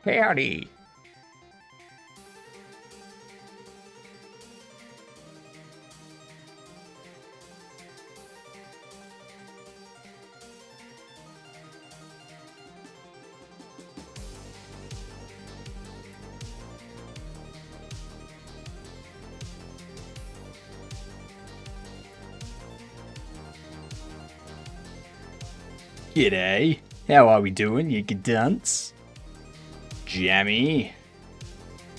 Howdy. G'day. How are we doing, you dunce? Jammy.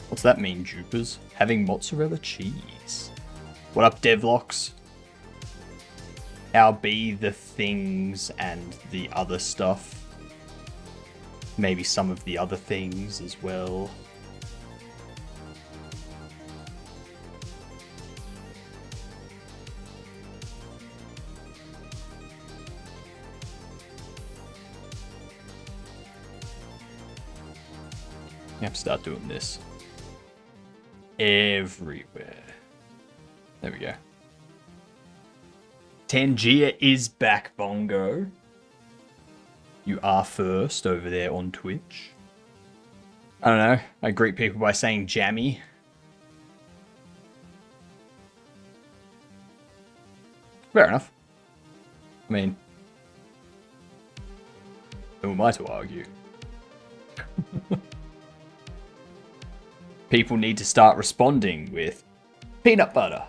What's that mean, Jupers? Having mozzarella cheese. What up, Devlocks? How be the things and the other stuff? Maybe some of the other things as well. I have to start doing this everywhere. There we go. Tangia is back, Bongo. You are first over there on Twitch. I don't know. I greet people by saying jammy. Fair enough. I mean, who am I to argue? People need to start responding with peanut butter.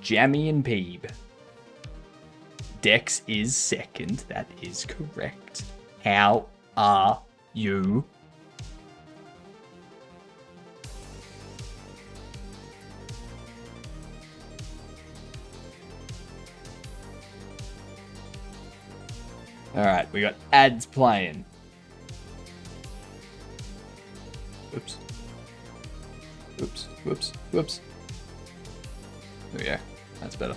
Jammy and Peeb. Dex is second. That is correct. How are you? Alright, we got ads playing. Oops. Oops. Whoops. Whoops. There we go. That's better.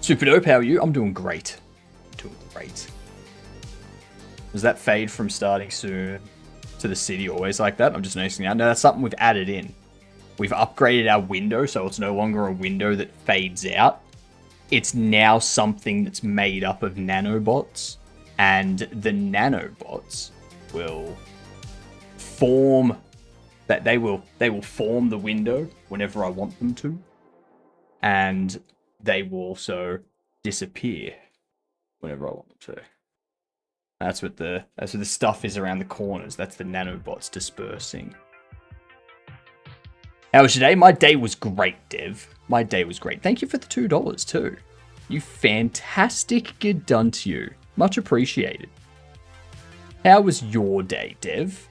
Super dope, how are you? I'm doing great. Doing great. Was that fade from starting soon to the city always like that? I'm just noticing now. No, that's something we've added in. We've upgraded our window, so it's no longer a window that fades out. It's now something that's made up of nanobots. And the nanobots will form that they will form the window whenever I want them to, and they will also disappear whenever I want them to. That's what the stuff is around the corners. That's the nanobots dispersing. How was your day? My day was great, Dev. My day was great. Thank you for the $2 too. You fantastic. Good done to you. Much appreciated. How was your day, Dev?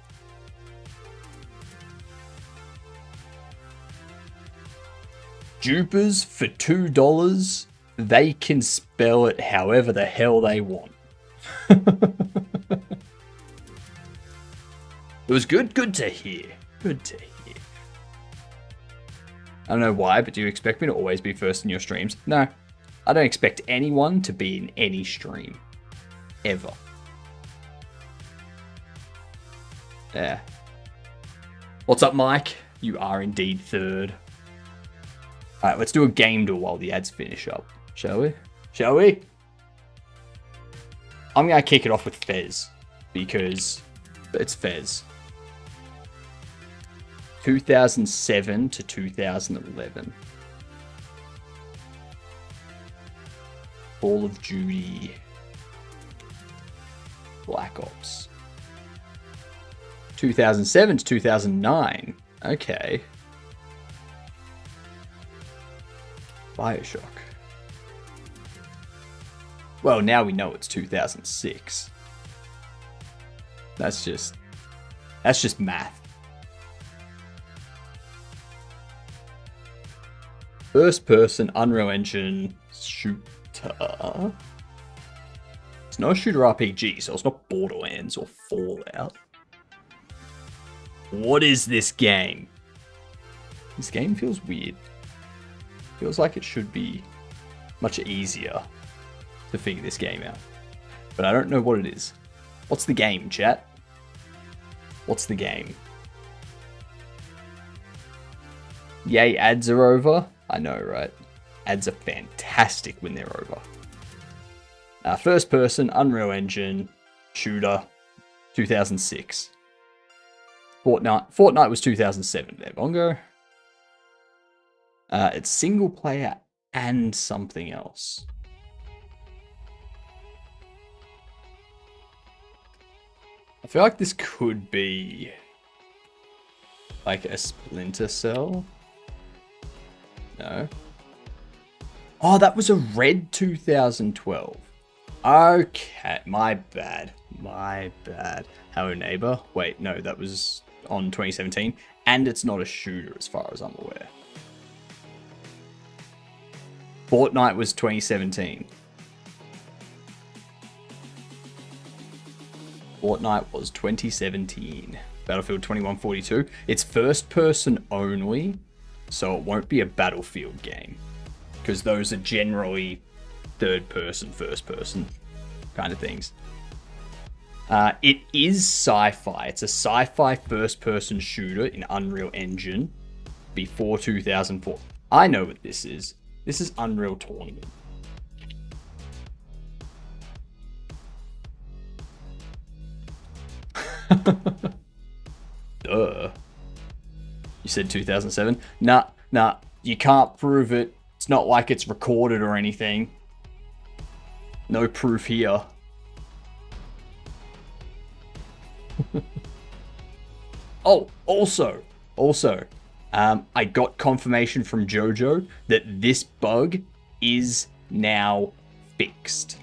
Jupers for $2, they can spell it however the hell they want. It was good? Good to hear. Good to hear. I don't know why, but do you expect me to always be first in your streams? No. I don't expect anyone to be in any stream. Ever. Yeah. What's up, Mike? You are indeed third. Alright, let's do a game duel while the ads finish up. Shall we? Shall we? I'm going to kick it off with Fez. Because it's Fez. 2007 to 2011. Call of Duty. Black Ops. 2007 to 2009. Okay. Bioshock. Well, now we know it's 2006. That's just math. First person Unreal Engine shooter. It's not a shooter RPG, so it's not Borderlands or Fallout. What is this game? This game feels weird. Feels like it should be much easier to figure this game out. But I don't know what it is. What's the game, chat? What's the game? Yay, ads are over. I know, right? Ads are fantastic when they're over. First person, Unreal Engine, shooter, 2006. Fortnite was 2007 there, Bongo. It's single player and something else. I feel like this could be like a Splinter Cell. No. Oh, that was a Red 2012. Okay, my bad. My bad. Hello Neighbor. Wait, no, that was on 2017. And it's not a shooter as far as I'm aware. Fortnite was 2017. Fortnite was 2017. Battlefield 2142. It's first person only, so it won't be a Battlefield game. Because those are generally third person, first person kind of things. It is sci-fi. It's a sci-fi first person shooter in Unreal Engine before 2004. I know what this is. This is Unreal Tournament. Duh. You said 2007? Nah, you can't prove it. It's not like it's recorded or anything. No proof here. Oh, also, I got confirmation from Jojo that this bug is now fixed.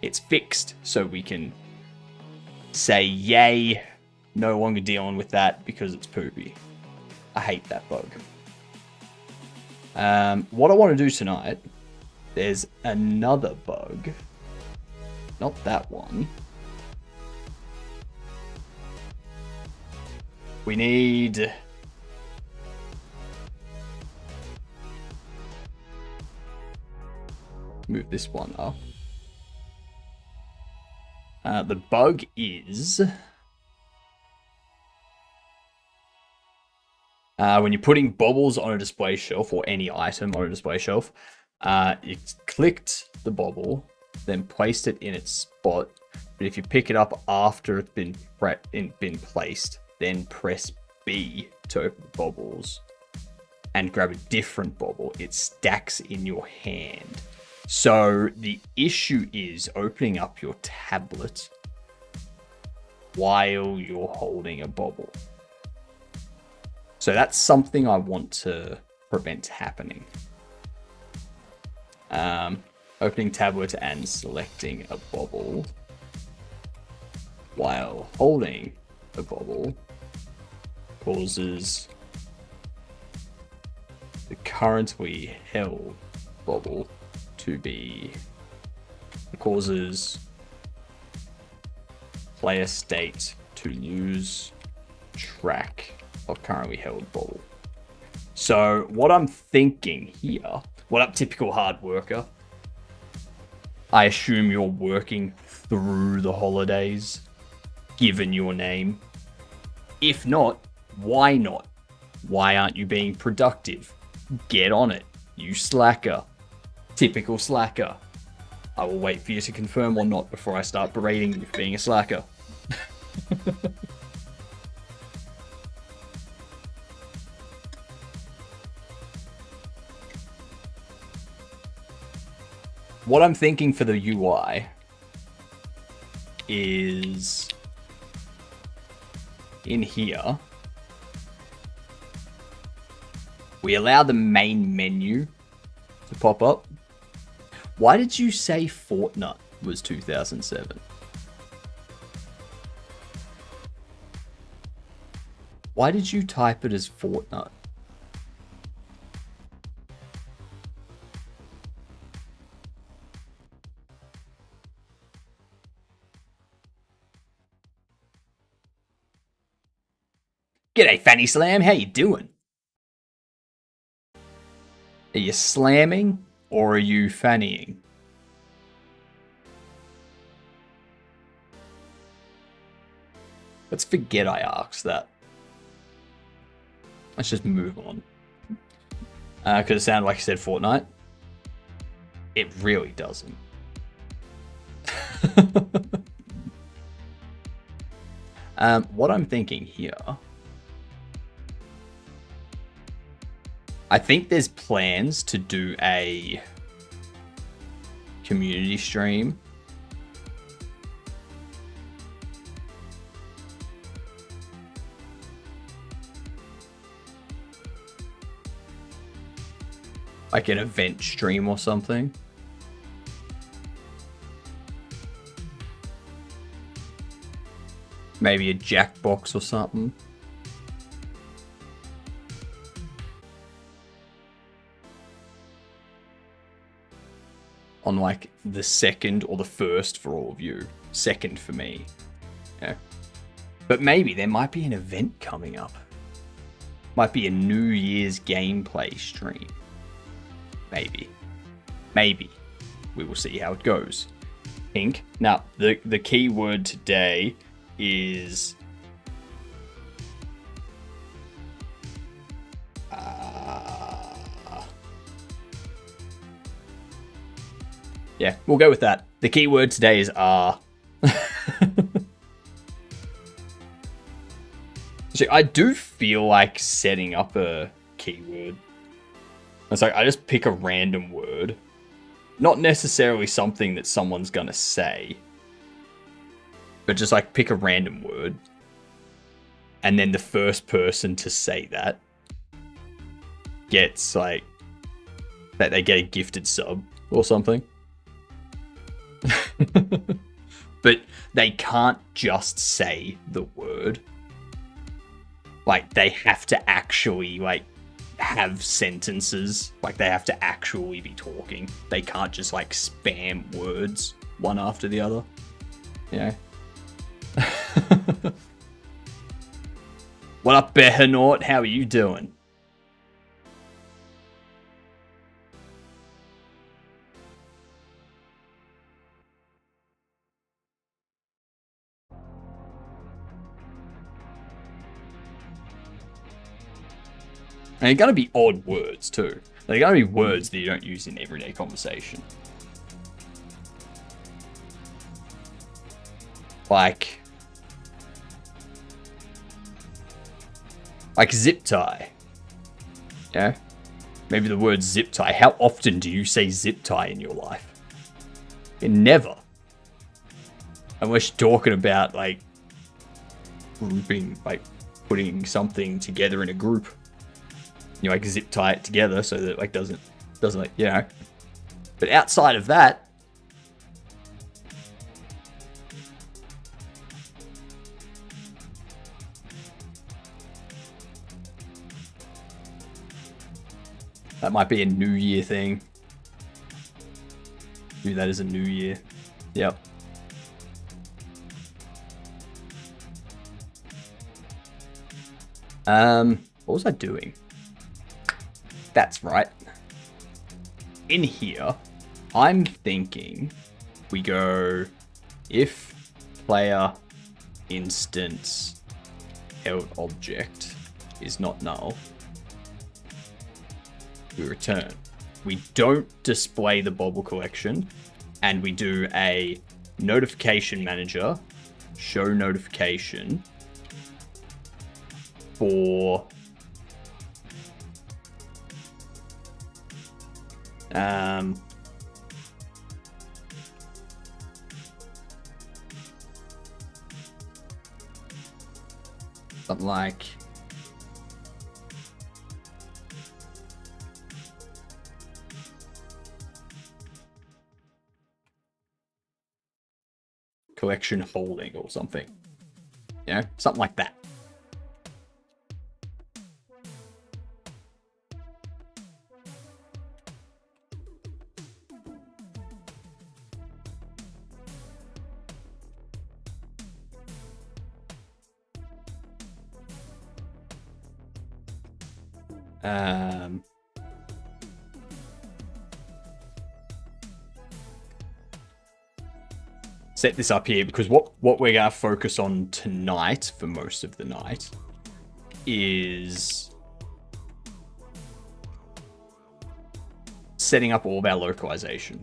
It's fixed, so we can say yay, no longer dealing with that because it's poopy. I hate that bug. What I want to do tonight, there's another bug. Not that one. We need... move this one up. The bug is... when you're putting bobbles on a display shelf, or any item on a display shelf, you clicked the bobble, then placed it in its spot. But if you pick it up after it's been placed, then press B to open the bobbles and grab a different bobble, it stacks in your hand. So the issue is opening up your tablet while you're holding a bobble. So that's something I want to prevent happening. Opening tablet and selecting a bobble while holding a bobble causes the currently held bobble to be... causes player state to lose track of currently held bobble. So what I'm thinking here, what up typical hard worker? I assume you're working through the holidays, given your name. If not, why not? Why aren't you being productive? Get on it, you slacker. Typical slacker. I will wait for you to confirm or not before I start berating you for being a slacker. What I'm thinking for the UI is in here, we allow the main menu to pop up. Why did you say Fortnite was 2007? Why did you type it as Fortnite? G'day, Fanny Slam. How you doing? Are you slamming or are you fannying? Let's forget I asked that. Let's just move on. Because it sounded like you said Fortnite. It really doesn't. What I'm thinking here, I think there's plans to do a community stream. Like an event stream or something. Maybe a Jackbox or something. On like the second or the first for all of you. Second for me. Yeah. But maybe there might be an event coming up. Might be a New Year's gameplay stream. Maybe. Maybe. We will see how it goes. Pink. Now, the key word today is... yeah, we'll go with that. The key word today is R. So I do feel like setting up a keyword. It's like I just pick a random word. Not necessarily something that someone's gonna say. But just like pick a random word. And then the first person to say that gets like... that they get a gifted sub or something. But they can't just say the word. Like, they have to actually, like, have sentences. Like, they have to actually be talking. They can't just, like, spam words one after the other. You know? What up, Behanaut? How are you doing? And they're going to be odd words, too. They're going to be words that you don't use in everyday conversation. Like zip tie. Yeah? Maybe the word zip tie. How often do you say zip tie in your life? Never. Unless you're talking about, like, grouping, like, putting something together in a group. You like zip tie it together so that it like doesn't like, you know. But outside of that, that might be a New Year thing. Do that as a New Year. Yep. What was I doing? That's right. In here, I'm thinking we go if player instance held object is not null, we return. We don't display the Bobble collection, and we do a notification manager, show notification for something like collection holding or something. You know, something like that. Set this up here because what we're going to focus on tonight for most of the night is setting up all of our localization.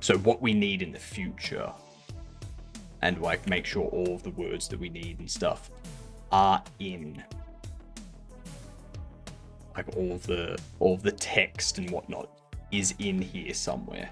So what we need in the future and like make sure all of the words that we need and stuff are in. Like all of the text and whatnot is in here somewhere.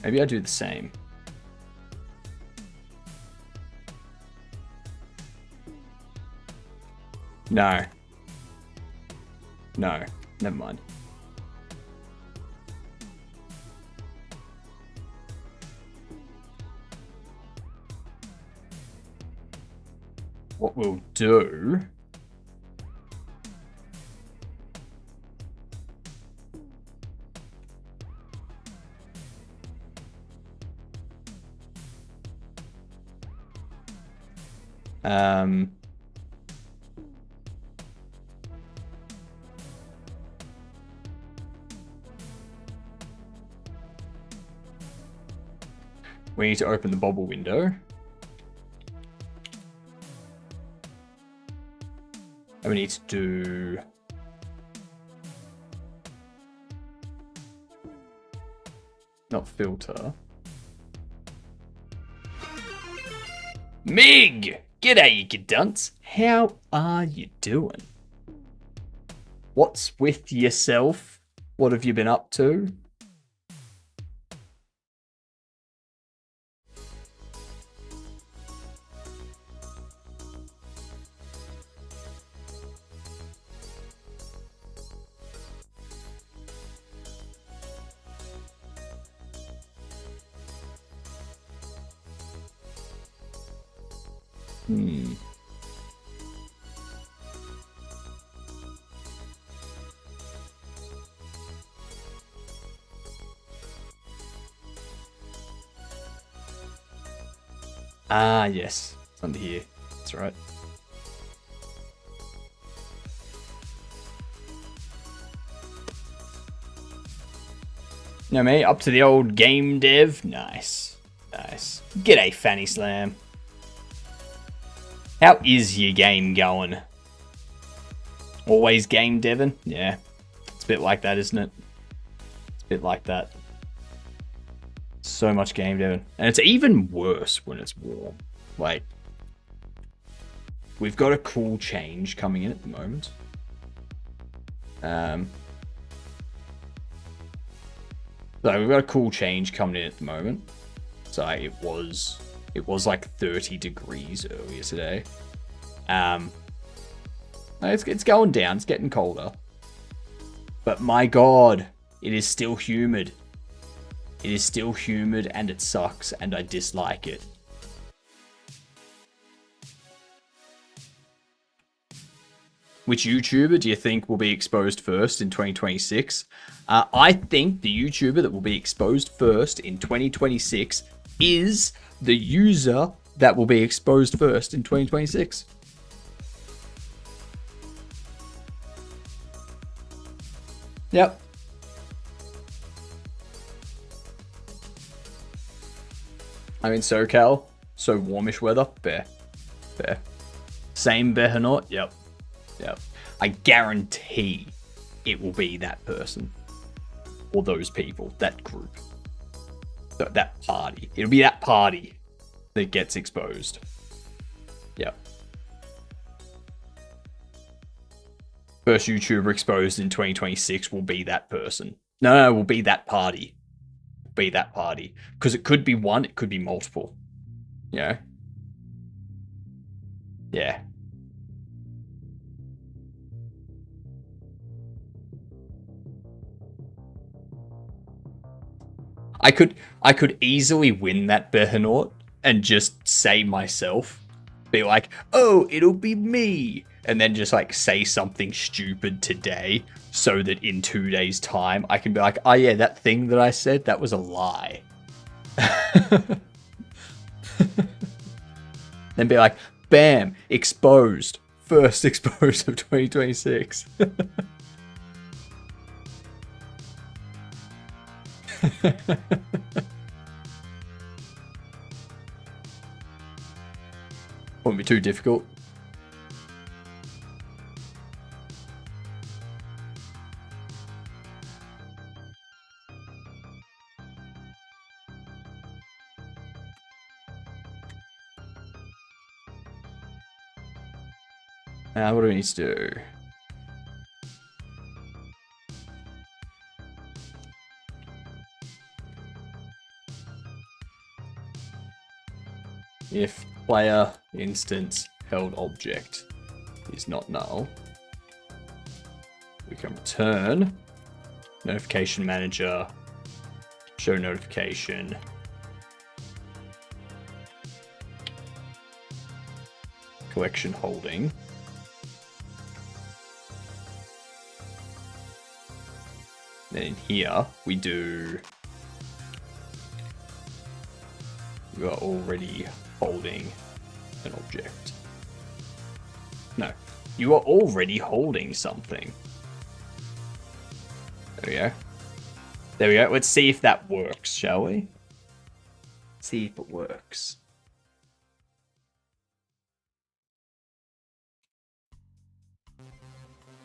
Maybe I do the same. No, never mind. What we'll do we need to open the bobble window. And we need to do not filter. Mig! G'day, you dunce. How are you doing? What's with yourself? What have you been up to? Ah, yes. It's under here. That's right. You know me, up to the old game dev. Nice. Nice. G'day, Fanny Slam. How is your game going? Always game devin? Yeah. It's a bit like that, isn't it? It's a bit like that. So much game devin. And it's even worse when it's warm. Like, we've got a cool change coming in at the moment. So we've got a cool change coming in at the moment. So it was like 30 degrees earlier today. It's going down. It's getting colder. But my God, it is still humid. It is still humid and it sucks and I dislike it. Which YouTuber do you think will be exposed first in 2026? I think the YouTuber that will be exposed first in 2026 is the user that will be exposed first in 2026. Yep. I'm in SoCal, so warmish weather. Fair. Same Behanot. Yep. I guarantee it will be that person. Or those people. That group. That party. It'll be that party that gets exposed. Yep. First YouTuber exposed in 2026 will be that person. No, will be that party. Be that party. Because it could be one, it could be multiple. You know? Yeah. I could easily win that Behanort and just say myself, be like, oh, it'll be me. And then just like say something stupid today so that in 2 days time I can be like, oh yeah, that thing that I said, that was a lie. Then be like, bam, exposed. First exposed of 2026. Won't be too difficult. Now, what do we need to do? If player instance held object is not null, we can return notification manager, show notification, collection holding. Then in here we do, we are already holding an object. No, you are already holding something. There we go. There we go. Let's see if that works, shall we? See if it works.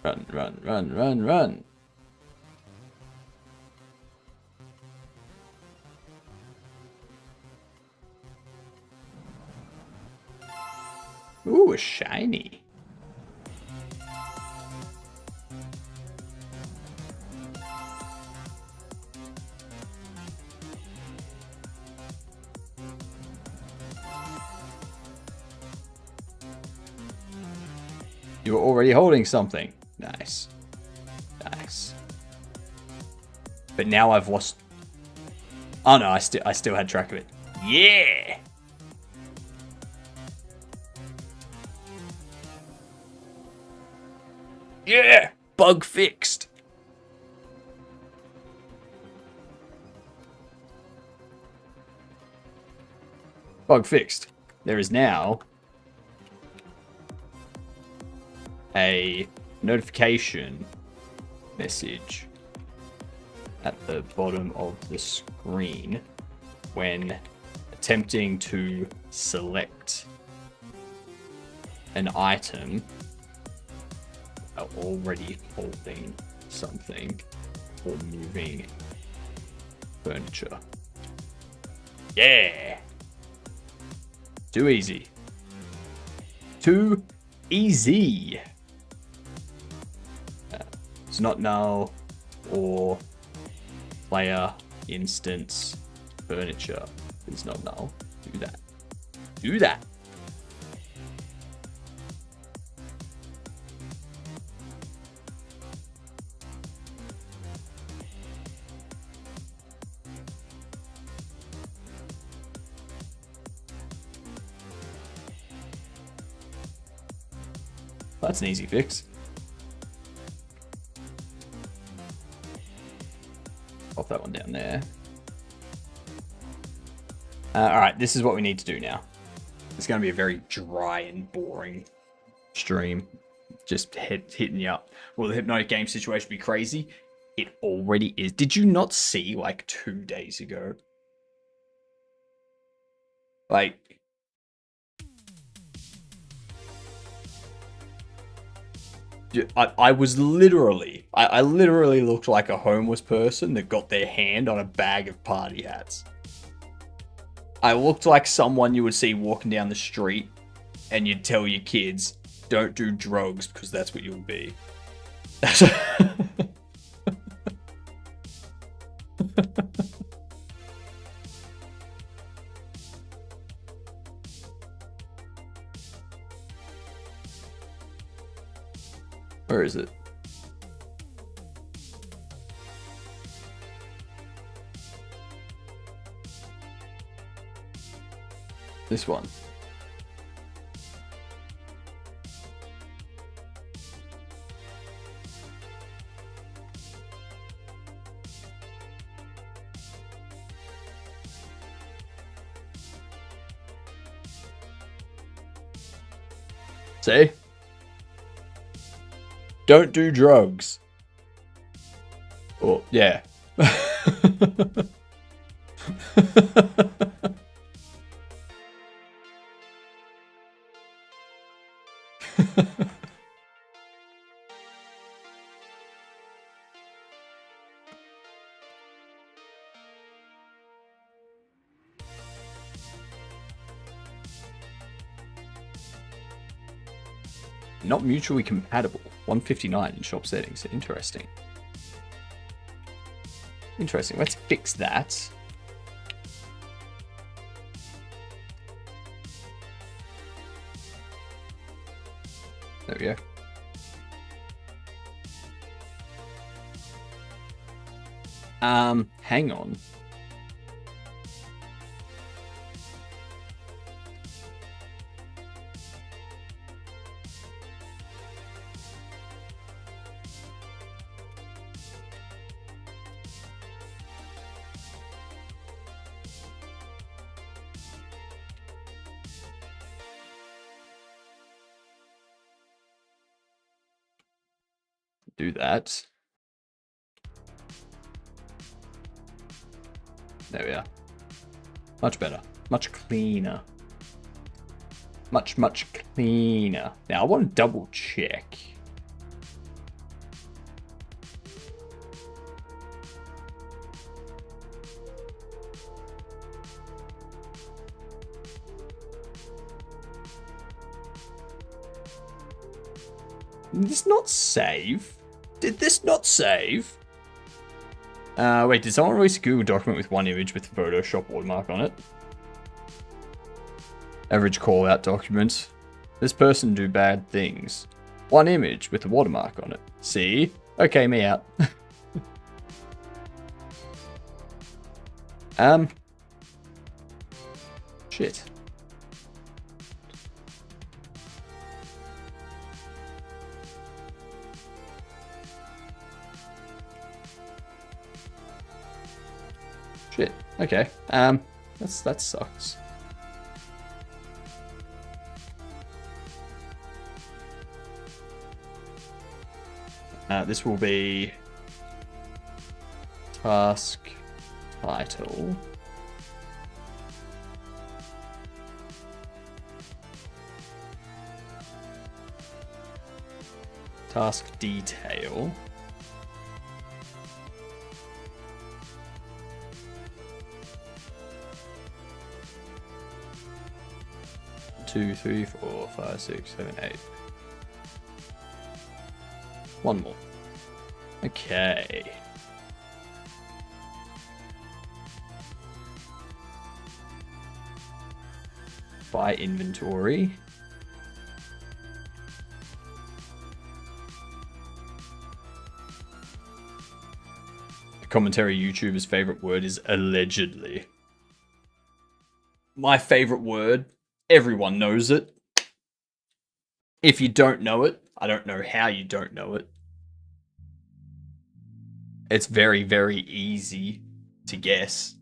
Run, run, run, run, run. Ooh, a shiny. You were already holding something. Nice. Nice. But now I've lost... Oh no, I still had track of it. Yeah! Yeah! Bug fixed. Bug fixed. There is now a notification message at the bottom of the screen when attempting to select an item already holding something or moving furniture. Yeah! Too easy. Too easy. It's not null or player instance furniture. It's not null. Do that. Do that. That's an easy fix. Pop that one down there. Alright, this is what we need to do now. It's going to be a very dry and boring stream. Just hitting you up. Will the hypnotic game situation be crazy? It already is. Did you not see like 2 days ago? Like... I was literally, I literally looked like a homeless person that got their hand on a bag of party hats. I looked like someone you would see walking down the street and you'd tell your kids, don't do drugs because that's what you'll be. Where is it? This one. See? Don't do drugs. Oh, yeah. Not mutually compatible. 159 in shop settings. Interesting. Interesting. Let's fix that. There we go. Hang on. Do that. There we are. Much better. Much cleaner. Much cleaner. Now I want to double check. Did this not save? Did this not save? Wait, did someone release a Google document with one image with Photoshop watermark on it? Average call out document. This person do bad things. One image with a watermark on it. See? Okay, me out. Shit. Shit. Okay. That sucks. This will be task title. Task detail. Two, three, 4, 5, 6, 7, 8. One more. Okay. Buy inventory. A commentary YouTuber's favorite word is allegedly. My favorite word. Everyone knows it. If you don't know it, I don't know how you don't know it. It's very, very easy to guess.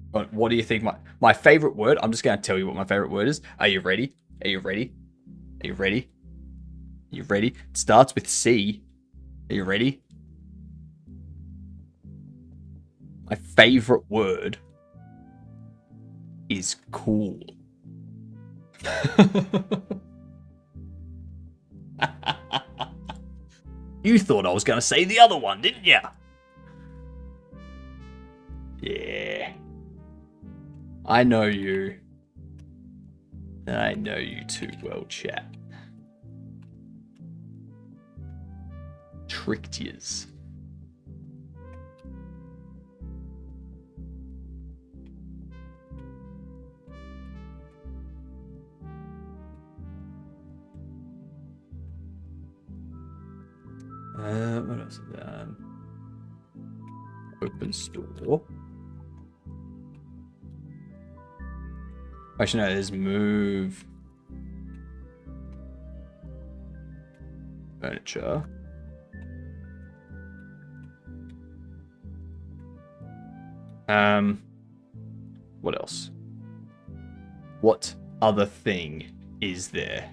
But what do you think my favorite word? I'm just going to tell you what my favorite word is. Are you ready? Are you ready? Are you ready? Are you ready? It starts with C. Are you ready? My favorite word is cool. You thought I was going to say the other one, didn't you? Yeah. I know you. I know you too well, chat. Tricked yous. What else is that? Open store. Actually, no, there's move. Furniture. What else? What other thing is there?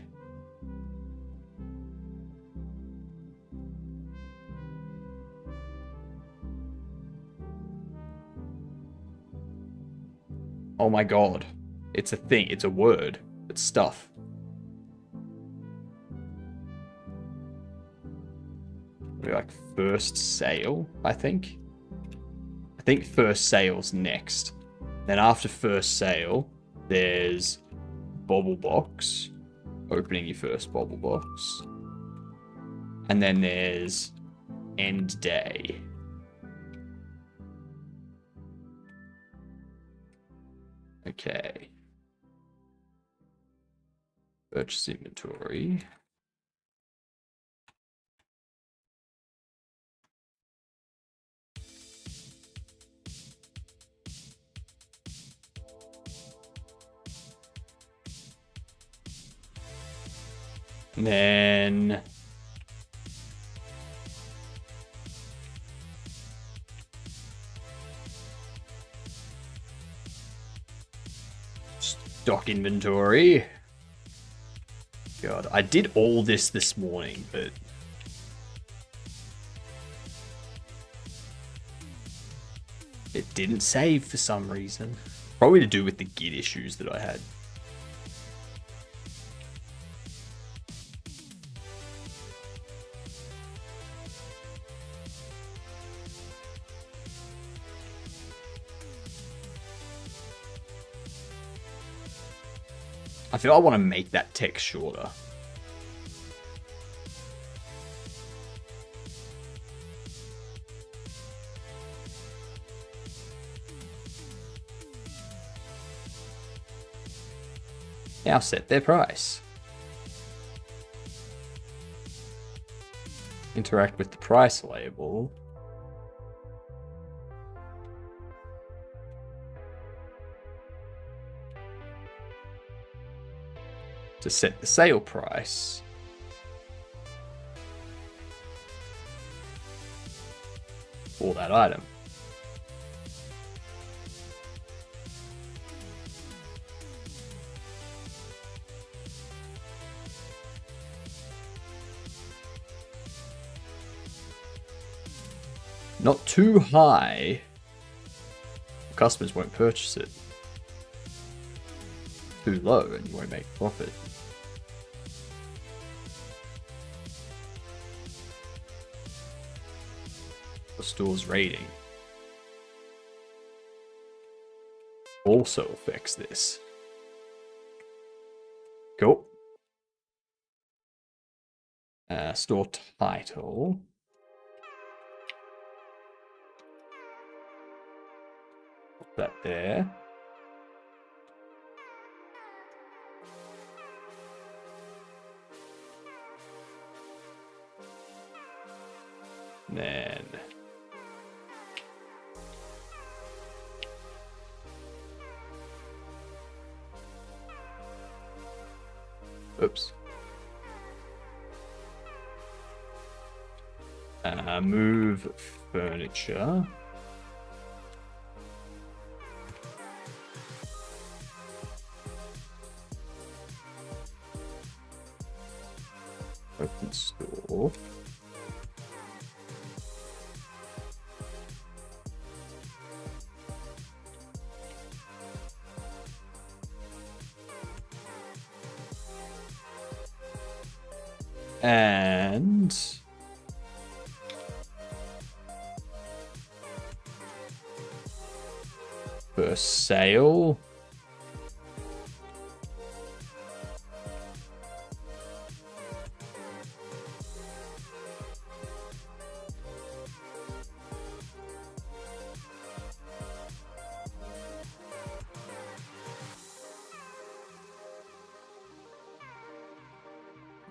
Oh my god. It's a thing. It's a word. It's stuff. We're like first sale, I think. I think first sale's next. Then after first sale, there's Bobble Box. Opening your first Bobble Box. And then there's End Day. Okay. Purchase inventory. And then stock inventory. God, I did all this morning, but it didn't save for some reason. Probably to do with the Git issues that I had. I feel I want to make that text shorter. Now set their price. Interact with the price label. To set the sale price. For that item. Not too high. Customers won't purchase it. Too low and you won't make profit. The store's rating also affects this. Cool. Store title. Put that there. Then oops. Move furniture. Open store. And for sale.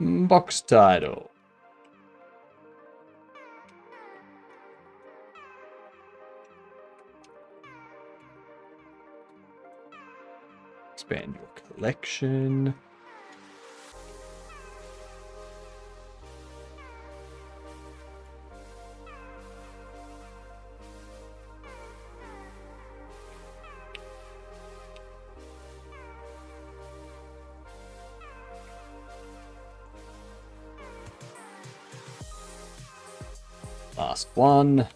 Box title. Expand your collection. Last one.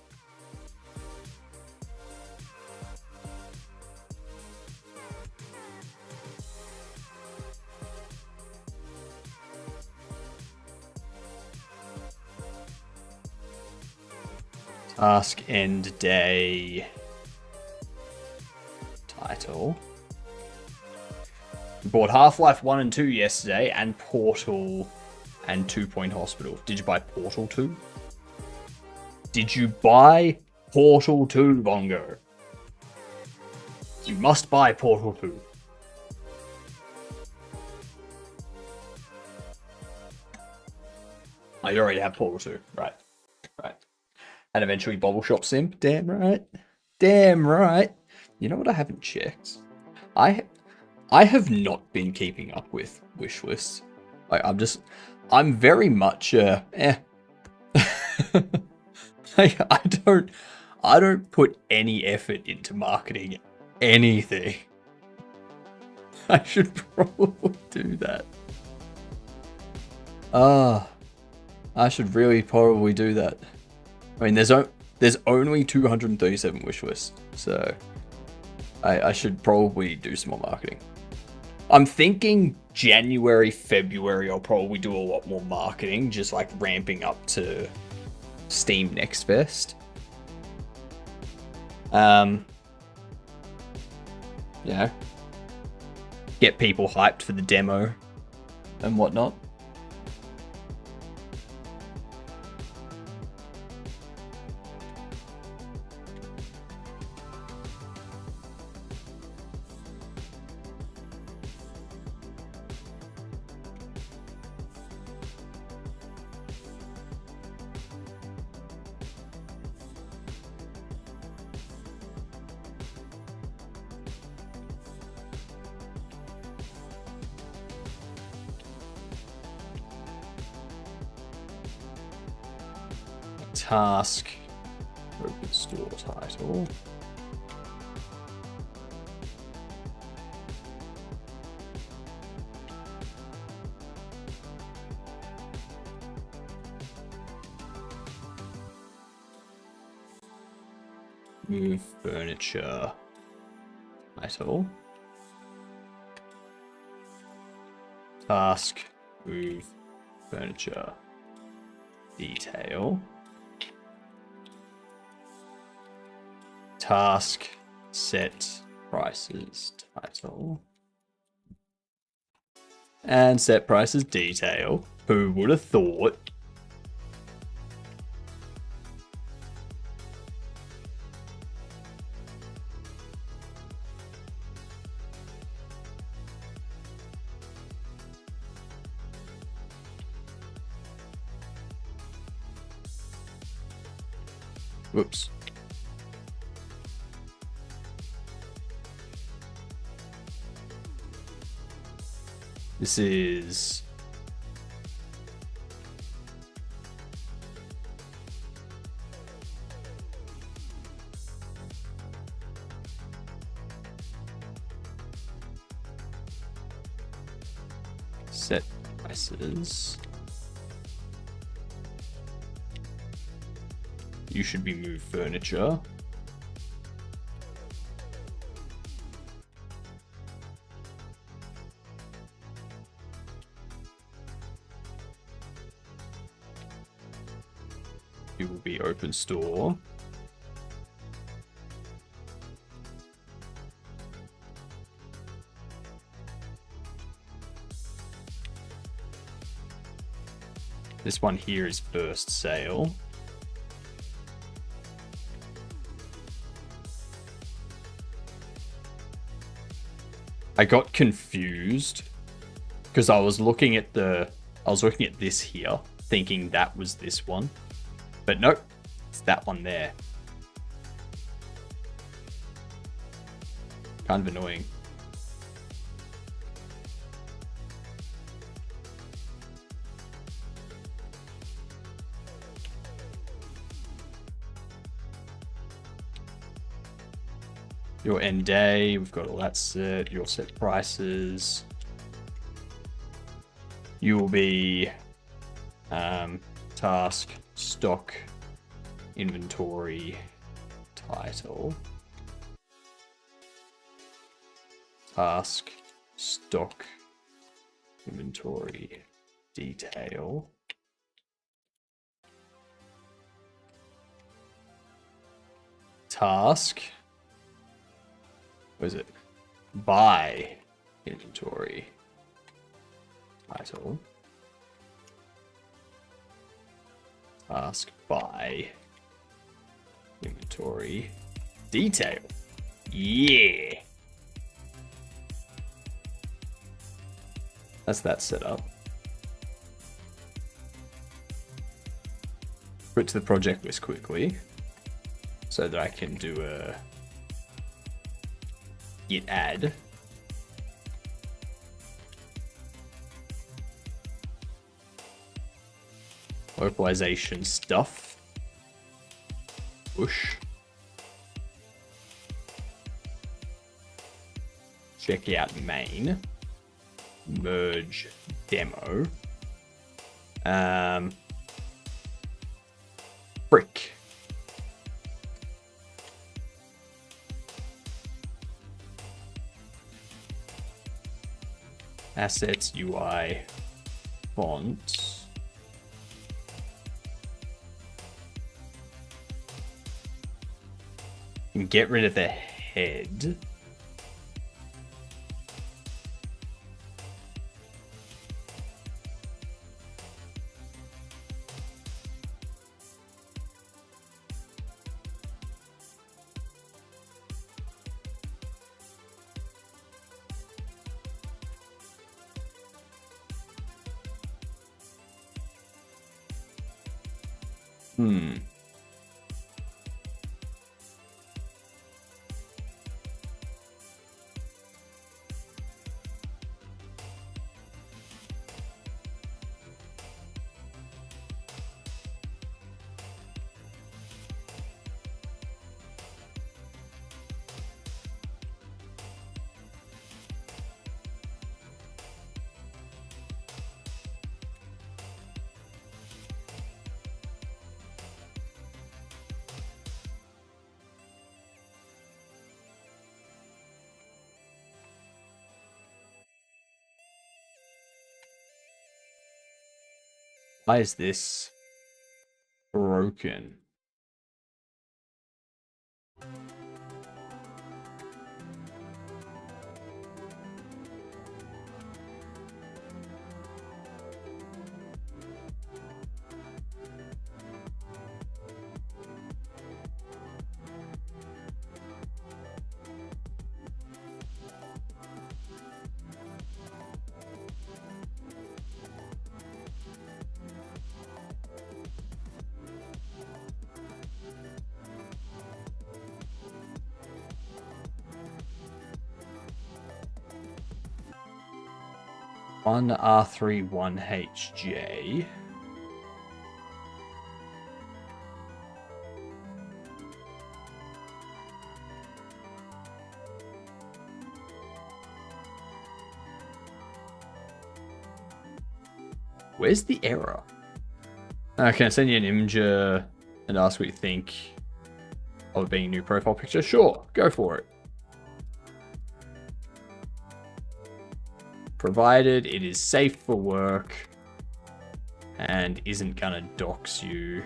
Task end day. Title. We bought Half-Life 1 and 2 yesterday, and Portal and 2 Point Hospital. Did you buy Portal 2? Did you buy Portal 2, Bongo? You must buy Portal 2. Oh, you already have Portal 2. Right. Right. And eventually Bobble Shop Sim. Damn right. Damn right. You know what I haven't checked? I have not been keeping up with wish lists. Like, I'm very much like, I don't put any effort into marketing anything. I should probably do that. I should really probably do that. I mean, there's only 237 wish lists, so I should probably do some more marketing. I'm thinking January, February, I'll probably do a lot more marketing, just like ramping up to Steam Next Fest. You know, get people hyped for the demo and whatnot. Task, open store title. Move furniture title. Task, move furniture detail. Task, set prices title. And set prices detail. Who would have thought? Whoops. This is set prices. You should be move furniture. You will be open store. This one here is first sale. I got confused because I was looking at this here, thinking that was this one. But nope, it's that one there. Kind of annoying. Your end day, we've got all that set. Your set prices. You will be task, stock, inventory, title. Task, stock, inventory, detail. task. What is it? Buy inventory. Title. Task by inventory detail. Yeah. That's that set up. Put it to the project list quickly so that I can do a git add. Localization stuff. Push. Check out main. Merge demo. Brick. Assets, UI, font. And get rid of the head. Why is this broken? One R3, one HJ. Where's the error? Can I send you an image and ask what you think of it being a new profile picture? Sure, go for it. Provided it is safe for work and isn't gonna dox you.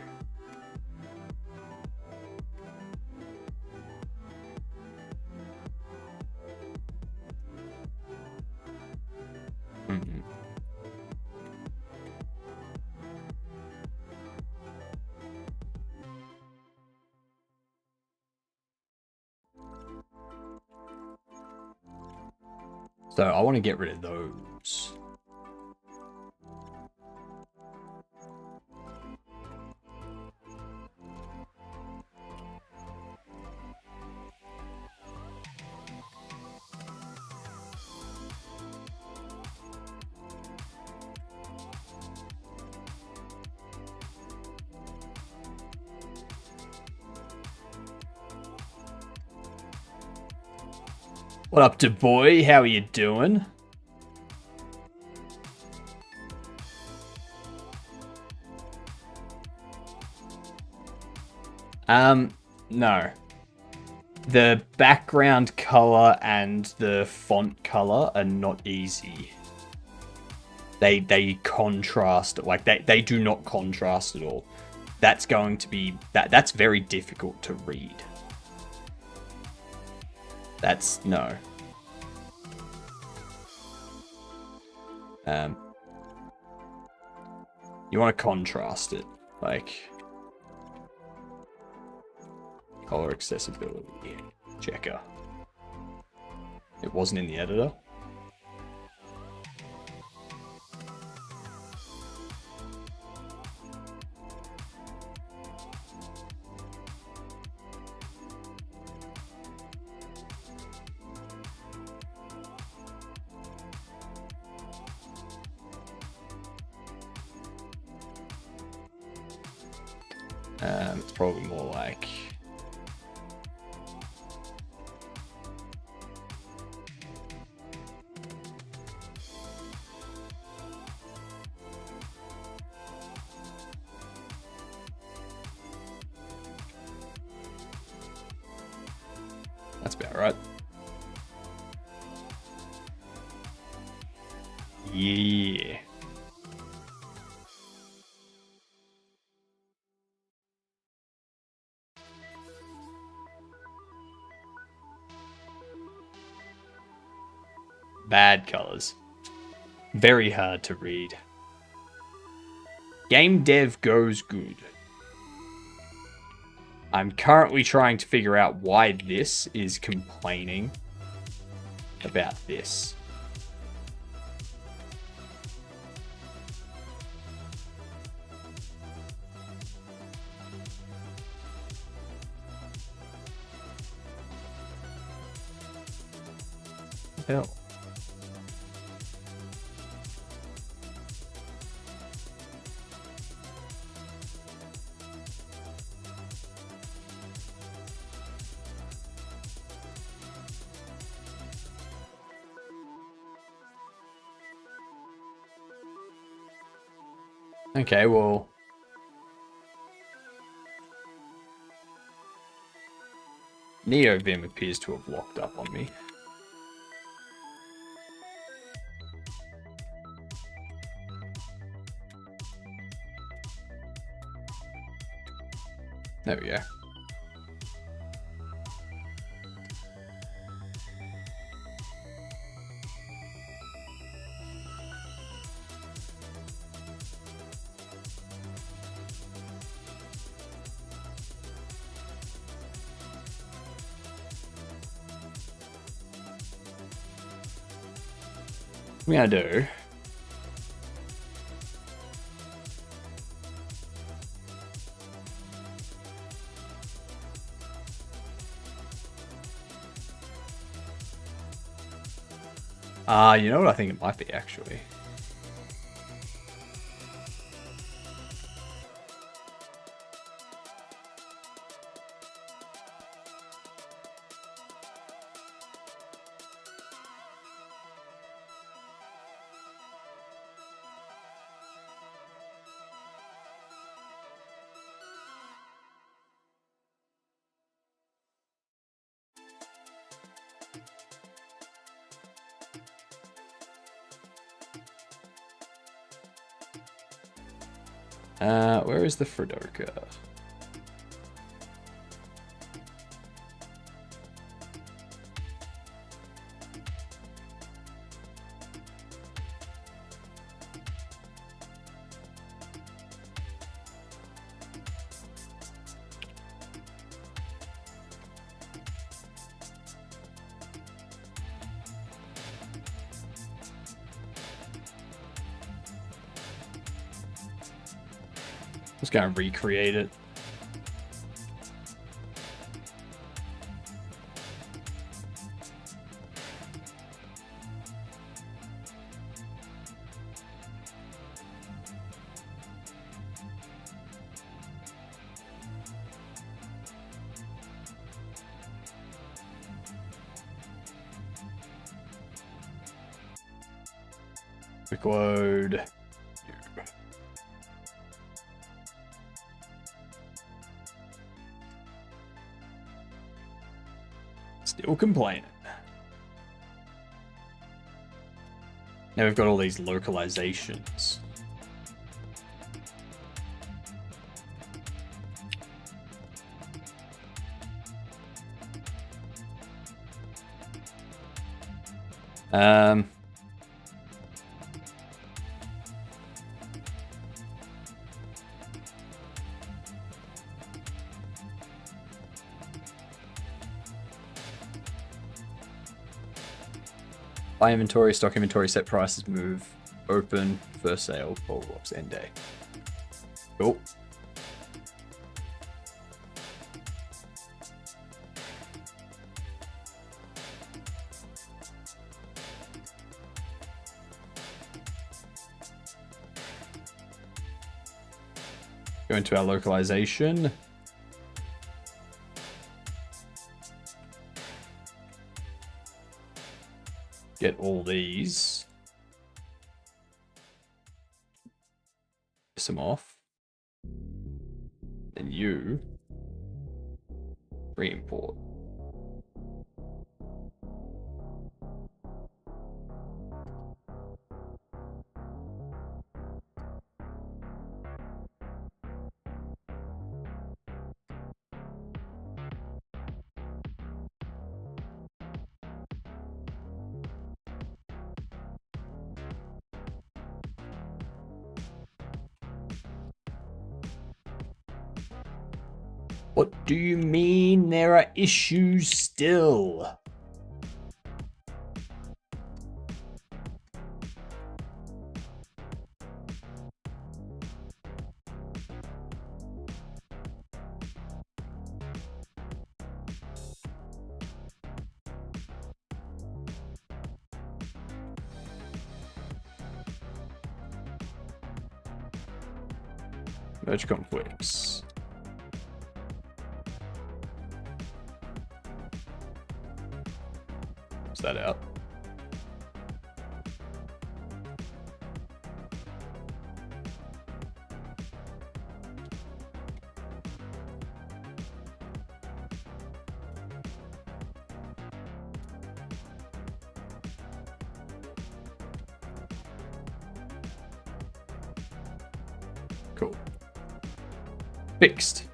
So I want to get rid of those. What up, to boy? How are you doing? No. The background color and the font color are not easy. They contrast, like they do not contrast at all. That's going to be that's very difficult to read. That's no. You want to contrast it, like color accessibility checker. It wasn't in the editor. It's probably more like that's about right. Yeah. Bad colors. Very hard to read. Game dev goes good. I'm currently trying to figure out why this is complaining about this. Hell. Okay, well, NeoVim appears to have locked up on me. There we go. What I'm gonna do. You know what I think it might be, actually? Where is the Fredoka? Just gonna recreate it. Quick load. Still complaining. Now we've got all these localizations. Um, buy inventory, stock inventory, set prices, move, open, first sale, Bobble Box, end day. Cool. Go into our localization. Get all these. Piss them off. Then you re-import. What do you mean there are issues still? Merge conflicts. Is that out? Cool. Fixed.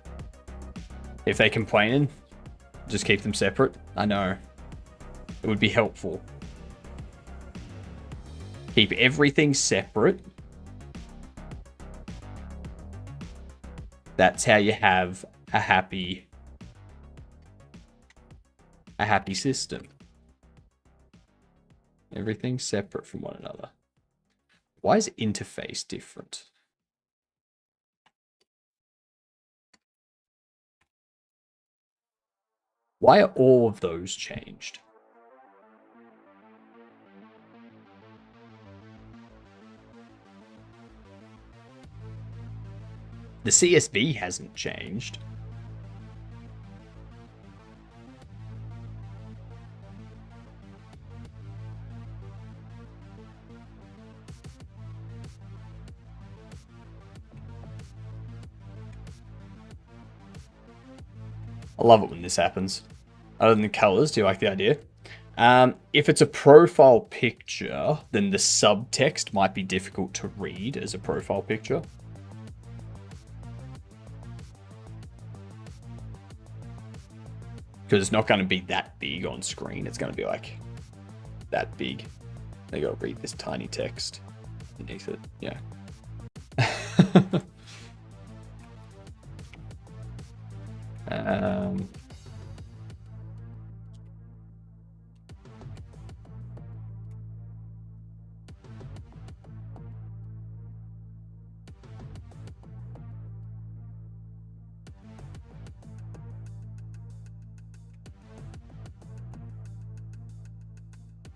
If they're complaining, just keep them separate. I know. It would be helpful. Keep everything separate. That's how you have a happy system. Everything separate from one another. Why is interface different? Why are all of those changed? The CSV hasn't changed. I love it when this happens. Other than the colors, do you like the idea? If it's a profile picture, then the subtext might be difficult to read as a profile picture. Because it's not going to be that big on screen. It's going to be like that big. They got to read this tiny text underneath it. Yeah.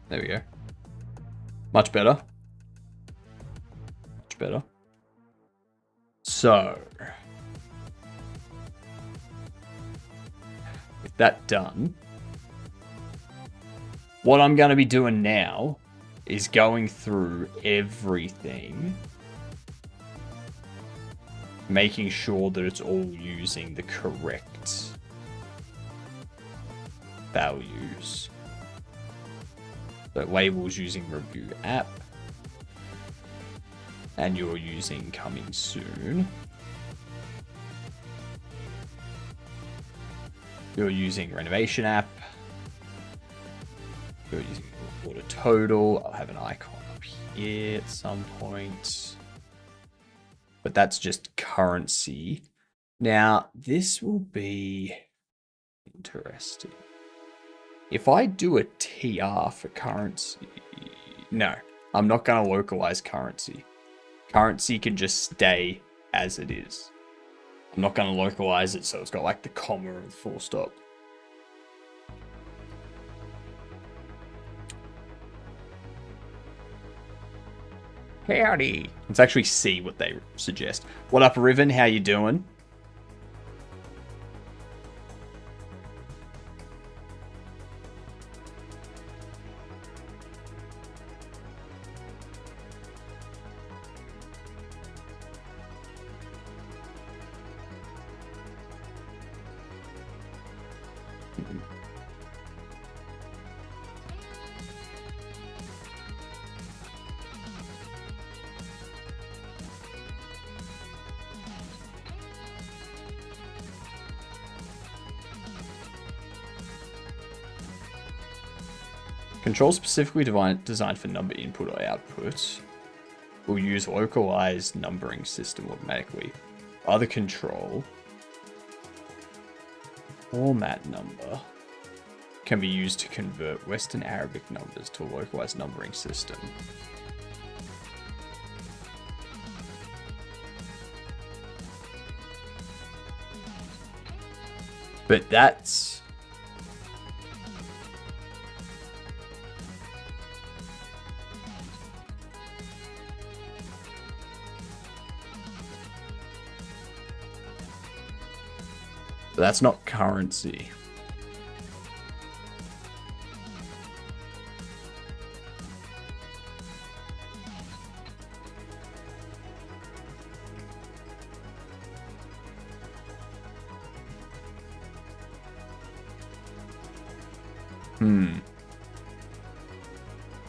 There we go. Much better. Much better. So, with that done, what I'm going to be doing now is going through everything, making sure that it's all using the correct values. So labels using review app, and you're using coming soon. You're using renovation app. You're using Order total. I'll have an icon up here at some point. But that's just currency. Now, this will be interesting. If I do a TR for currency, no, I'm not going to localize currency. Currency can just stay as it is. I'm not going to localize it so it's got like the comma and full stop. Howdy. Let's actually see what they suggest. What up, Riven? How you doing? Control specifically designed for number input or output will use localized numbering system automatically. Other control format number can be used to convert Western Arabic numbers to a localized numbering system. But that's... But that's not currency.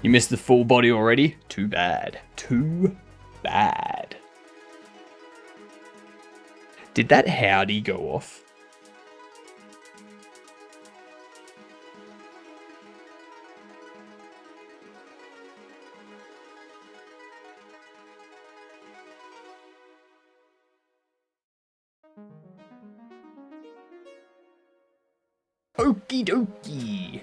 You missed the full body already? Too bad. Too bad. Did that howdy go off? Okie dokie.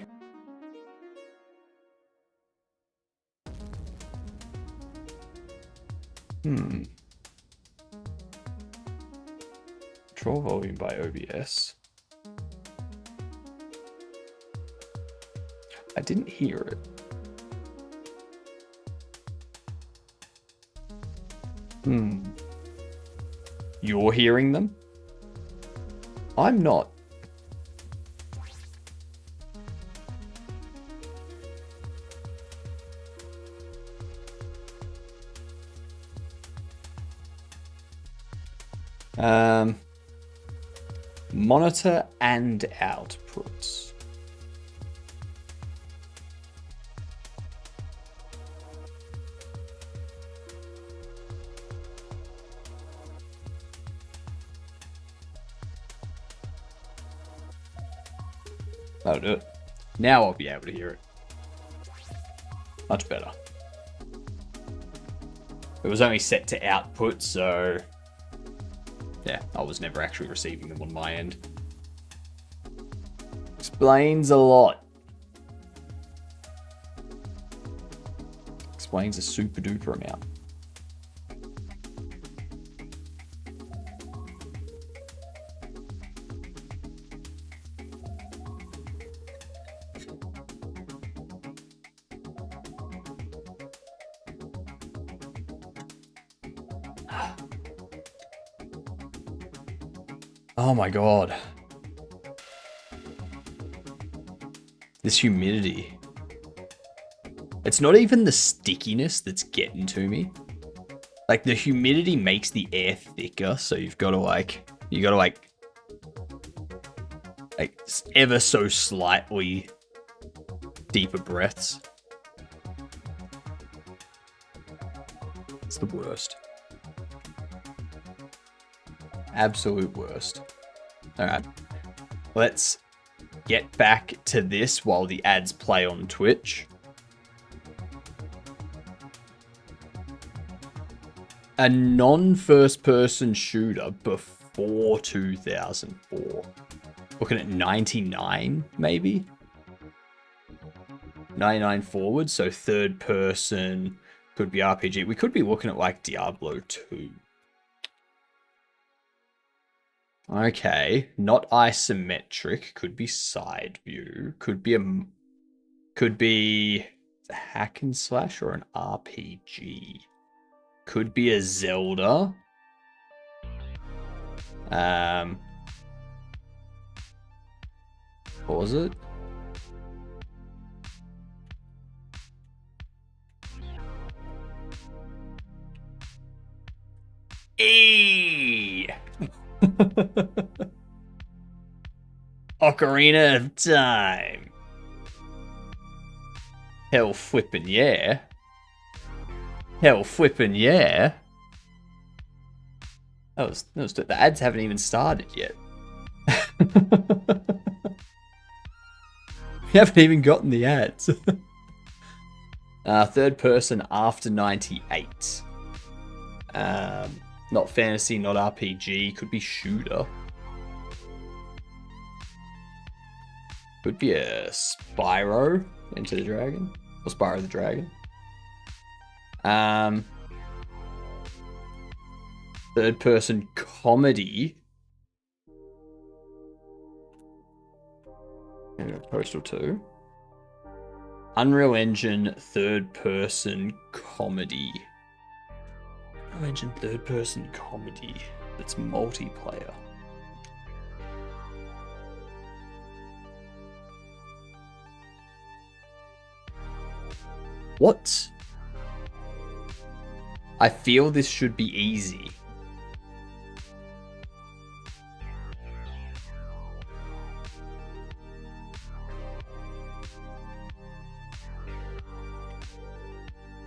Control volume by OBS. I didn't hear it. You're hearing them? I'm not. Monitor and outputs. That'll do it. Now I'll be able to hear it. Much better. It was only set to output, so... yeah, I was never actually receiving them on my end. Explains a lot. Explains a super duper amount. Oh my god. This humidity. It's not even the stickiness that's getting to me. Like, the humidity makes the air thicker, so you've got to like ever so slightly deeper breaths. It's the worst. Absolute worst. Alright. Let's get back to this while the ads play on Twitch. A non-first person shooter before 2004. Looking at 99, maybe? 99 forward, so third person, could be RPG. We could be looking at like Diablo 2. Okay, not isometric, could be side view, could be a hack and slash or an RPG. Could be a Zelda. What was it? E. Ocarina of Time. Hell flippin' yeah. Hell flippin' yeah. The ads haven't even started yet. We haven't even gotten the ads. Third person after 98. Not fantasy, not RPG. Could be shooter. Could be a Spyro Into the Dragon. Or Spyro the Dragon. Third person comedy. Postal 2. Unreal Engine third person comedy. Unreal Engine third person comedy that's multiplayer. What? I feel this should be easy.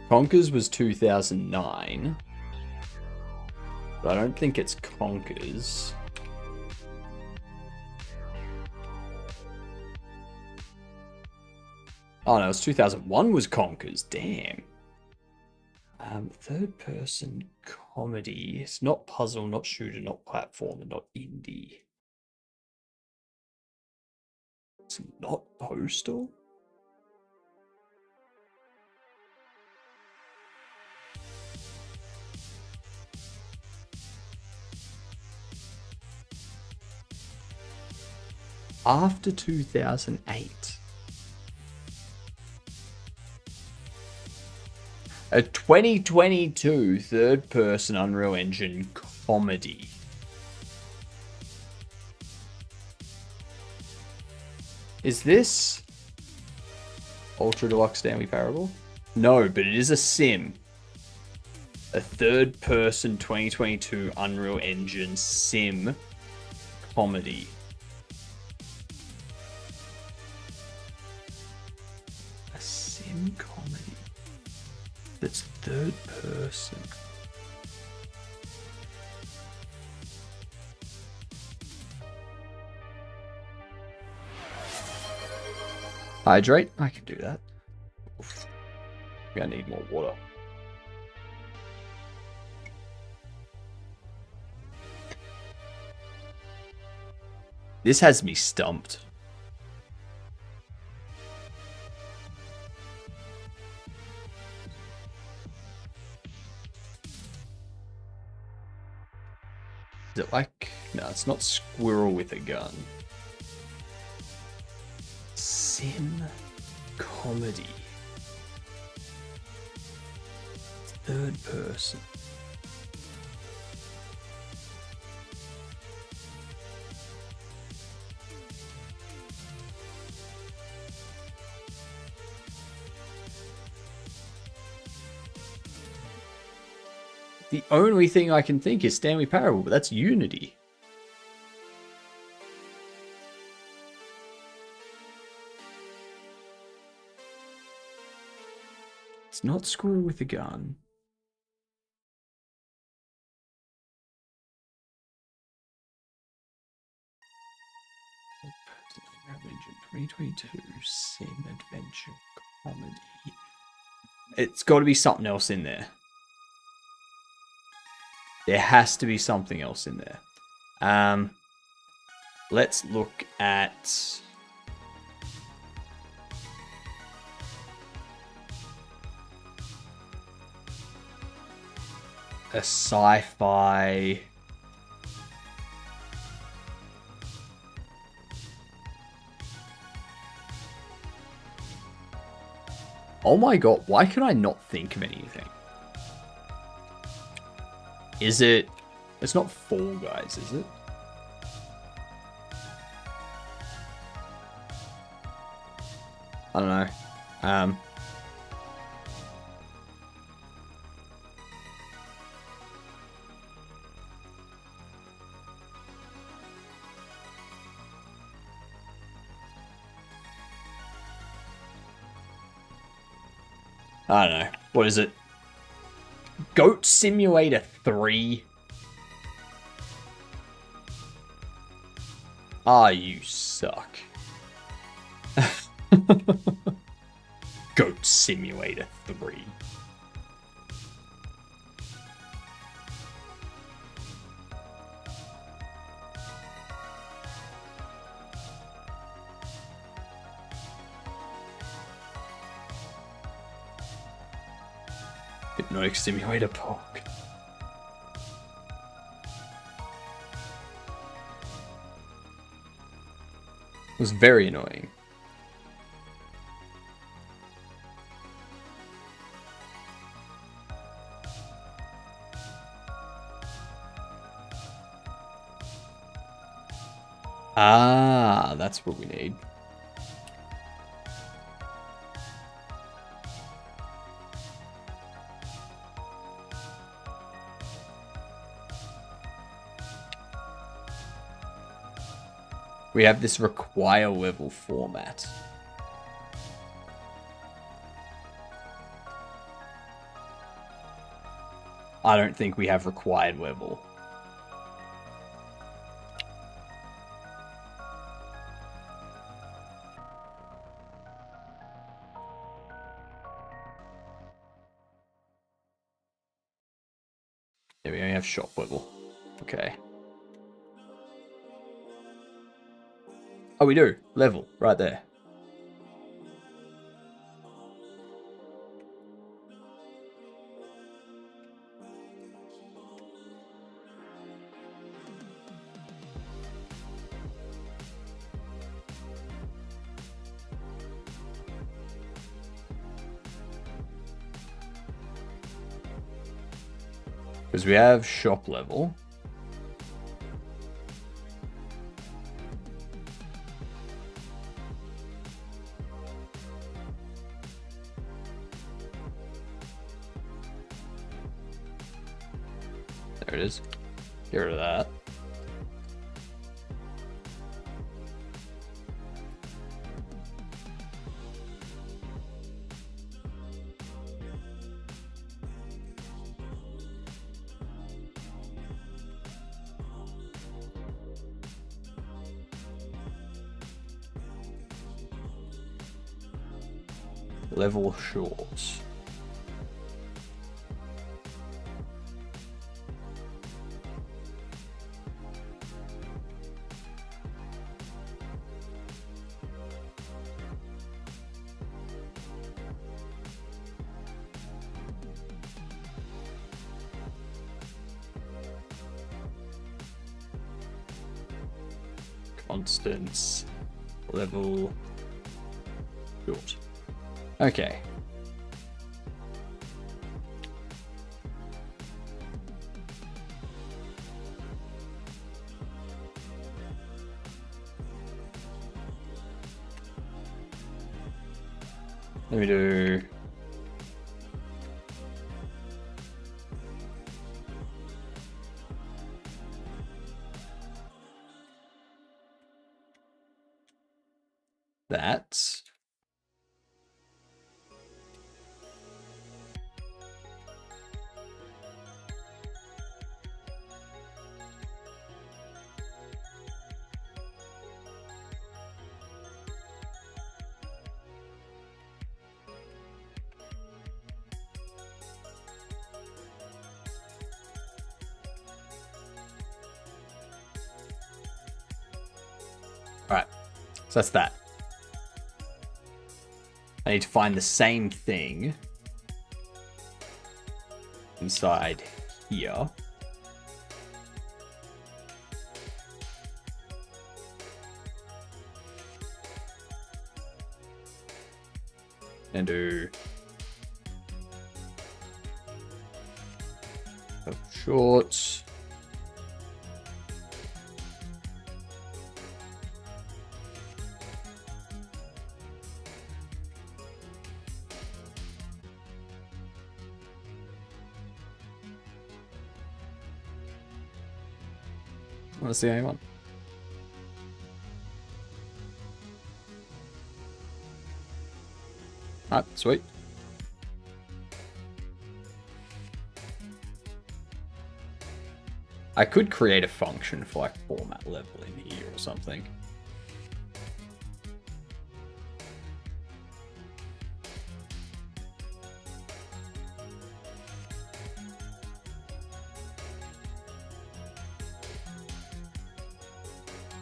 Conkers was 2009. But I don't think it's Conkers. Oh no, it's 2001 was Conkers. Damn. Third person comedy. It's not puzzle, not shooter, not platformer, not indie. It's not Postal? After 2008. A 2022 third-person Unreal Engine comedy. Is this Ultra Deluxe Stanley Parable? No, but it is a sim. A third-person 2022 Unreal Engine sim comedy. A sim comedy. That's third person. Hydrate? I can do that. Oof. I need more water. This has me stumped. Is it like... No, it's not squirrel with a gun. Sim comedy. Third person. The only thing I can think is Stanley Parable, but that's Unity. It's not Squirrel with a Gun. Adventure 2022 Sim Adventure Comedy. It's got to be something else in there. There has to be something else in there. Let's look at... a sci-fi... Oh my god, why can I not think of anything? Is it... It's not Fall Guys, is it? I don't know. I don't know. What is it? Goat Simulator 3? Ah, you suck. Goat Simulator 3. Hypnotic Simulator Pog. It was very annoying. Ah, that's what we need. We have this require level format. I don't think we have required level. Yeah, we only have shop level. Okay. Oh, we do. Level. Right there. Because we have shop level. There it is. Get rid of that. Level shorts. Constants. Level short. Okay. Let me do... that. Alright, so that's that. I need to find the same thing inside here. And do shorts. That's the only one. Alright, sweet. I could create a function for like format level in here or something.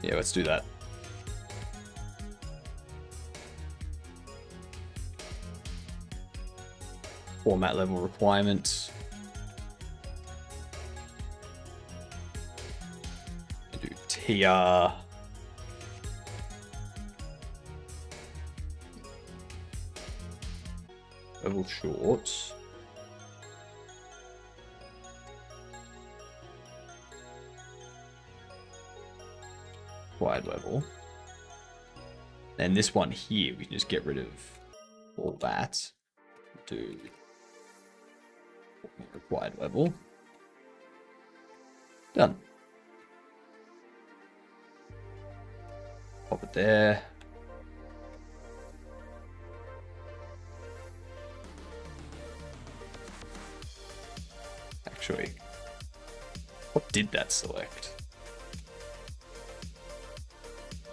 Yeah, let's do that. Format level requirements. Do TR. Level shorts. Wide level. And this one here, we can just get rid of all that. Do required level. Done. Pop it there. Actually, what did that select?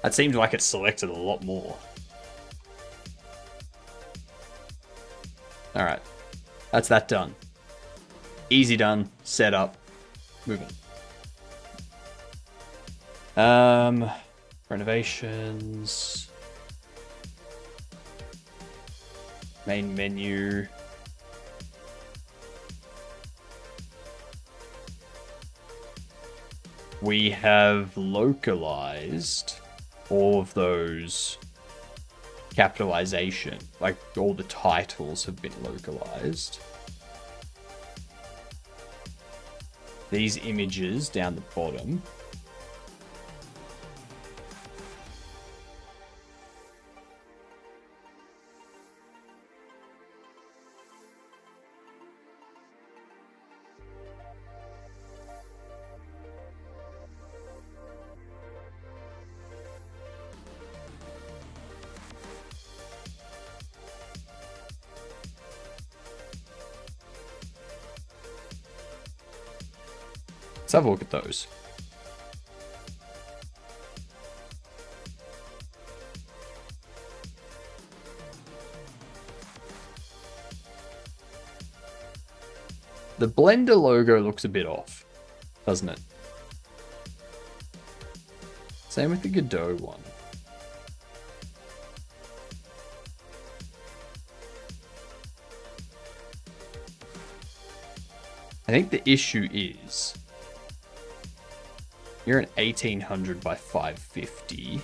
That seemed like it selected a lot more. Alright. That's that done. Easy done. Set up. Moving. Renovations. Main menu. We have localized all of those capitalization. Like all the titles have been localized. These images down the bottom. Let's have a look at those. The Blender logo looks a bit off, doesn't it? Same with the Godot one. I think the issue is you're an 1800 by 550.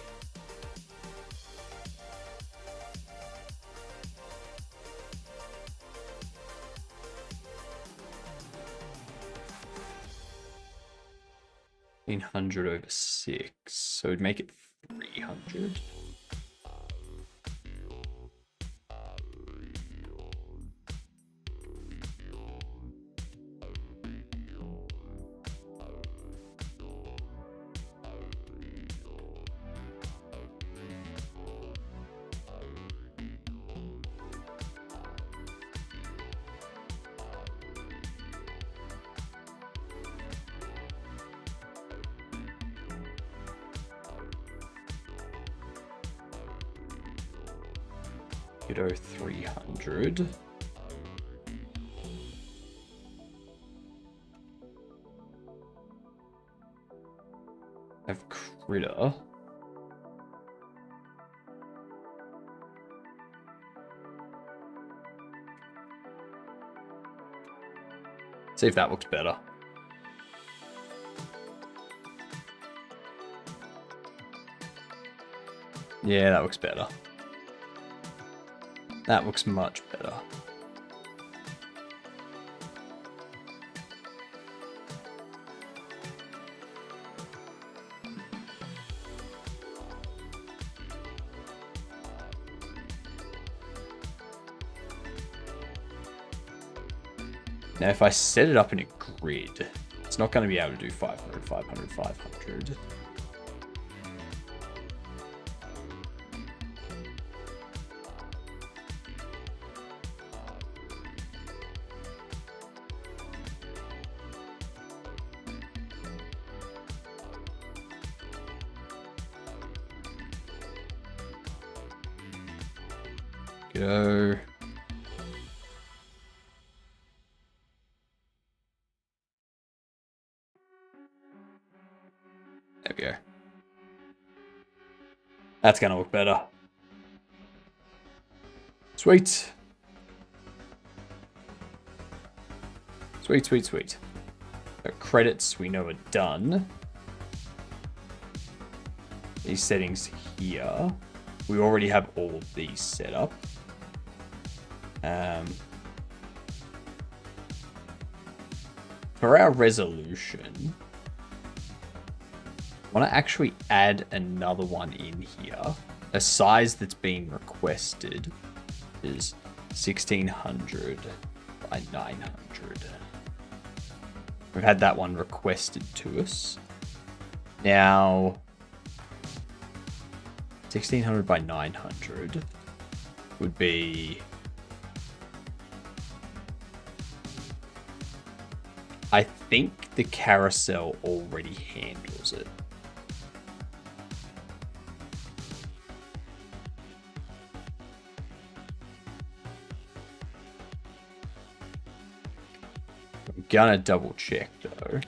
over 6, so it'd make it 300. Godot 300. Have Critter. See if that looks better. Yeah, that looks better. That looks much better. Now, if I set it up in a grid, it's not going to be able to do 500, 500, 500. Go. There we go. That's going to look better. Sweet. Sweet, sweet, sweet. So credits we know are done. These settings here. We already have all of these set up. For our resolution, I want to actually add another one in here. A size that's been requested is 1600 by 900. We've had that one requested to us. Now, 1600 by 900 would be... I think the carousel already handles it. I'm gonna double check though.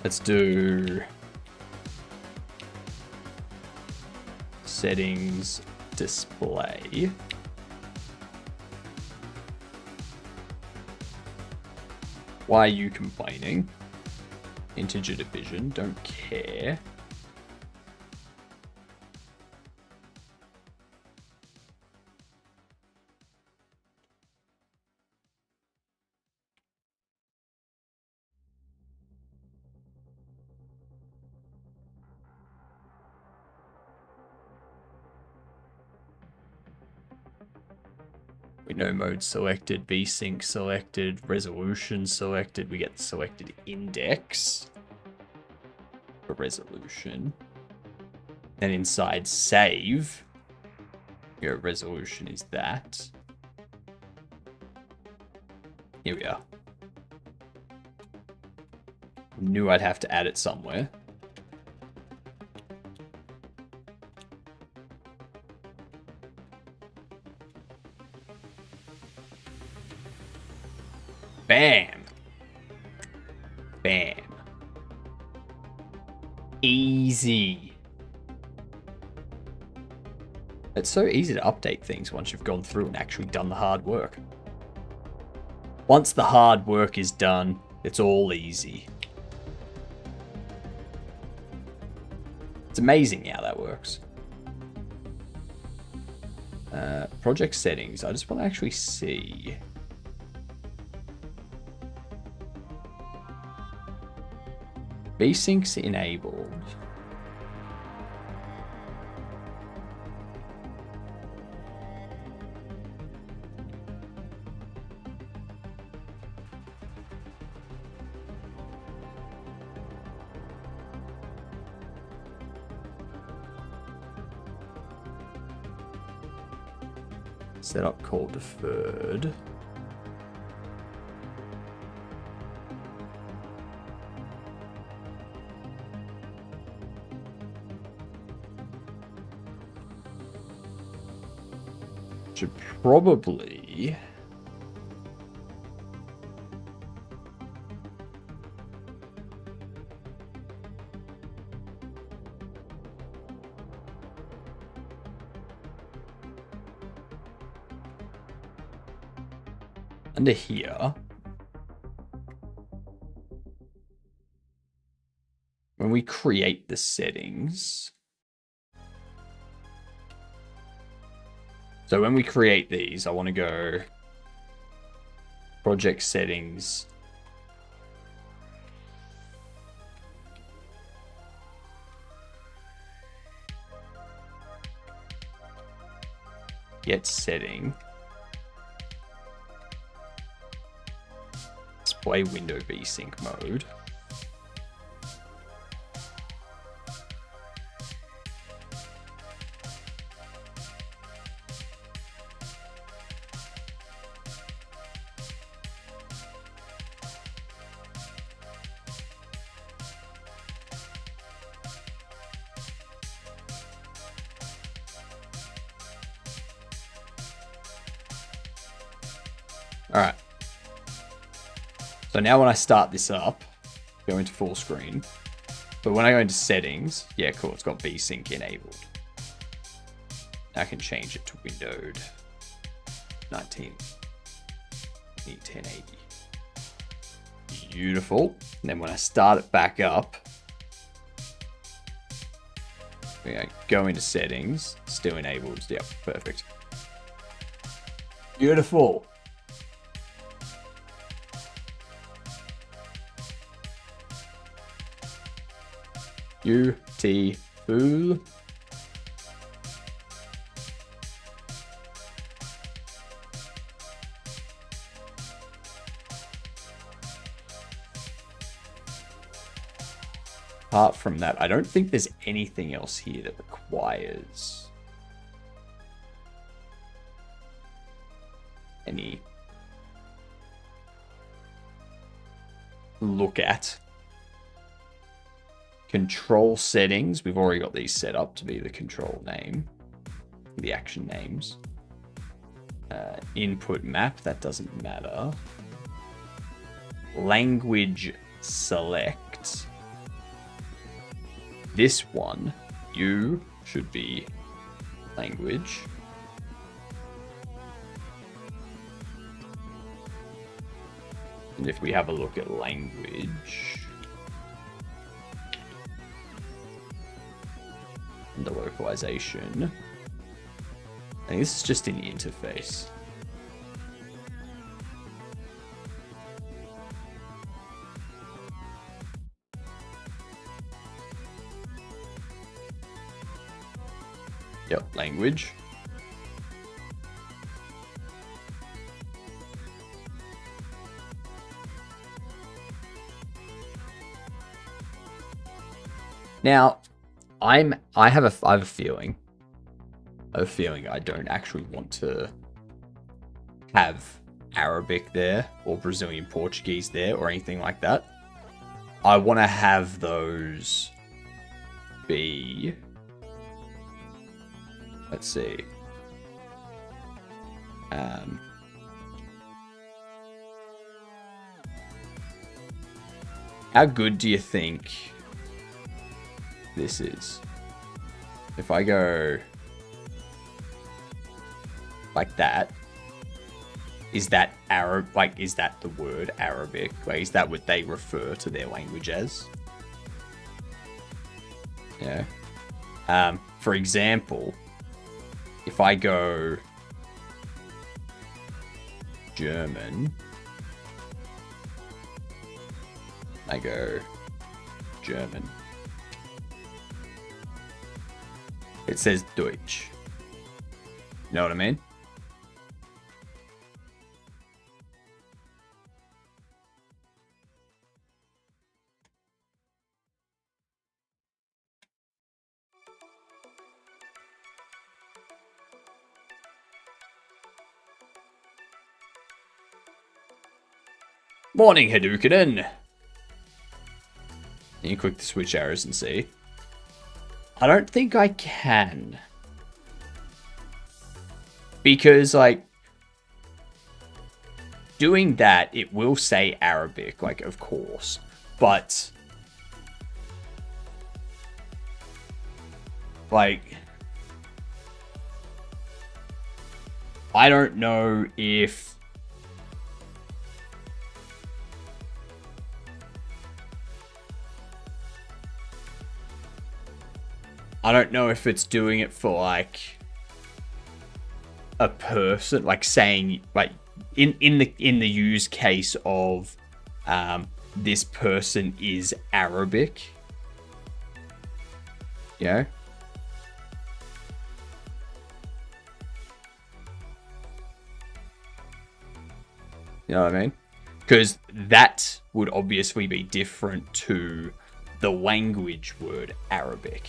Let's do settings, display. Why are you complaining? Integer division, don't care. We know mode selected, vsync selected, resolution selected. We get the selected index for resolution. Then inside save, your resolution is that. Here we are. Knew I'd have to add it somewhere. Bam. Bam. Easy. It's so easy to update things once you've gone through and actually done the hard work. Once the hard work is done, it's all easy. It's amazing how that works. Project settings. I just want to actually see. Vsync's enabled. Setup call deferred. probably... under here, when we create the settings, so when we create these, I want to go project settings, get setting, display window vsync mode. All right. So now when I start this up, go into full screen. But when I go into settings, yeah, cool, it's got vsync enabled. I can change it to windowed 1080. Beautiful. And then when I start it back up, we go into settings, still enabled. Yep, perfect. Beautiful. Beautiful. Apart from that, I don't think there's anything else here that requires any look at. Control settings, we've already got these set up to be the control name, the action names. Input map, that doesn't matter. Language select. This one, you should be language. And if we have a look at language, the localization, I think this is just in the interface. Yep, language. Now, I have a feeling. I don't actually want to have Arabic there or Brazilian Portuguese there or anything like that. I want to have those be, let's see. How good do you think this is? If I go like that, is that Arab? Like, is that the word Arabic? Like, is that what they refer to their language as? Yeah. For example, if I go German, I go German. It says Deutsch. You know what I mean? Morning, Hadouken. Can you click the switch arrows and see? I don't think I can. Because, like, doing that, it will say Arabic, like, of course. But, like, I don't know if it's doing it for, like, a person, like saying, like, in the use case of this person is Arabic, you know? You know what I mean? Because that would obviously be different to the language word Arabic.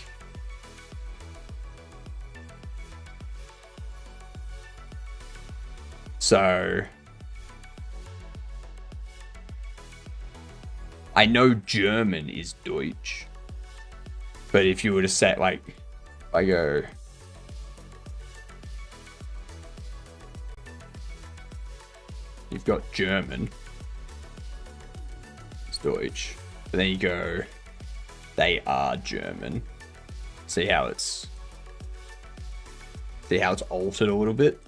So I know German is Deutsch, but if you were to say, like, I go, you've got German, it's Deutsch, but then you go, they are German. See how it's altered a little bit.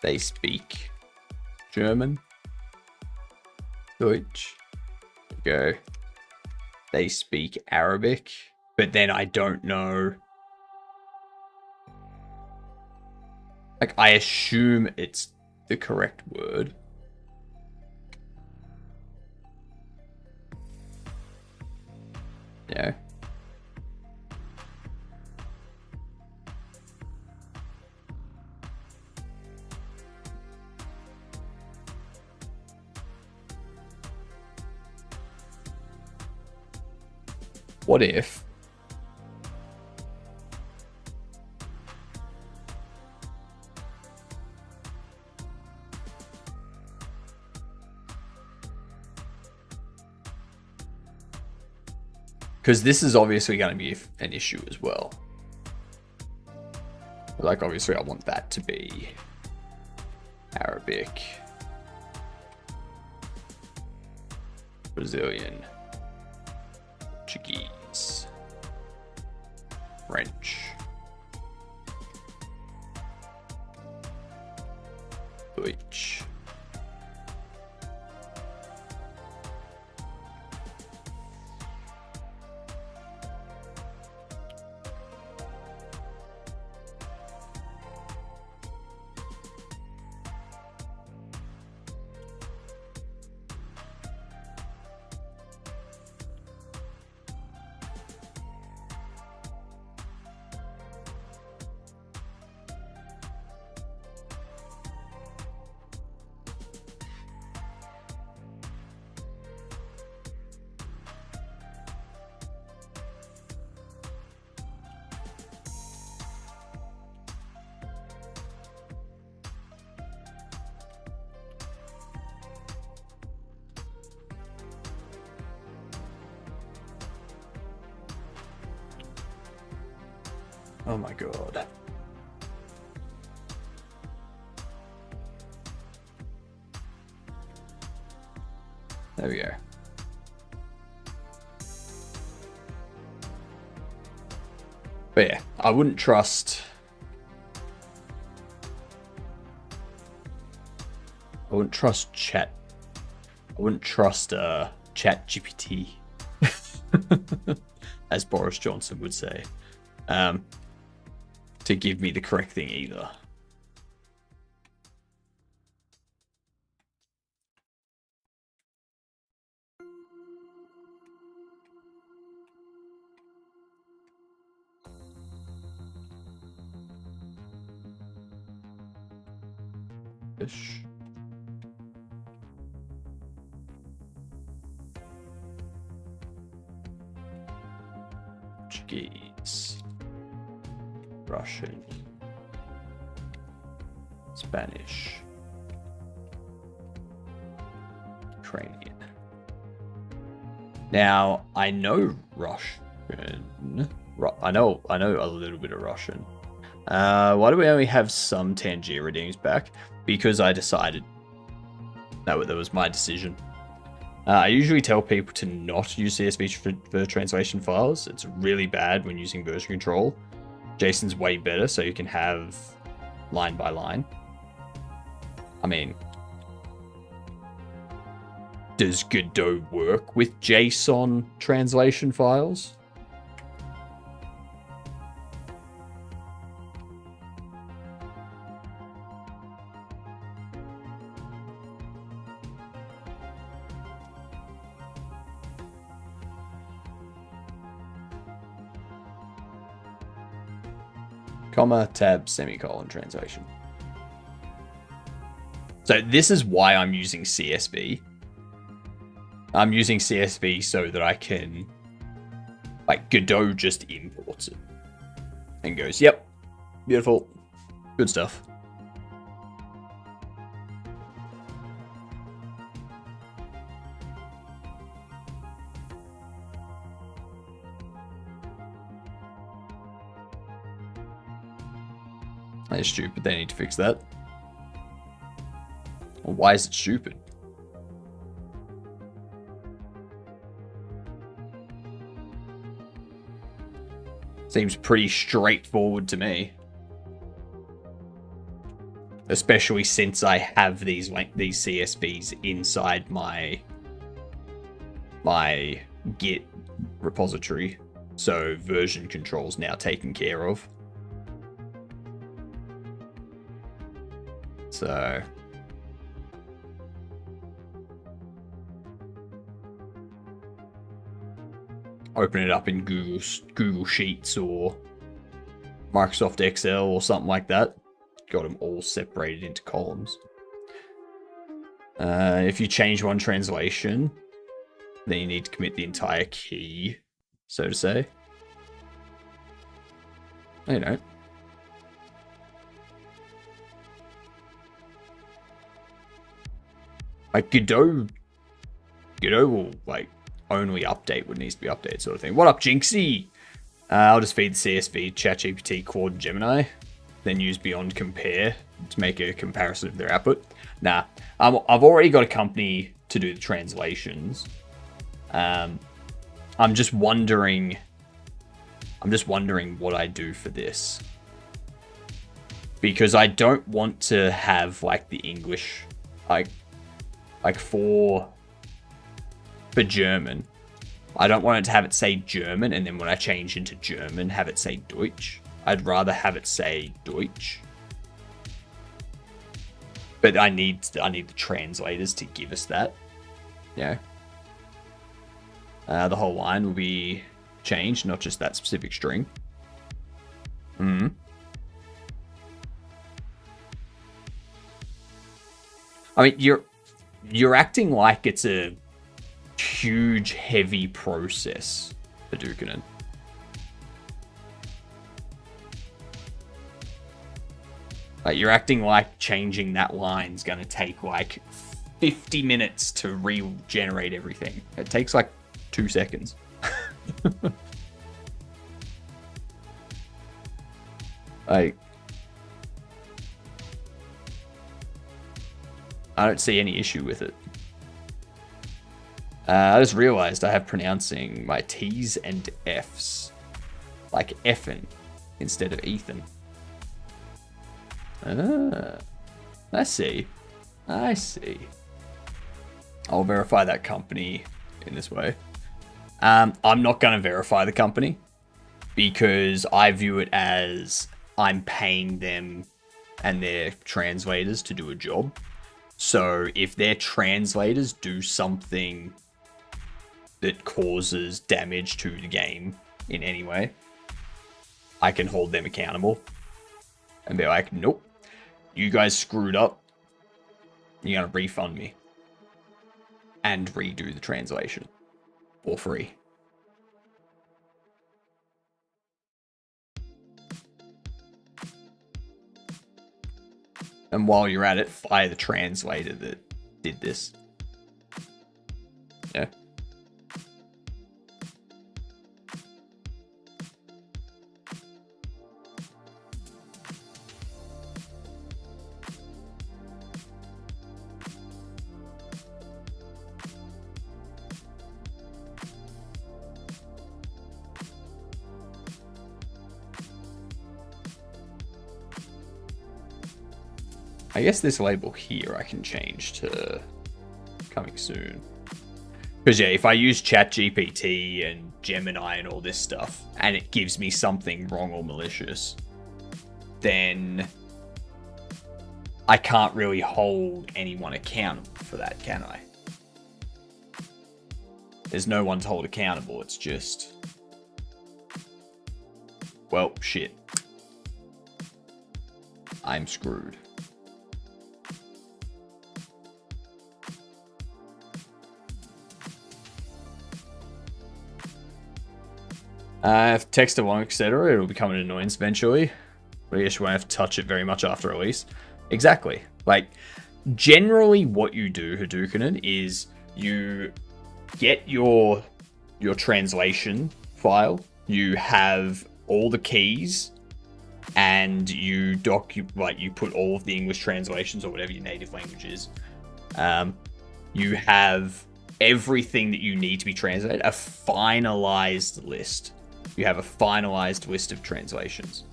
They speak German, Deutsch. Go. They speak Arabic, but then I don't know. Like, I assume it's the correct word. Yeah. What if because this is obviously going to be an issue as well. Like, obviously I want that to be Arabic, Brazilian, Portuguese, French, Deutsch. Oh my god. There we go. But yeah, I wouldn't trust chat. I wouldn't trust chat GPT, as Boris Johnson would say, to give me the correct thing either. Ish. Portuguese, Russian, Spanish, Ukrainian, Now, I know Russian. I know a little bit of Russian. Why do we only have some Tangier redeems back? Because I decided. That was my decision. I usually tell people to not use CSV for translation files. It's really bad when using version control. JSON's way better, so you can have line by line. I mean, does Godot work with JSON translation files? Comma, tab, semicolon translation. So this is why I'm using CSV. I'm using CSV so that I can, like, Godot just imports it and goes, yep, beautiful, good stuff. That's stupid. They need to fix that. Well, why is it stupid? Seems pretty straightforward to me. Especially since I have these CSVs inside my Git repository. So version control's now taken care of. So open it up in Google Sheets or Microsoft Excel or something like that. Got them all separated into columns. If you change one translation, then you need to commit the entire key, so to say. You know. Like Godot will like only update what needs to be updated, sort of thing. What up, Jinxie? I'll just feed the CSV, ChatGPT, Claude, Gemini, then use Beyond Compare to make a comparison of their output. Nah, I've already got a company to do the translations. I'm just wondering what I do for this, because I don't want to have like the English like for German, I don't want it to have it say German, and then when I change into German, have it say Deutsch. I'd rather have it say Deutsch. But I need the translators to give us that. Yeah. The whole line will be changed, not just that specific string. I mean, you're acting like it's a huge, heavy process for Dukanen. Like, you're acting like changing that line's gonna take like 50 minutes to regenerate everything. It takes like 2 seconds. Like, I don't see any issue with it. I just realized I have pronouncing my T's and F's like effin instead of Ethan. I see. I'll verify that company in this way. I'm not going to verify the company because I view it as I'm paying them and their translators to do a job. So if their translators do something that causes damage to the game in any way, I can hold them accountable and be like, nope, you guys screwed up. You're going to refund me and redo the translation for free. And while you're at it, fire the translator that did this. Yeah. I guess this label here I can change to coming soon. Because yeah, if I use ChatGPT and Gemini and all this stuff, and it gives me something wrong or malicious, then I can't really hold anyone accountable for that, can I? There's no one to hold accountable. It's just, well, shit. I'm screwed. If text won't, etc., it'll become an annoyance eventually. But I guess you won't have to touch it very much after release. Exactly. Like, generally what you do, Hadouken, is you get your translation file. You have all the keys, and you put all of the English translations or whatever your native language is. You have everything that you need to be translated, a finalized list. You have a finalized list of translations.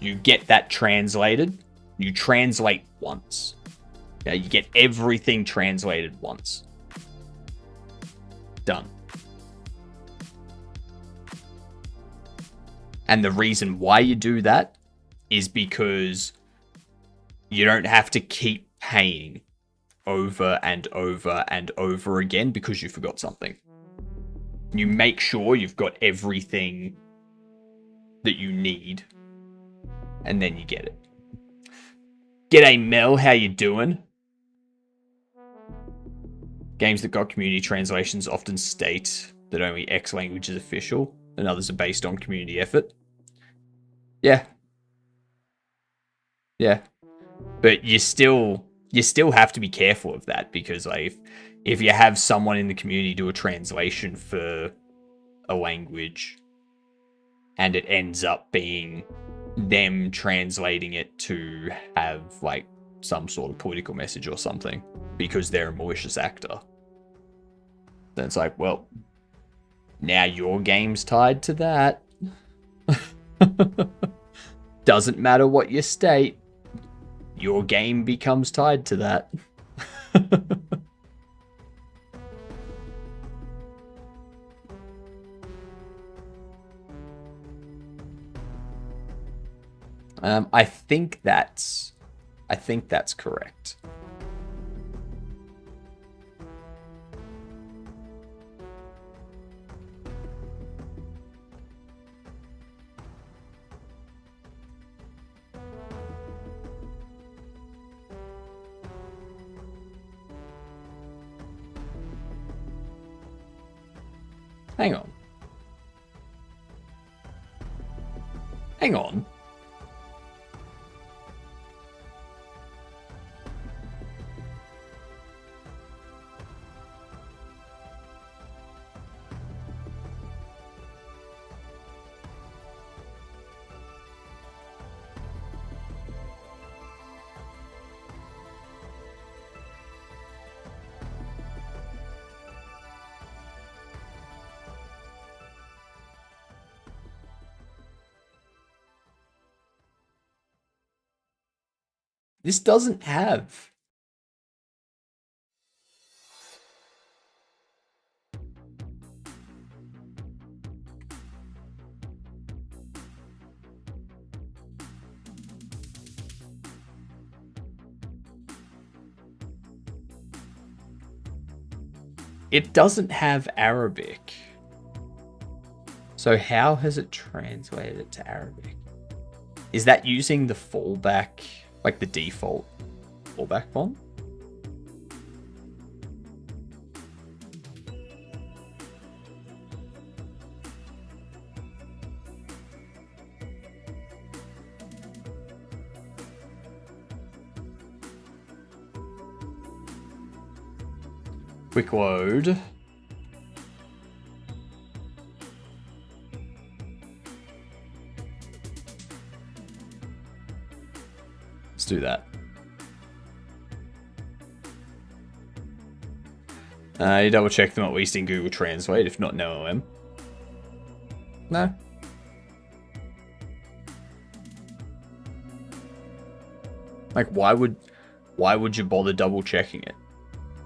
You get that translated. You translate once. Yeah, you get everything translated once. Done. And the reason why you do that is because you don't have to keep paying over and over and over again because you forgot something. You make sure you've got everything that you need, and then you get it. G'day Mel, how you doing? Games that got community translations often state that only X language is official, and others are based on community effort. Yeah. Yeah. But you still have to be careful of that, because like if you have someone in the community do a translation for a language and it ends up being them translating it to have like some sort of political message or something because they're a malicious actor, then it's like, well, now your game's tied to that. Doesn't matter what you state, your game becomes tied to that. I think that's correct. Hang on. Hang on. This doesn't have. It doesn't have Arabic. So how has it translated it to Arabic? Is that using the fallback, like the default fallback font? Quick load. Let's do that. You double check them at least in Google Translate, if not no OM. No. Like, why would you bother double checking it?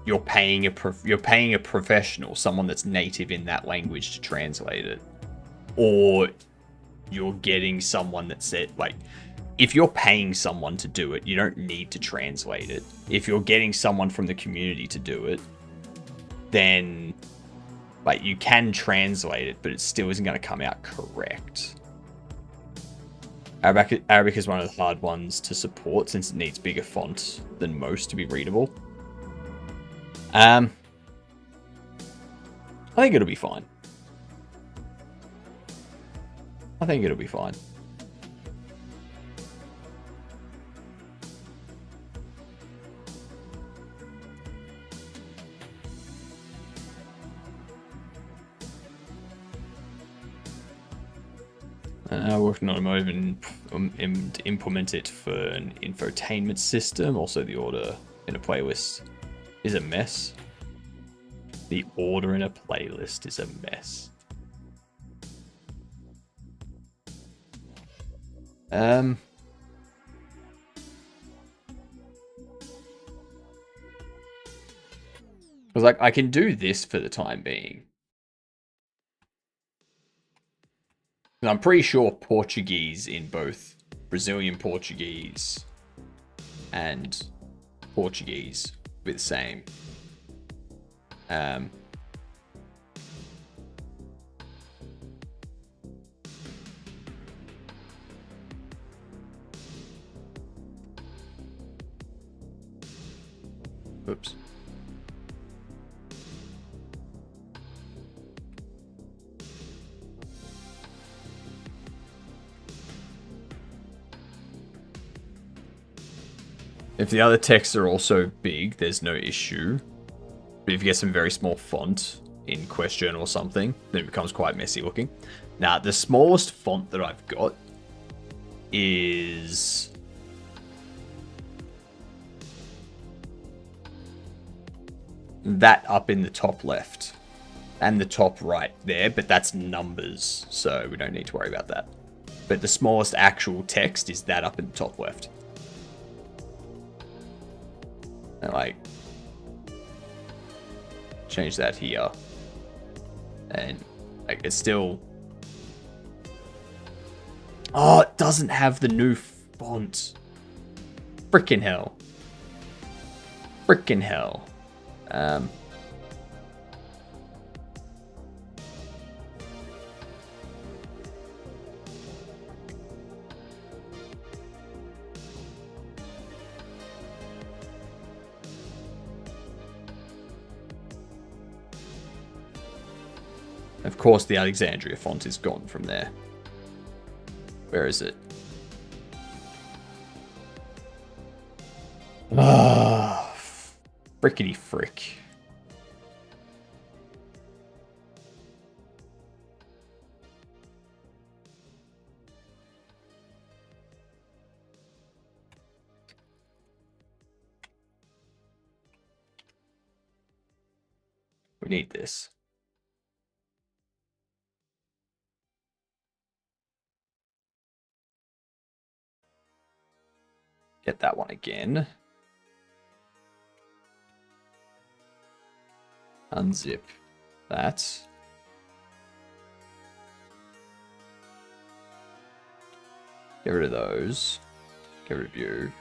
You're paying a professional, someone that's native in that language, to translate it, or you're getting someone that said, like, if you're paying someone to do it, you don't need to translate it. If you're getting someone from the community to do it, then like you can translate it, but it still isn't going to come out correct. Arabic is one of the hard ones to support since it needs bigger font than most to be readable. I think it'll be fine. I think it'll be fine. Working on a move and implement it for an infotainment system. Also, the order in a playlist is a mess. The order in a playlist is a mess. Because like I can do this for the time being. I'm pretty sure Portuguese in both Brazilian Portuguese and Portuguese will be the same. Oops. If the other texts are also big, there's no issue. But if you get some very small font in question or something, then it becomes quite messy looking. Now, the smallest font that I've got is that up in the top left and the top right there, but that's numbers, so we don't need to worry about that. But the smallest actual text is that up in the top left. And like, change that here, and like it's still. Oh, it doesn't have the new font. Frickin' hell. Frickin' hell. Of course, the Alexandria font is gone from there. Where is it? Ah, frickety frick. We need this. Get that one again. Unzip that. Get rid of those. Get rid of you.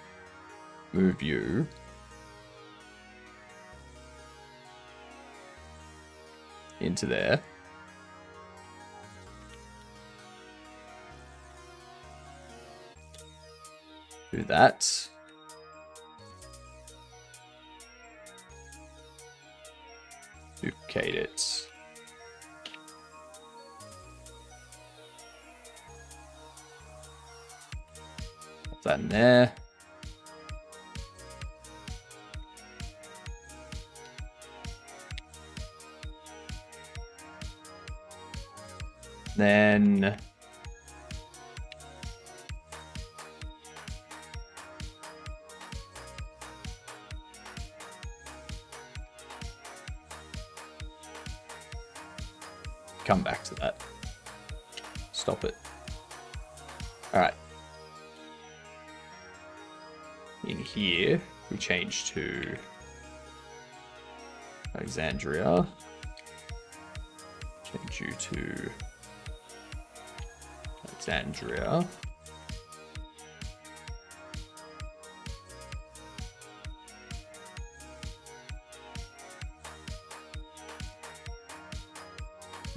Move you. Into there. Do that. Duplicate it. Put that in there. Then come back to that. Stop it. All right. In here, we change to Alexandria. Change you to Alexandria.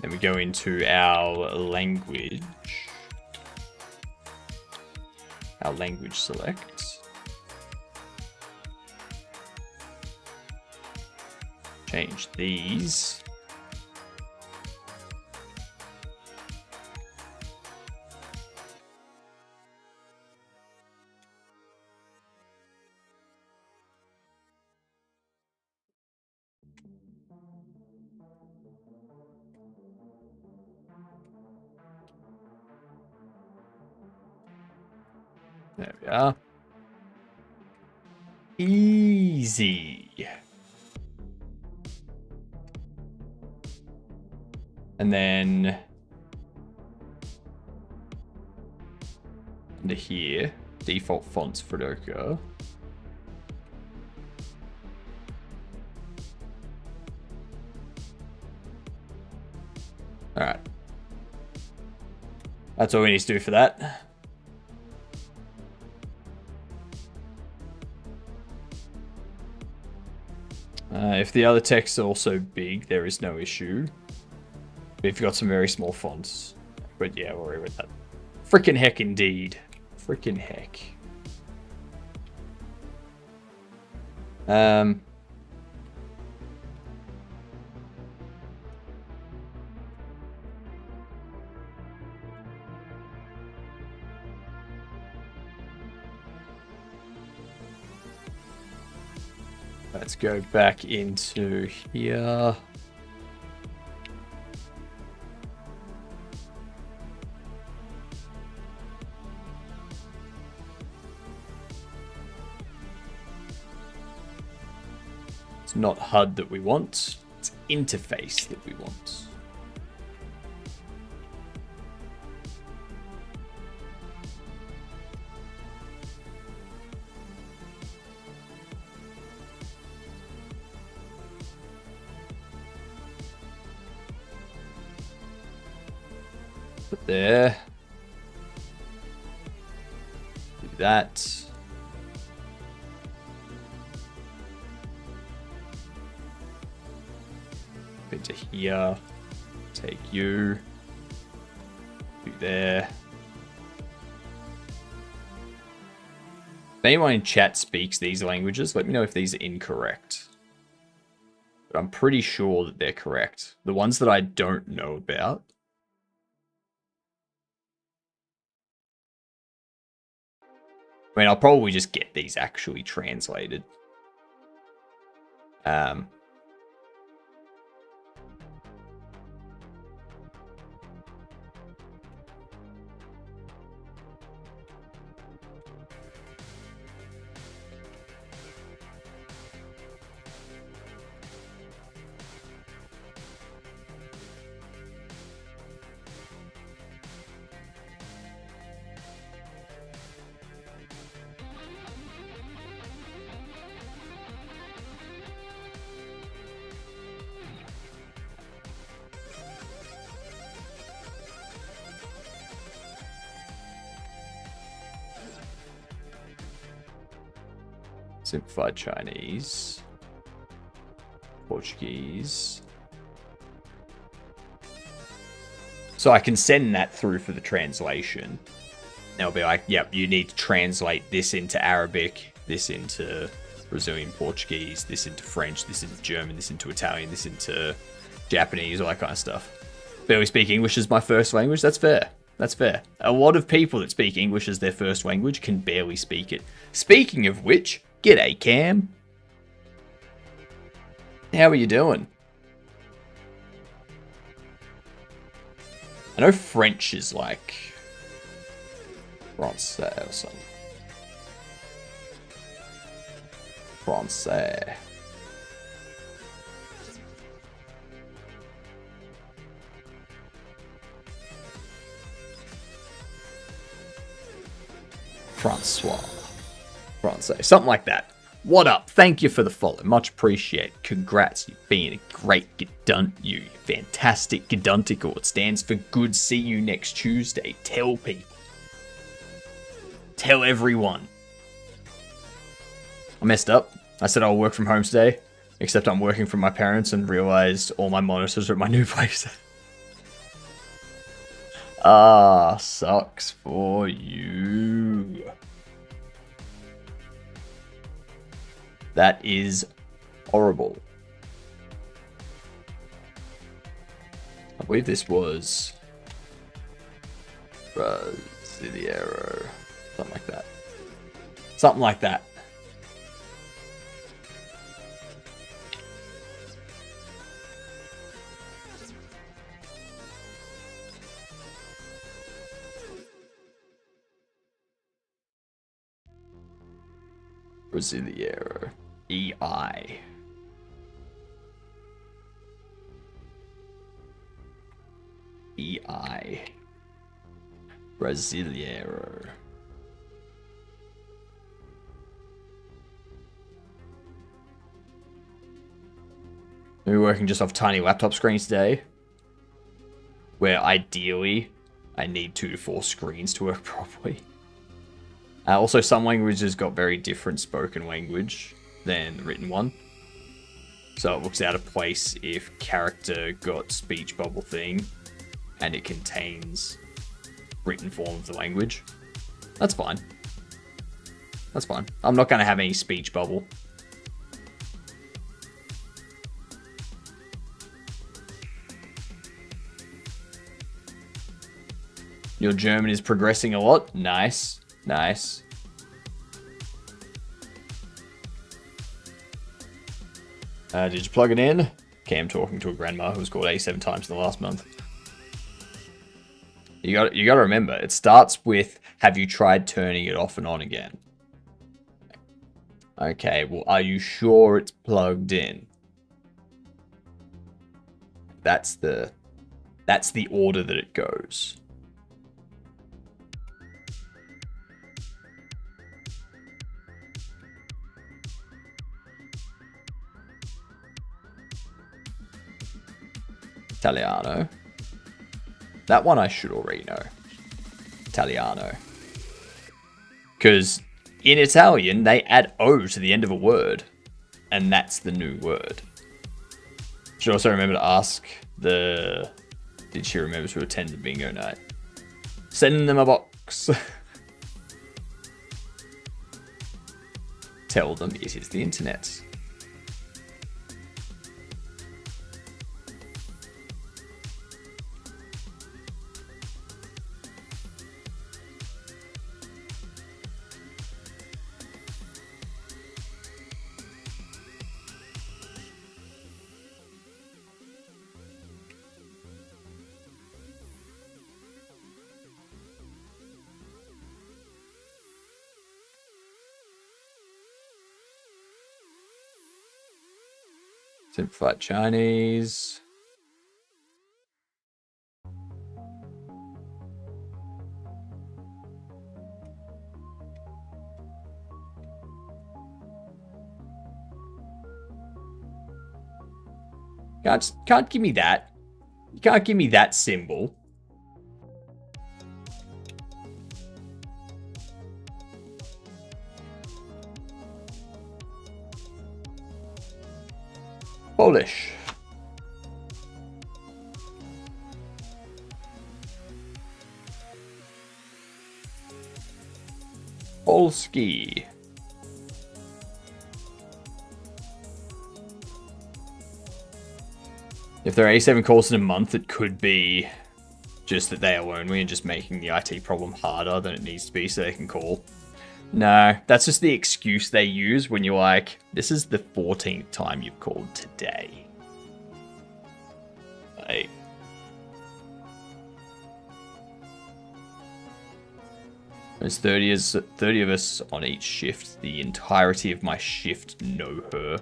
Then we go into our language select. Change these. There we are. Easy. And then under here, default fonts Fredoka. All right. That's all we need to do for that. If the other text's also big, there is no issue. But if you've got some very small fonts. But yeah, we'll worry about that. Frickin' heck indeed. Frickin' heck. Let's go back into here. It's not HUD that we want, it's interface that we want. Put there. Do that. Into here. Take you. Do there. If anyone in chat speaks these languages, let me know if these are incorrect. But I'm pretty sure that they're correct. The ones that I don't know about. I mean, I'll probably just get these actually translated. Simplified Chinese, Portuguese. So I can send that through for the translation. They'll be like, yep, you need to translate this into Arabic, this into Brazilian Portuguese, this into French, this into German, this into Italian, this into Japanese, all that kind of stuff. Barely speak English as my first language. That's fair. That's fair. A lot of people that speak English as their first language can barely speak it. Speaking of which, g'day, Cam. How are you doing? I know French is like Francais or something. Francais. Francois. France, something like that. What up? Thank you for the follow. Much appreciated. Congrats. You've been a great Gedunt. You fantastic Geduntical. It stands for good. See you next Tuesday. Tell people. Tell everyone. I messed up. I said I'll work from home today, except I'm working from my parents and realized all my monitors are at my new place. Ah, sucks for you. That is horrible. I believe this was Brasileiro. Something like that. Something like that. Brasileiro. EI. EI. Brasileiro. We're working just off tiny laptop screens today, where ideally I need 2 to 4 screens to work properly. Also, some languages got very different spoken language than the written one. So it looks out of place if character got speech bubble thing and it contains written form of the language. That's fine. That's fine. I'm not going to have any speech bubble. Your German is progressing a lot. Nice. Nice. Did you plug it in? Cam talking to a grandma who was called A7 times in the last month. You got to remember, it starts with, have you tried turning it off and on again? Okay, well, are you sure it's plugged in? That's the order that it goes. Italiano. That one I should already know. Italiano. Because in Italian, they add O to the end of a word. And that's the new word. Should also remember to ask the... Did she remember to attend the bingo night? Send them a box. Tell them it is the internet. Simplified Chinese. Can't give me that. You can't give me that symbol. Polish. Polski. If there are A7 calls in a month, it could be just that they are lonely and just making the IT problem harder than it needs to be so they can call. No, that's just the excuse they use when you're like, this is the 14th time you've called today. Like, there's 30 of us on each shift. The entirety of my shift know her.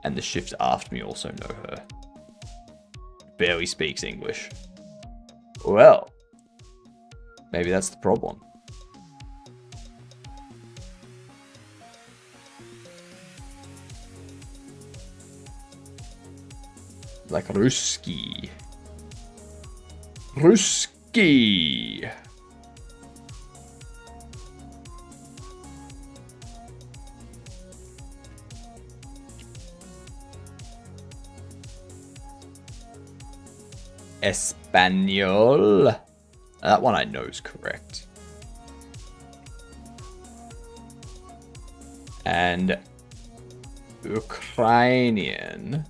And the shift after me also know her. Barely speaks English. Well, maybe that's the problem. Like Ruski. Ruski. Espanol. That one I know is correct. And Ukrainian.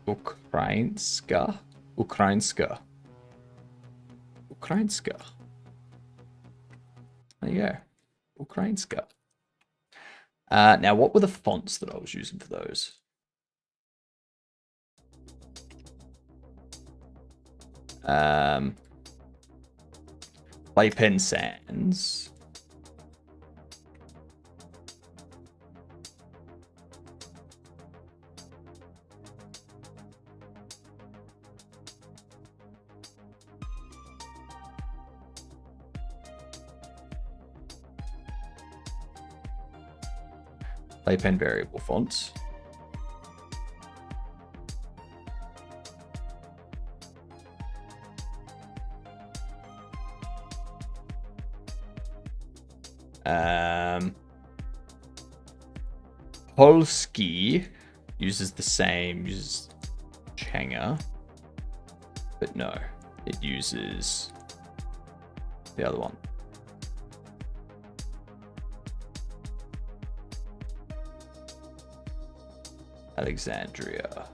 Ukrainska. Ukrainska. Ukrainska. There you go. Ukrainska. Now, what were the fonts that I was using for those? Playpen Sans. Playpen variable fonts. Polski uses the same, uses Changa, but no, it uses the other one. Alexandria.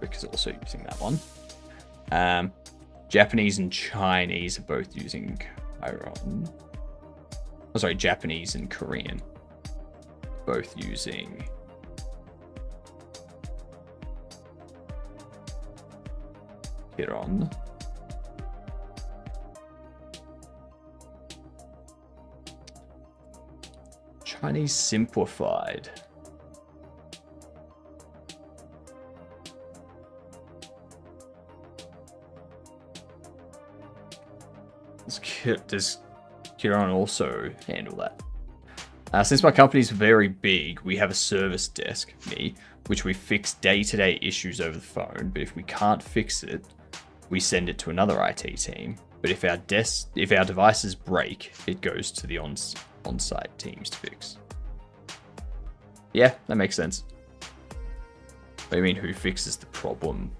Because also using that one. Japanese and Chinese are both using Chiron. Oh, sorry, Japanese and Korean. Both using Chiron. Chinese simplified. Does Chiron also handle that? Since my company's very big, we have a service desk, which we fix day-to-day issues over the phone. But if we can't fix it, we send it to another IT team. But if our devices break, it goes to the on-site teams to fix. Yeah, that makes sense. But I mean, who fixes the problem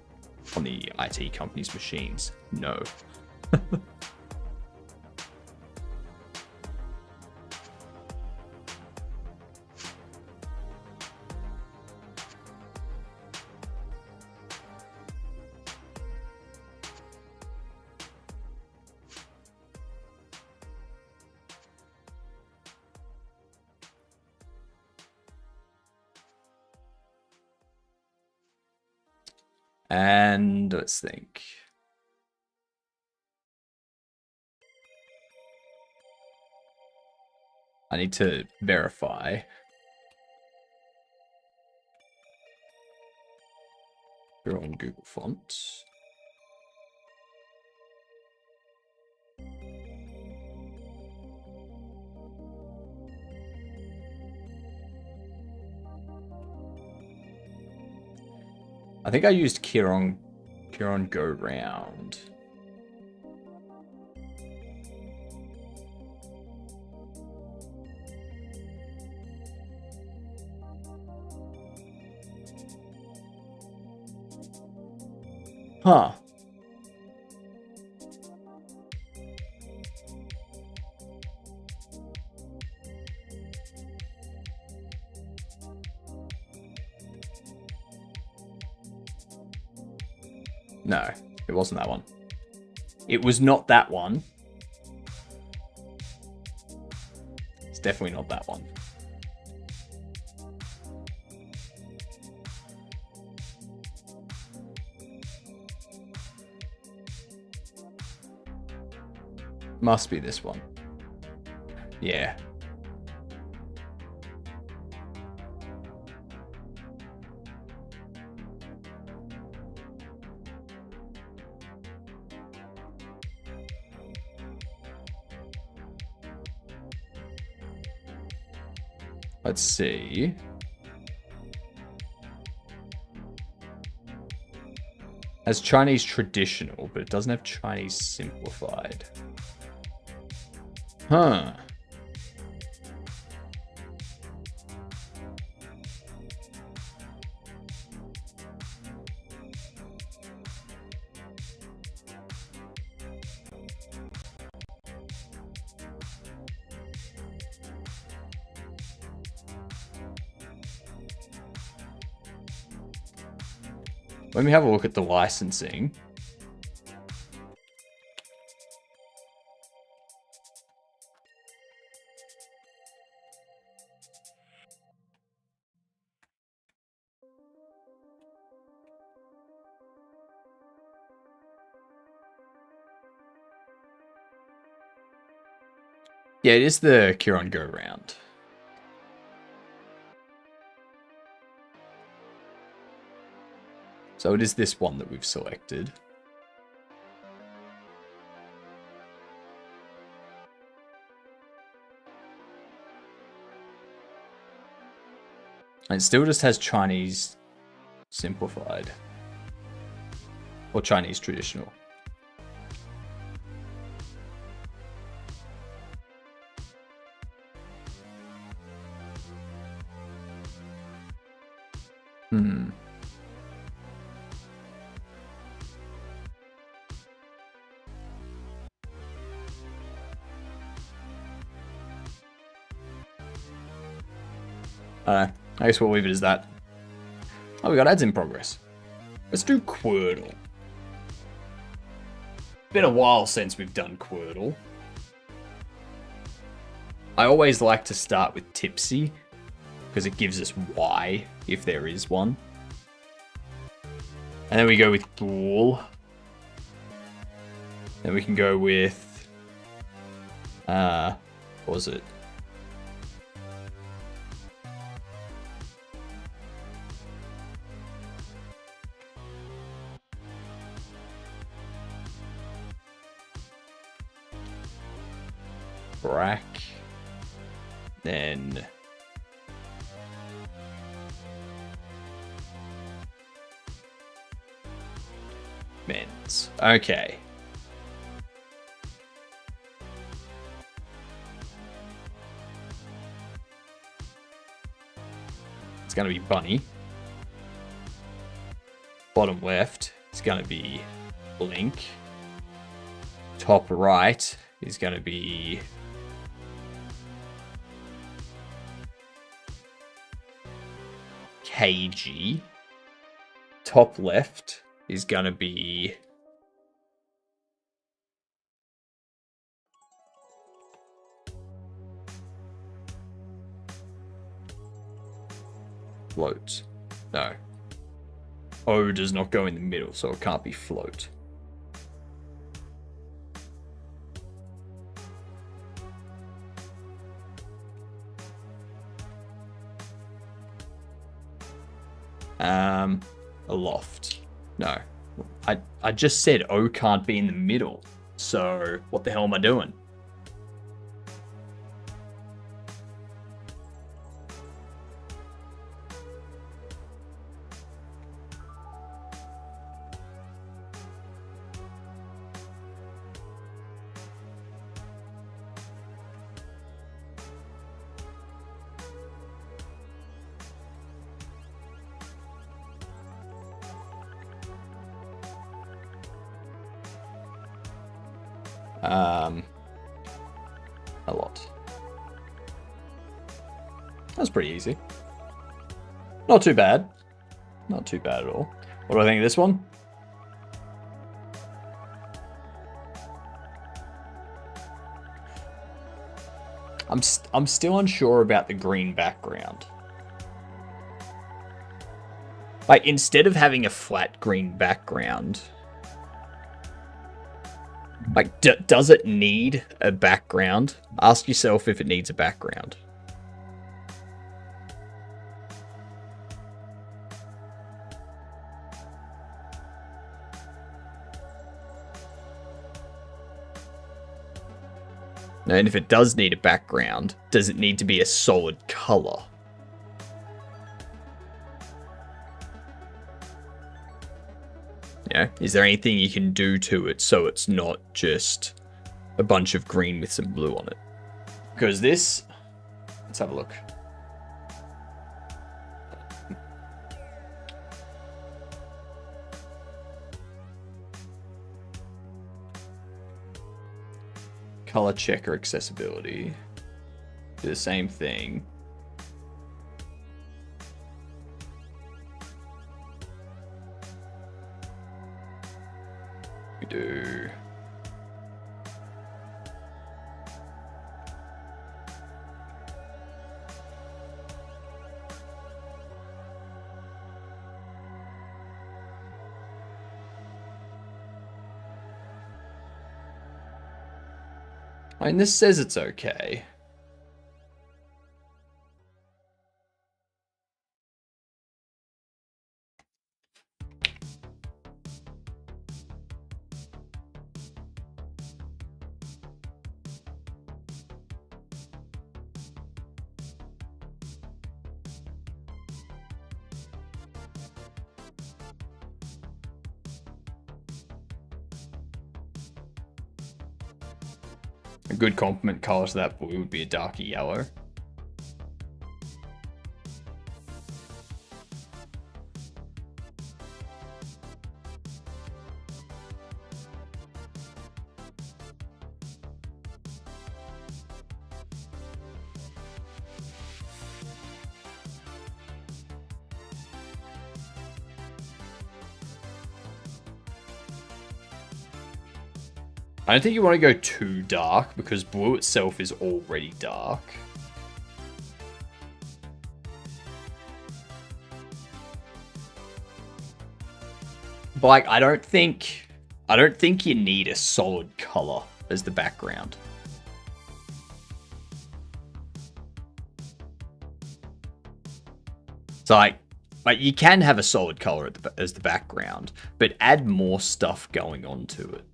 on the IT company's machines? No. And let's think. I need to verify. You're on Google Fonts. I think I used Chiron Go Round. Huh. No, it wasn't that one. It was not that one. It's definitely not that one. Must be this one. Yeah. Let's see. Has Chinese traditional, but it doesn't have Chinese simplified. Huh. Let me have a look at the licensing. Yeah, it is the Kiron Go round. So it is this one that we've selected. And it still just has Chinese simplified. Or Chinese traditional. Hmm. I guess we'll leave it as that. Oh, we got ads in progress. Let's do Quirtle. Been a while since we've done Quirtle. I always like to start with Tipsy, because it gives us why, if there is one. And then we go with Ghoul. Then we can go with... what was it? Brack. Then... Men's. Okay. It's going to be Bunny. Bottom left is going to be Blink. Top right is going to be... KG. Top left is going to be... Float. No. O does not go in the middle, so it can't be float. Aloft. No. I just said O can't be in the middle. So what the hell am I doing? A lot. That's pretty easy. Not too bad. Not too bad at all. What do I think of this one? I'm still unsure about the green background. Like, instead of having a flat green background, Like, does it need a background? Ask yourself if it needs a background. And if it does need a background, does it need to be a solid color? Yeah, is there anything you can do to it so it's not just a bunch of green with some blue on it? Because this, let's have a look. Color checker accessibility. Do the same thing. We do. I mean, this says it's okay. A good complement color to that blue would be a darker yellow. I don't think you want to go too dark because blue itself is already dark. But like, I don't think you need a solid color as the background. So like you can have a solid color as the background, but add more stuff going on to it.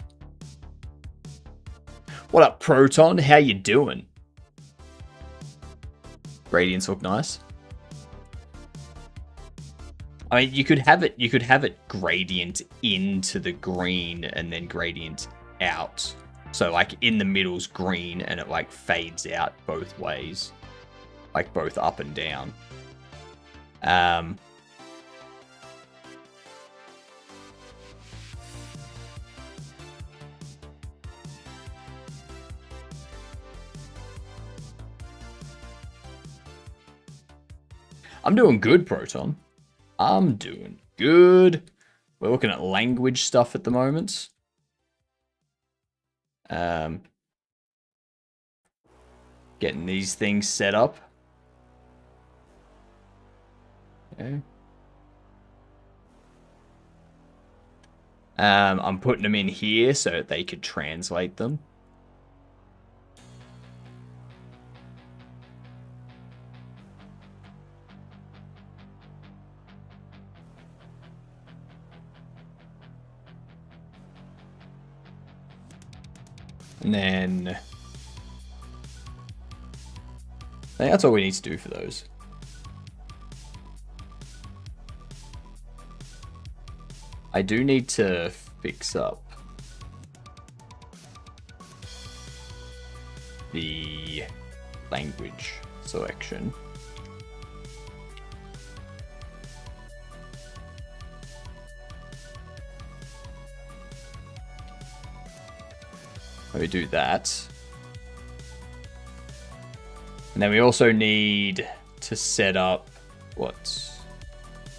What up, Proton? How you doing? Gradients look nice. I mean, you could have it gradient into the green and then gradient out. So like in the middle's green and it like fades out both ways. Like both up and down. I'm doing good, Proton. I'm doing good. We're looking at language stuff at the moment. Getting these things set up. Okay. I'm putting them in here so that they could translate them. And then I think that's all we need to do for those. I do need to fix up the language selection. We do that. And then we also need to set up what?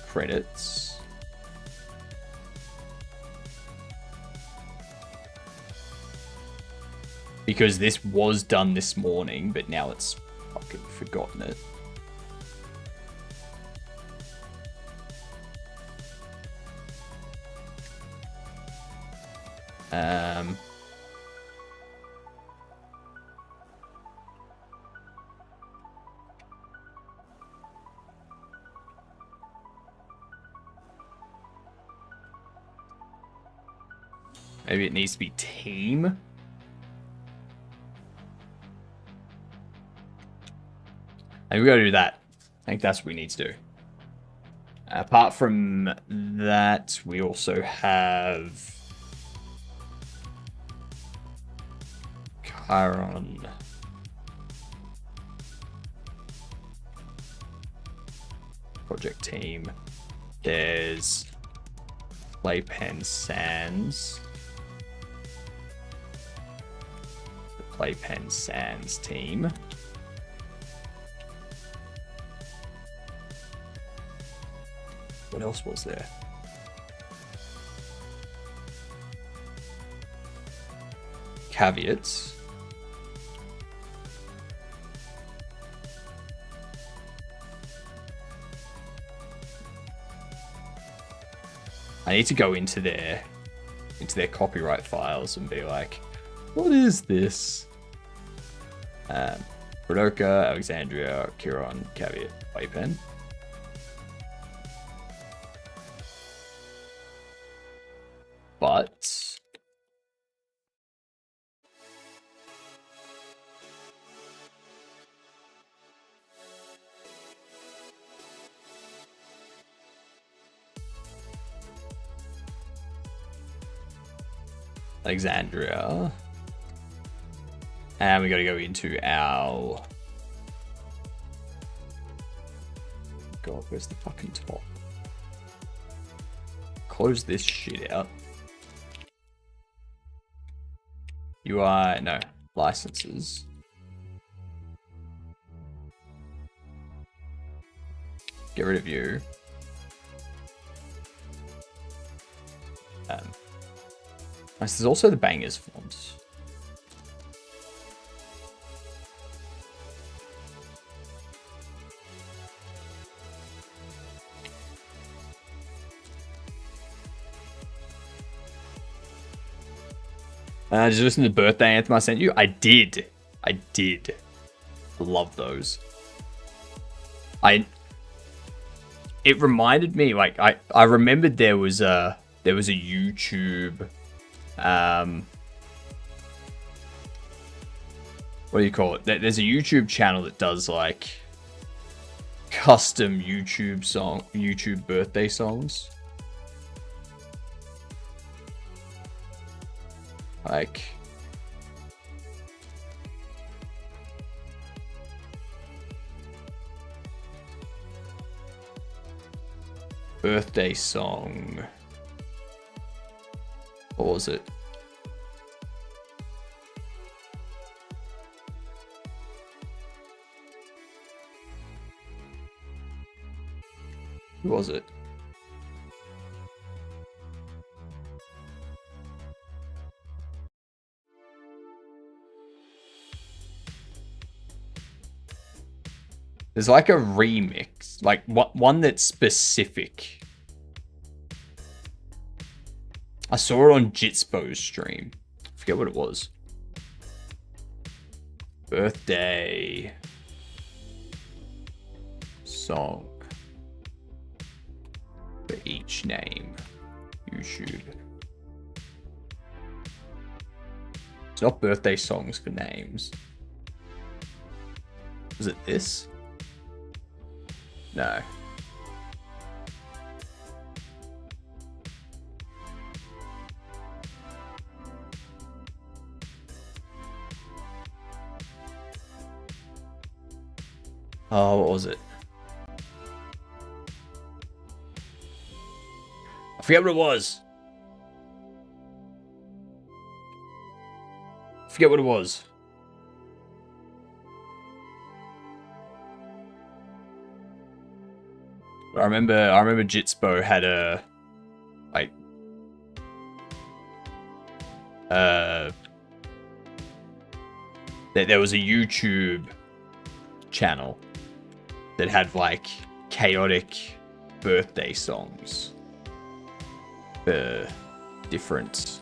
Credits. Because this was done this morning, but now it's fucking forgotten it. Maybe it needs to be team. Maybe we gotta do that. I think that's what we need to do. Apart from that, we also have Chiron. Project team. There's Playpen Sans. The Playpen Sans team. What else was there? Caveats. I need to go into their copyright files and be like, what is this? Rodoka, Alexandria, Chiron, Caveat, Playpen. But Alexandria. And we got to go into our... God, where's the fucking top? Close this shit out. UI, no, licenses. Get rid of you. There's also the bangers fonts. Did you listen to the birthday anthem I sent you? I did. I love those. It reminded me, like, I remembered there was a YouTube, what do you call it? There's a YouTube channel that does like custom YouTube birthday songs. Like, birthday song. What was it? Who was it? There's like a remix, like one that's specific. I saw it on Jitspo's stream. I forget what it was. Birthday song for each name. YouTube. It's not birthday songs for names. Was it this? No. Oh, what was it? I forget what it was. I remember Jitspo had a like there was a YouTube channel that had like chaotic birthday songs for different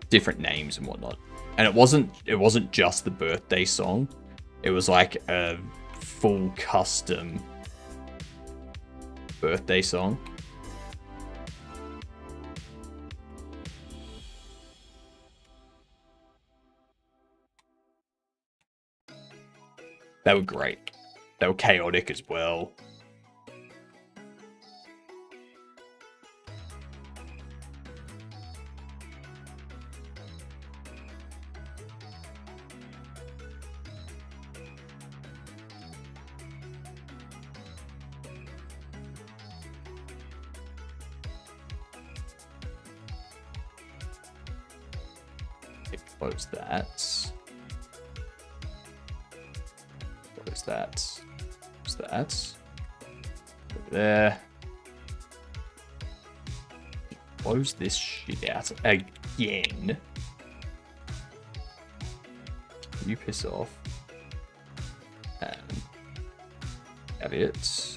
different names and whatnot. And it wasn't just the birthday song. It was like a full custom birthday song. They were great. They were chaotic as well. Close that. Close that. Close that. Over there. Close this shit out again. You piss off. And have it.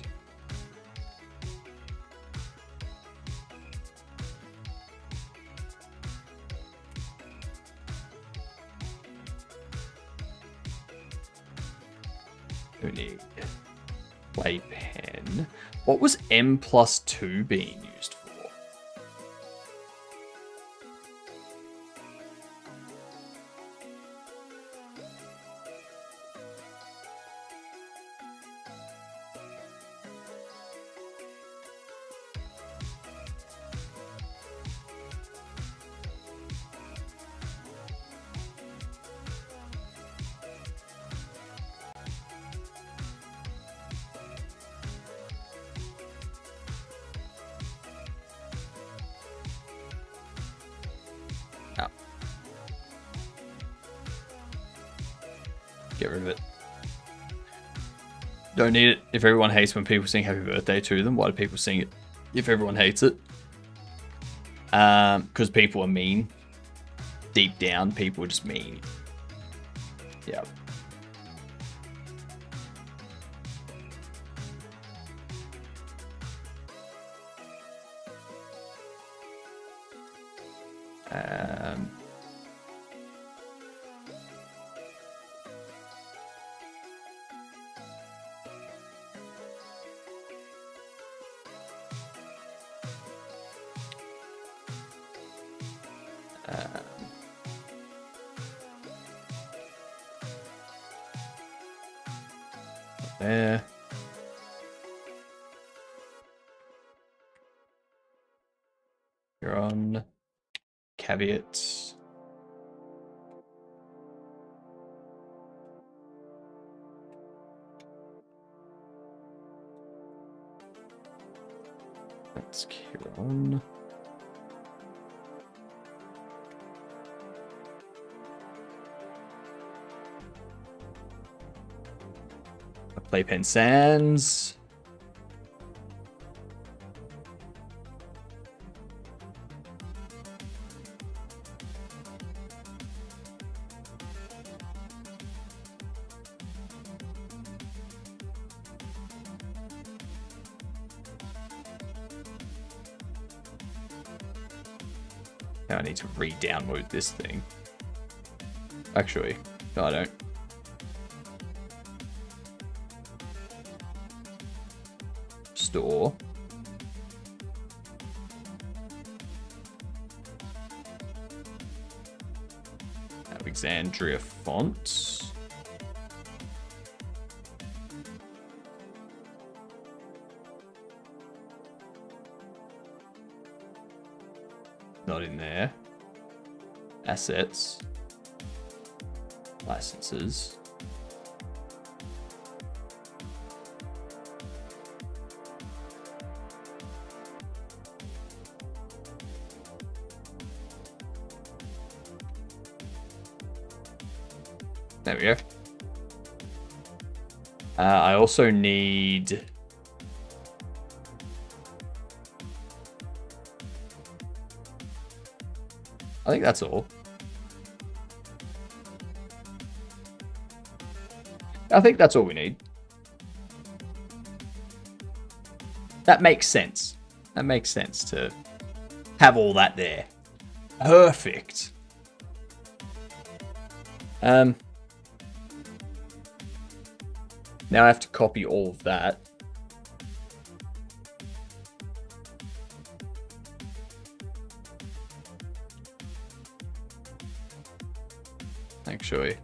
We need playpen. What was M+2 being used for? Get rid of it. Don't need it. If everyone hates when people sing happy birthday to them, why do people sing it if everyone hates it? Because people are mean. Deep down, people are just mean. Yeah. There. You're on caveats. That's Kieran. Playpen Sands. Now I need to re-download this thing. Actually, no, I don't. Store. Alexandria fonts. Not in there. Assets. Licenses. There we go. I also need... I think that's all. I think that's all we need. That makes sense. That makes sense to have all that there. Perfect. Now I have to copy all of that. Actually.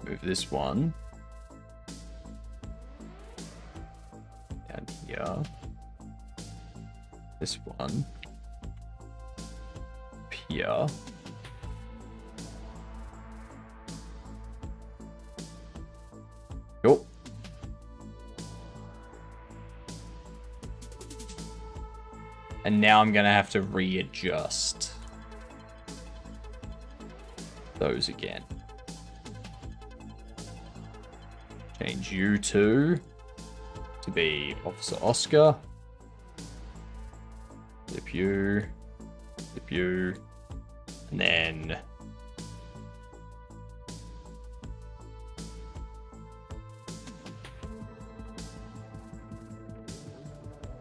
Move this one down here. This one up here. Cool. And now I'm gonna have to readjust those again. Change you two to be Officer Oscar. Flip you, and then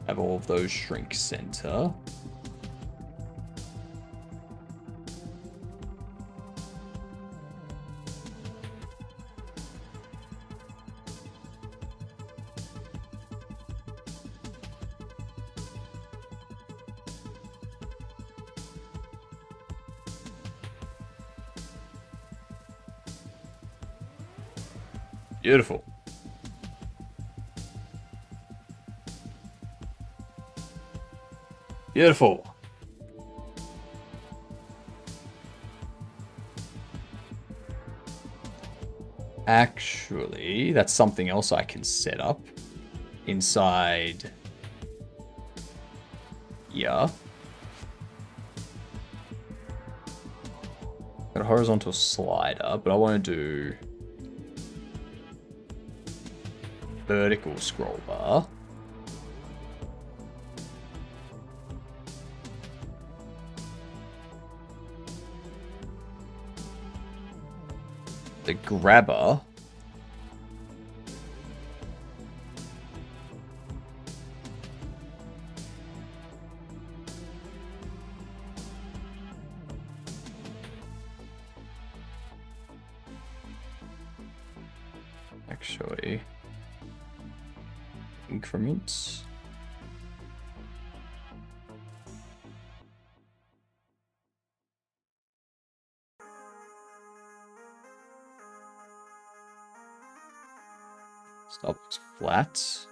have all of those shrink center. Beautiful. Beautiful. Actually, that's something else I can set up inside. Yeah. Got a horizontal slider, but I want to do vertical scroll bar. The grabber actually increments. Stop looks flat.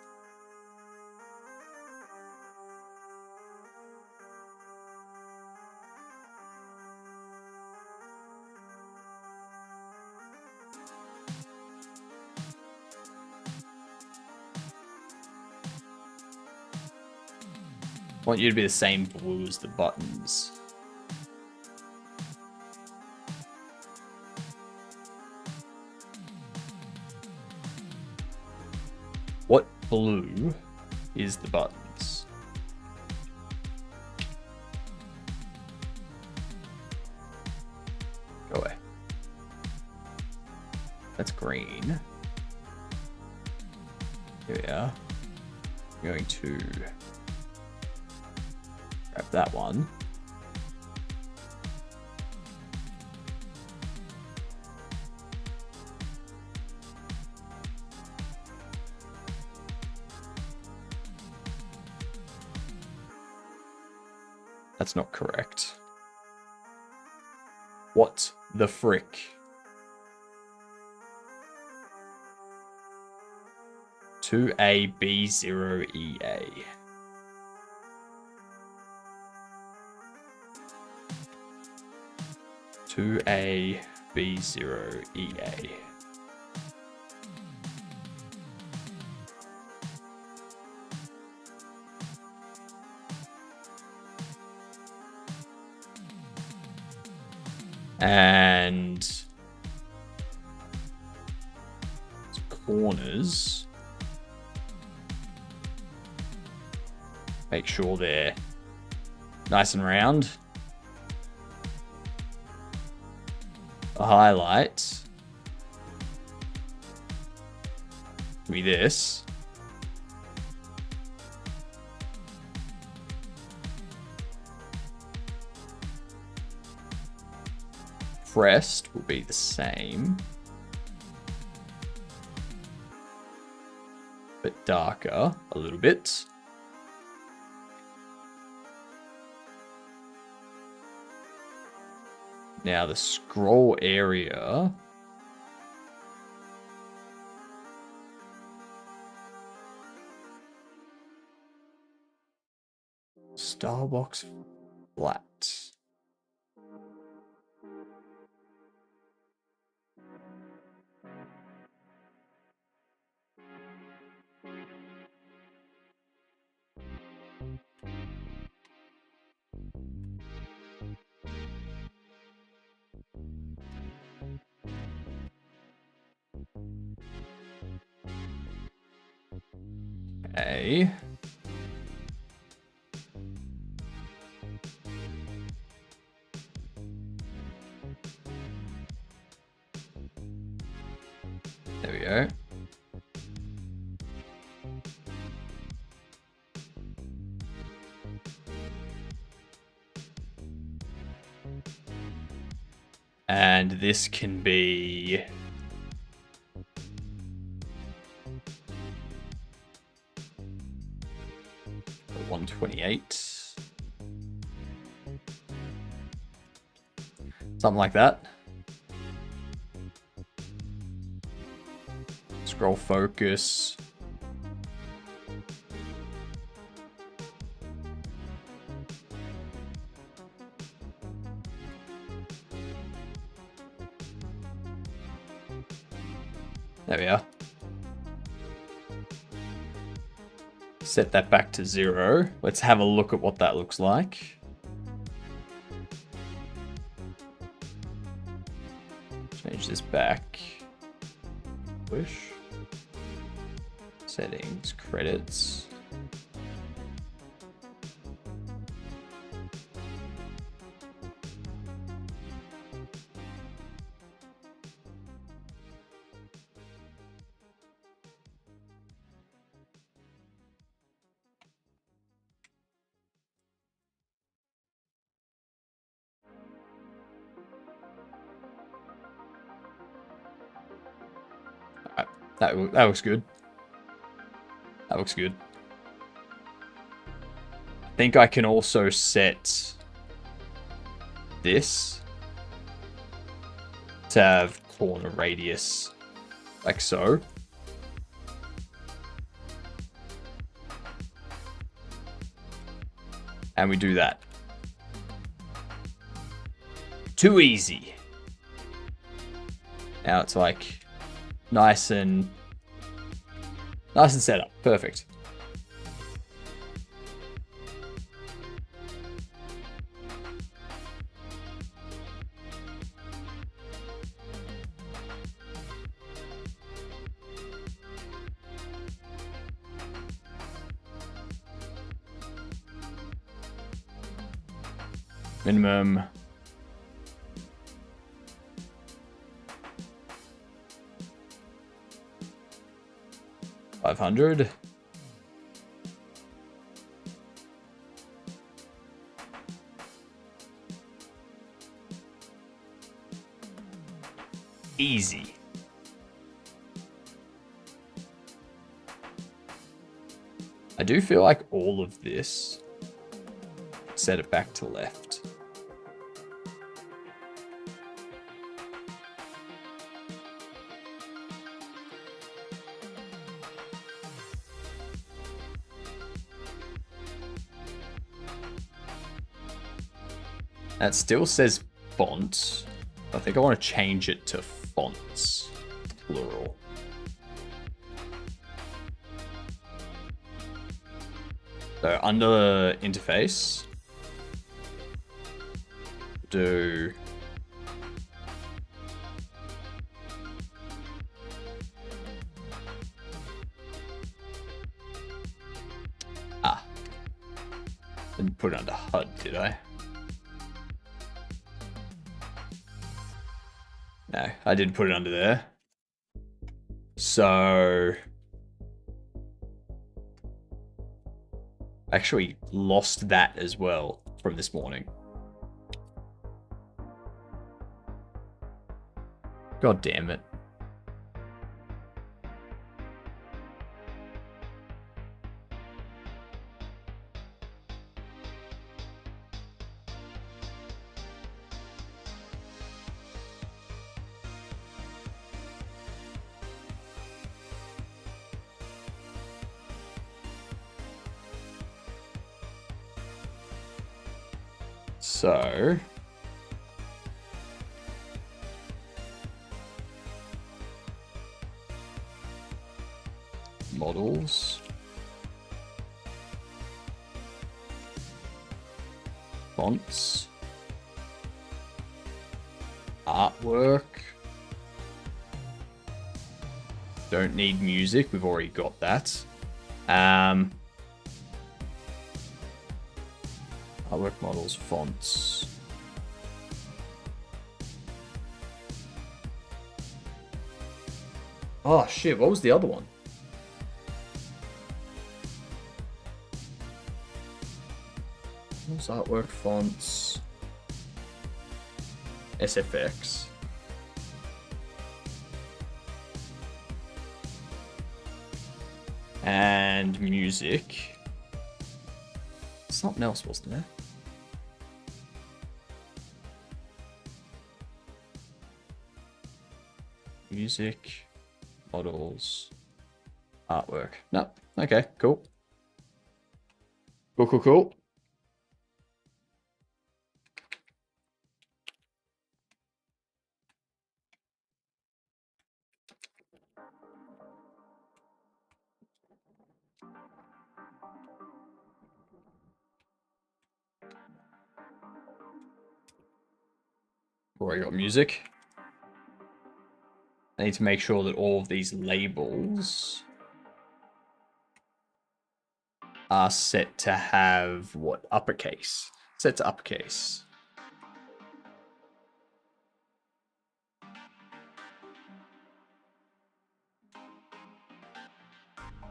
I want you to be the same blue as the buttons. What blue is the buttons? Go away. That's green. Here we are. I'm going to grab that one. That's not correct. What the frick? To AB0EA. To AB0EA. And corners, make sure they're nice and round. A highlight, give me this. Crest will be the same, but darker a little bit. Now the scroll area, Starbox flat. Okay. There we go. And this can be 128. Something like that. Scroll focus. There we are. Set that back to 0. Let's have a look at what that looks like. Change this back. Push. Settings, credits. That looks good. That looks good. I think I can also set this to have corner radius, like so. And we do that. Too easy. Now it's like nice and set up. Perfect. Minimum. $500. Easy. I do feel like all of this, set it back to left. That still says font. I think I want to change it to fonts, plural. So under interface, do Didn't put it under HUD, did I? No, I didn't put it under there. So... actually lost that as well from this morning. God damn it. So... models. Fonts. Artwork. Don't need music, we've already got that. Artwork, models, fonts. Oh shit, what was the other one? Artwork, fonts, SFX. And music. Something else, wasn't there? Music, models, artwork. No, okay, cool. Cool. Already got music. I need to make sure that all of these labels are set to have what? Uppercase. Set to uppercase.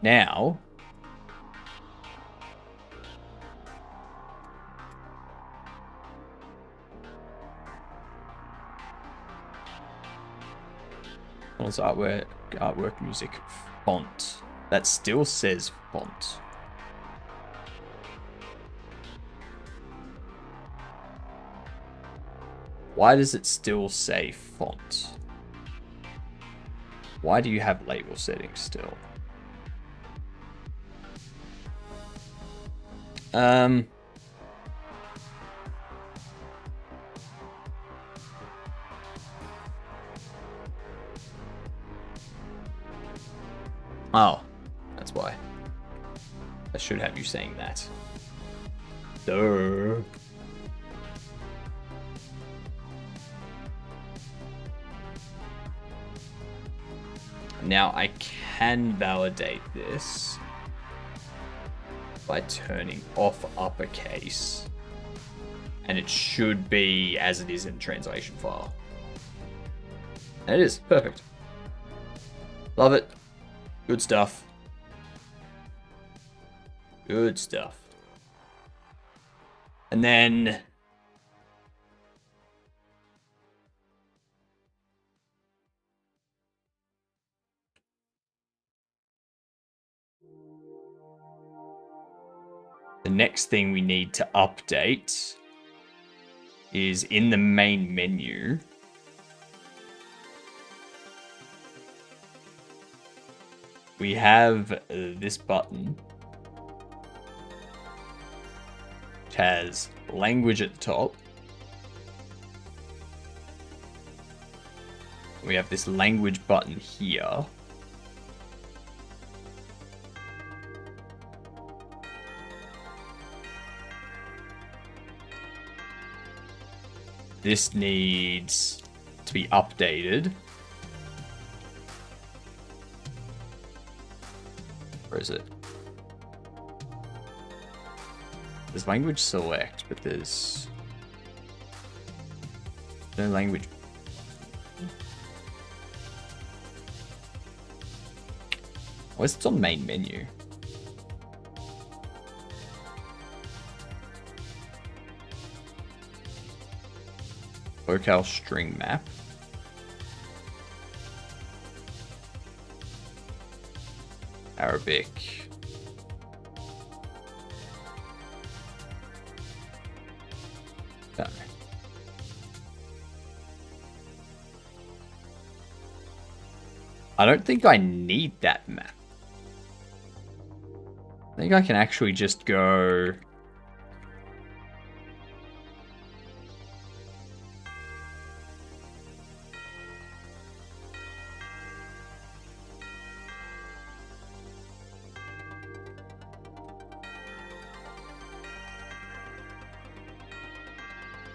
Now, also artwork, music, font. That still says font. Why does it still say font? Why do you have label settings still? Oh, that's why. I should have you saying that. Duh. Now I can validate this by turning off uppercase, and it should be as it is in the translation file. And it is perfect. Love it. Good stuff. Good stuff. And then the next thing we need to update is in the main menu. We have this button, which has language at the top. We have this language button here. This needs to be updated. Where is it? There's language select, but there's no language. Where's it on main menu? Locale string map. Arabic. No. I don't think I need that map. I think I can actually just go...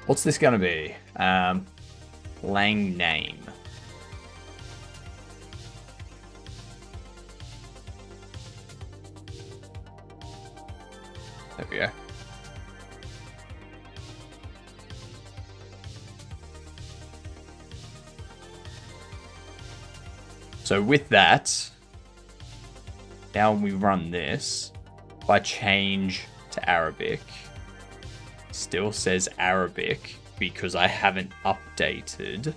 What's this gonna be? Lang name. There we go. So with that, now when we run this, if I change to Arabic, still says Arabic because I haven't updated.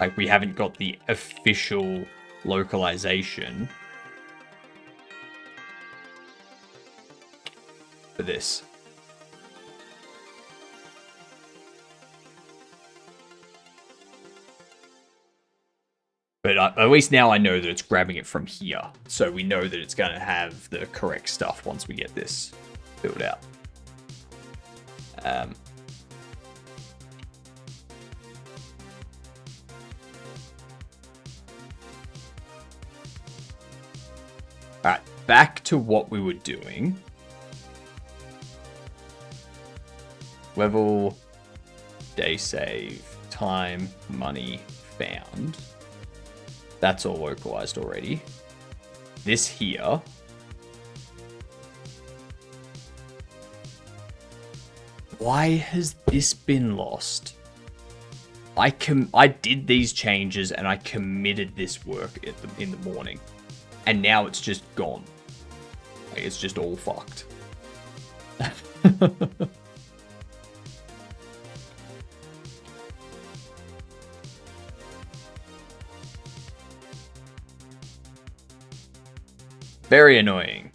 Like, we haven't got the official localization for this. But at least now I know that it's grabbing it from here. So we know that it's going to have the correct stuff once we get this filled out. Alright, back to what we were doing. Level, day save, time, money, found. That's all localized already. This here. Why has this been lost? I did these changes and I committed this work in the morning. And now it's just gone. Like, it's just all fucked. Very annoying.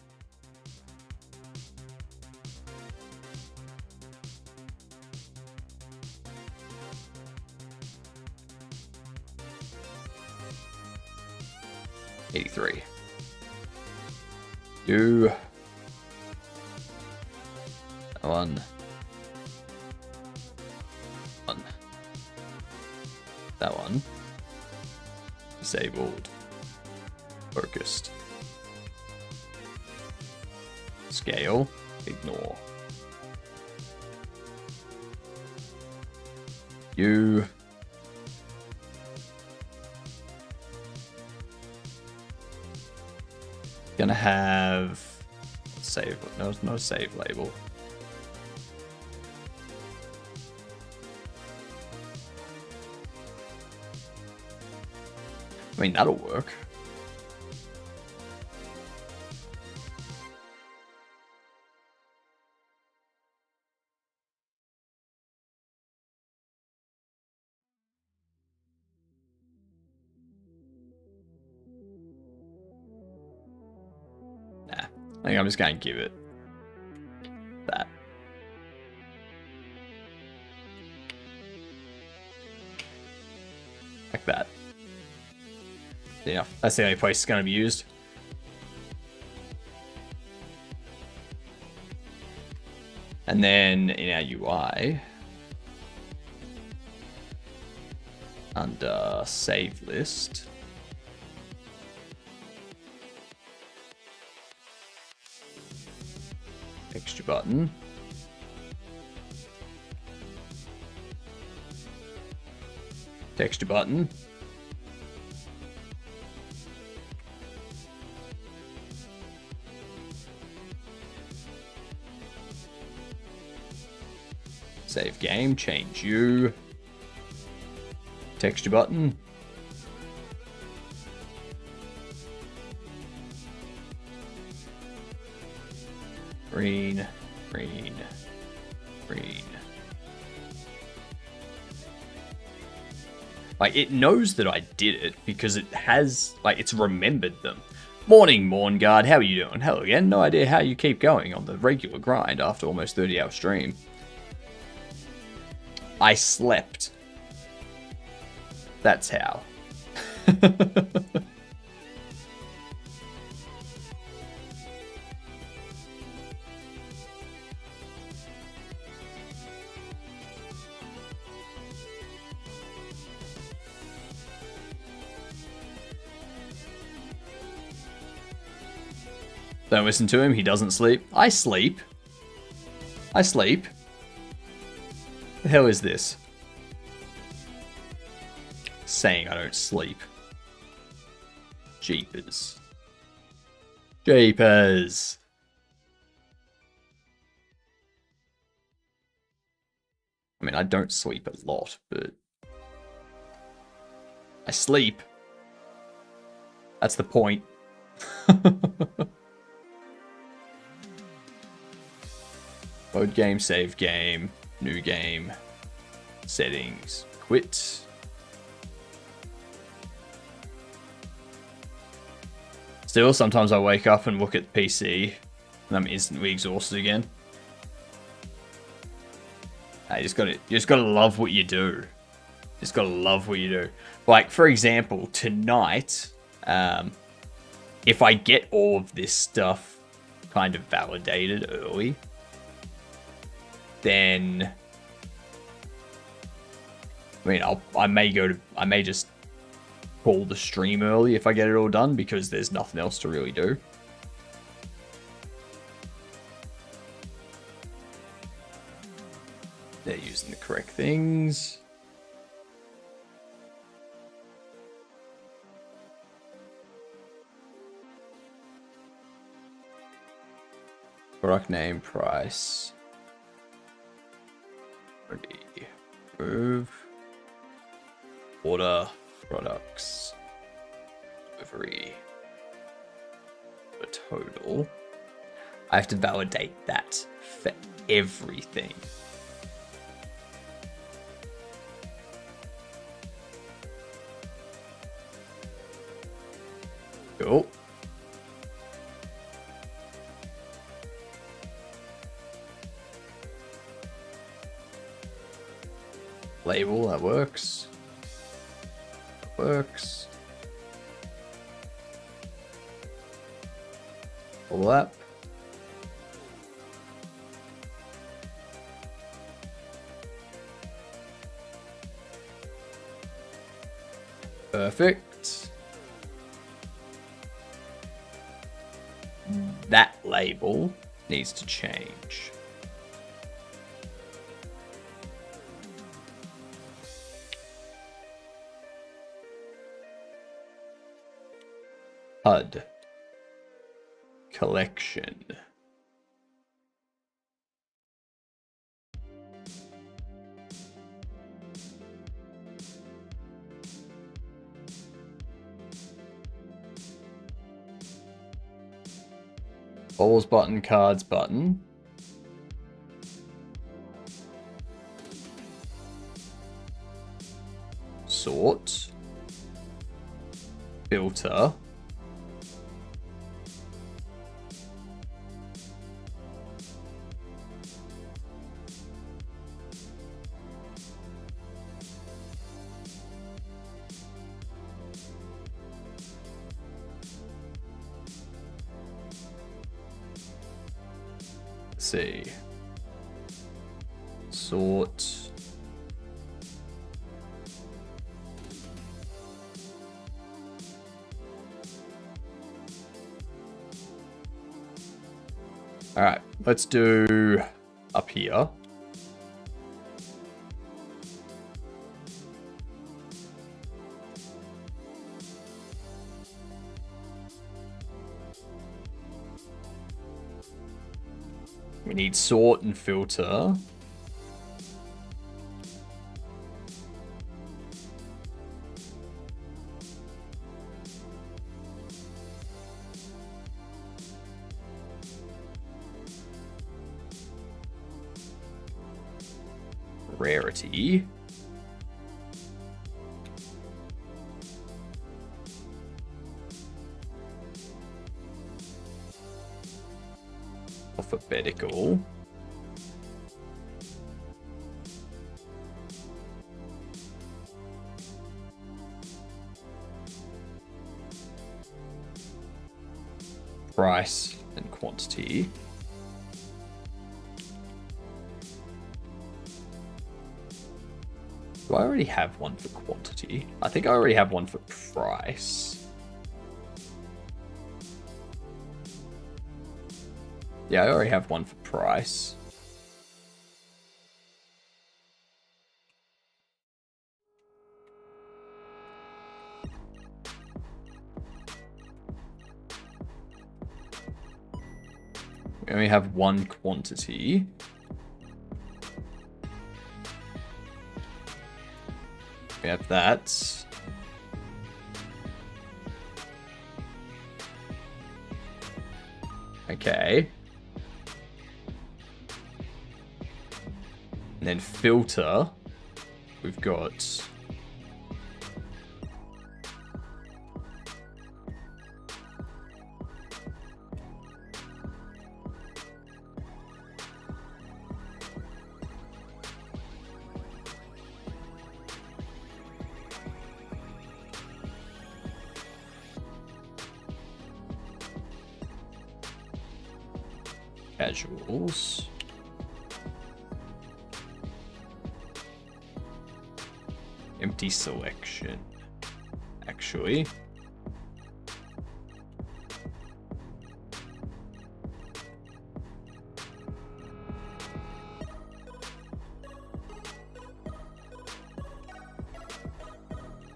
$83. Do one. That one. Disabled. Focused. Scale. Ignore. You. Gonna have save. No save label. I mean, that'll work. I think I'm just going to give it that. Like that. Yeah, that's the only place it's going to be used. And then in our UI, under save list, texture button. Texture button. Save game. Change you. Texture button. Green. Green. Green. Like, it knows that I did it because it has, like, it's remembered them. Morning, Morn Guard. How are you doing? Hello again. No idea how you keep going on the regular grind after almost 30-hour stream. I slept. That's how. Don't listen to him. He doesn't sleep. I sleep. I sleep. The hell is this? Saying I don't sleep. Jeepers. Jeepers. I mean, I don't sleep a lot, but I sleep. That's the point. Load game, save game, new game, settings, quit. Still, sometimes I wake up and look at the PC and I'm instantly exhausted again. You just gotta love what you do. Just gotta love what you do. Like, for example, tonight, if I get all of this stuff kind of validated early, then I mean, I may just call the stream early if I get it all done because there's nothing else to really do. They're using the correct things. Product name, price. Ready. Move. Order. Products. Delivery. A total. I have to validate that for everything. Cool. Label, that works. That works. Overlap. Perfect. That label needs to change. HUD. Collection. Balls button, cards button. Sort. Filter. See. Sort. All right, let's do up here. We need sort and filter. rarity. Alphabetical. Price and quantity. Do I already have one for quantity? I think I already have one for price. Yeah, I already have one for price. We only have one quantity. We have that. Okay. And then filter, we've got casuals. Empty selection, actually.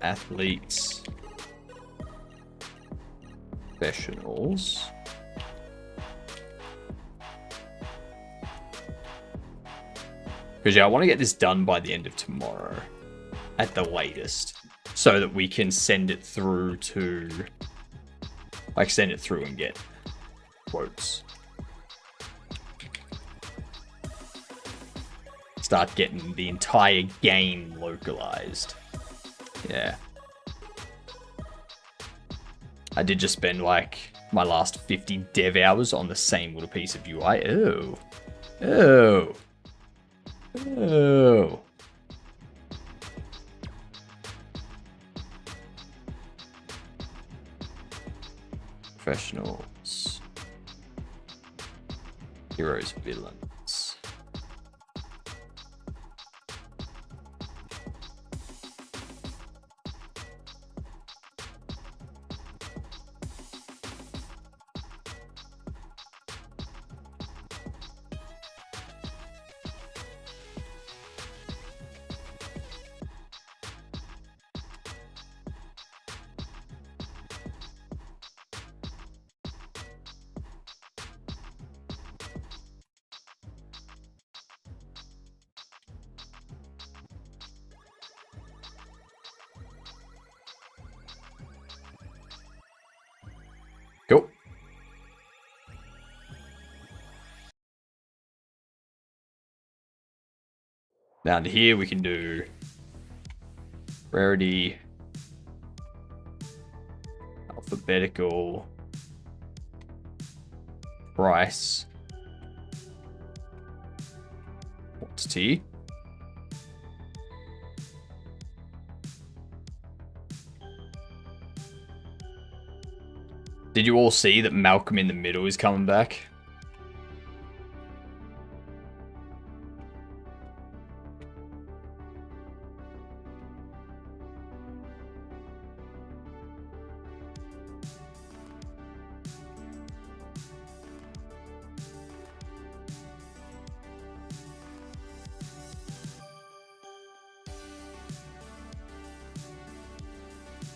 Athletes. Professionals. Because yeah, I want to get this done by the end of tomorrow. At the latest, so that we can send it through to, like, send it through and get quotes. Start getting the entire game localized. Yeah. I did just spend, like, my last 50 dev hours on the same little piece of UI. Oh. Oh. Oh. Professionals, heroes, villains. Cool. Down to here, we can do rarity, alphabetical, price, quantity. Did you all see that Malcolm in the Middle is coming back?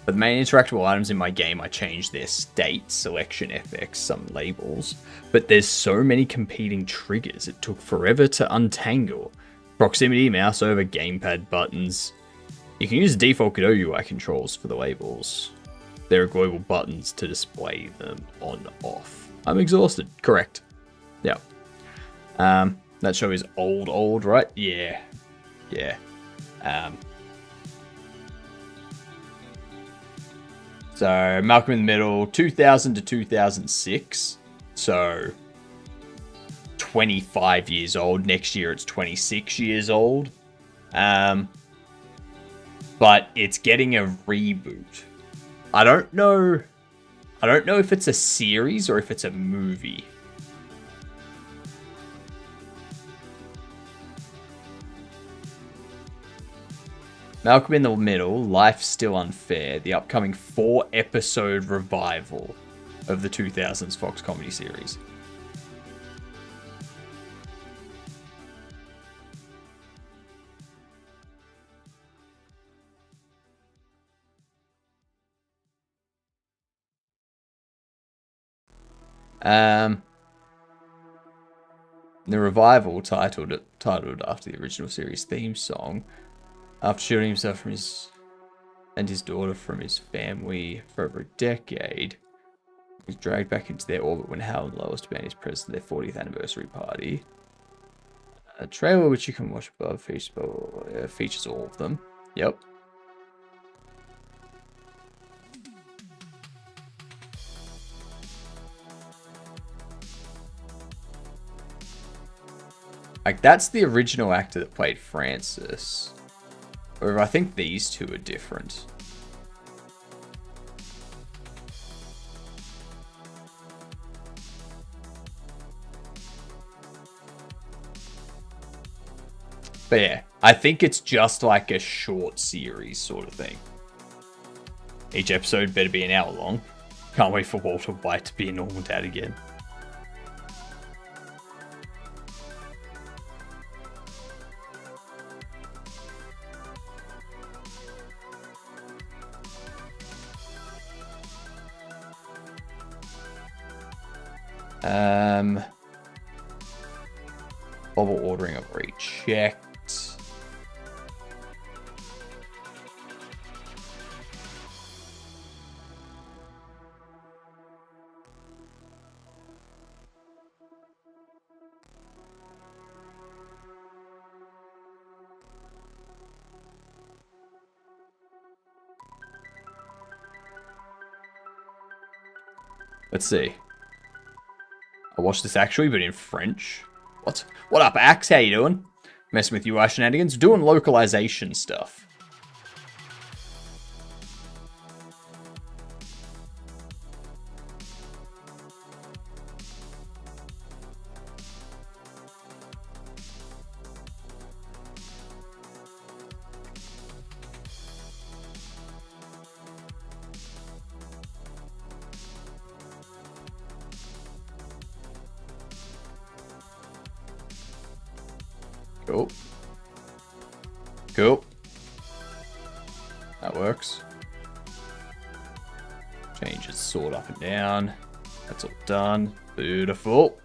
For the main interactable items in my game, I changed their state, selection, FX, some labels, but there's so many competing triggers, it took forever to untangle. Proximity, mouse over, gamepad buttons. You can use default Godot UI controls for the labels. There are global buttons to display them on off. I'm exhausted, correct. Yeah. That show is old, right? Yeah. yeah. So Malcolm in the Middle, 2000 to 2006. So 25 years old. Next year it's 26 years old. But it's getting a reboot. I don't know if it's a series or if it's a movie. Malcolm in the Middle, Life's Still Unfair, the upcoming 4-episode revival of the 2000s Fox comedy series. The revival, titled after the original series theme song, after shielding himself from his daughter from his family for over a decade, was dragged back into their orbit when Hal and Lois began his presence at their 40th anniversary party. A trailer which you can watch above features all of them. Yep. Like, that's the original actor that played Francis. Or I think these two are different. But yeah, I think it's just like a short series sort of thing. Each episode better be an hour long. Can't wait for Walter White to be a normal dad again. Bobble ordering I've already checked. Let's see. I watched this actually, but in French. What? What up, Axe? How you doing? Messing with UI shenanigans? Doing localization stuff. Cool. Cool. That works. Changes sword up and down. That's all done. Beautiful.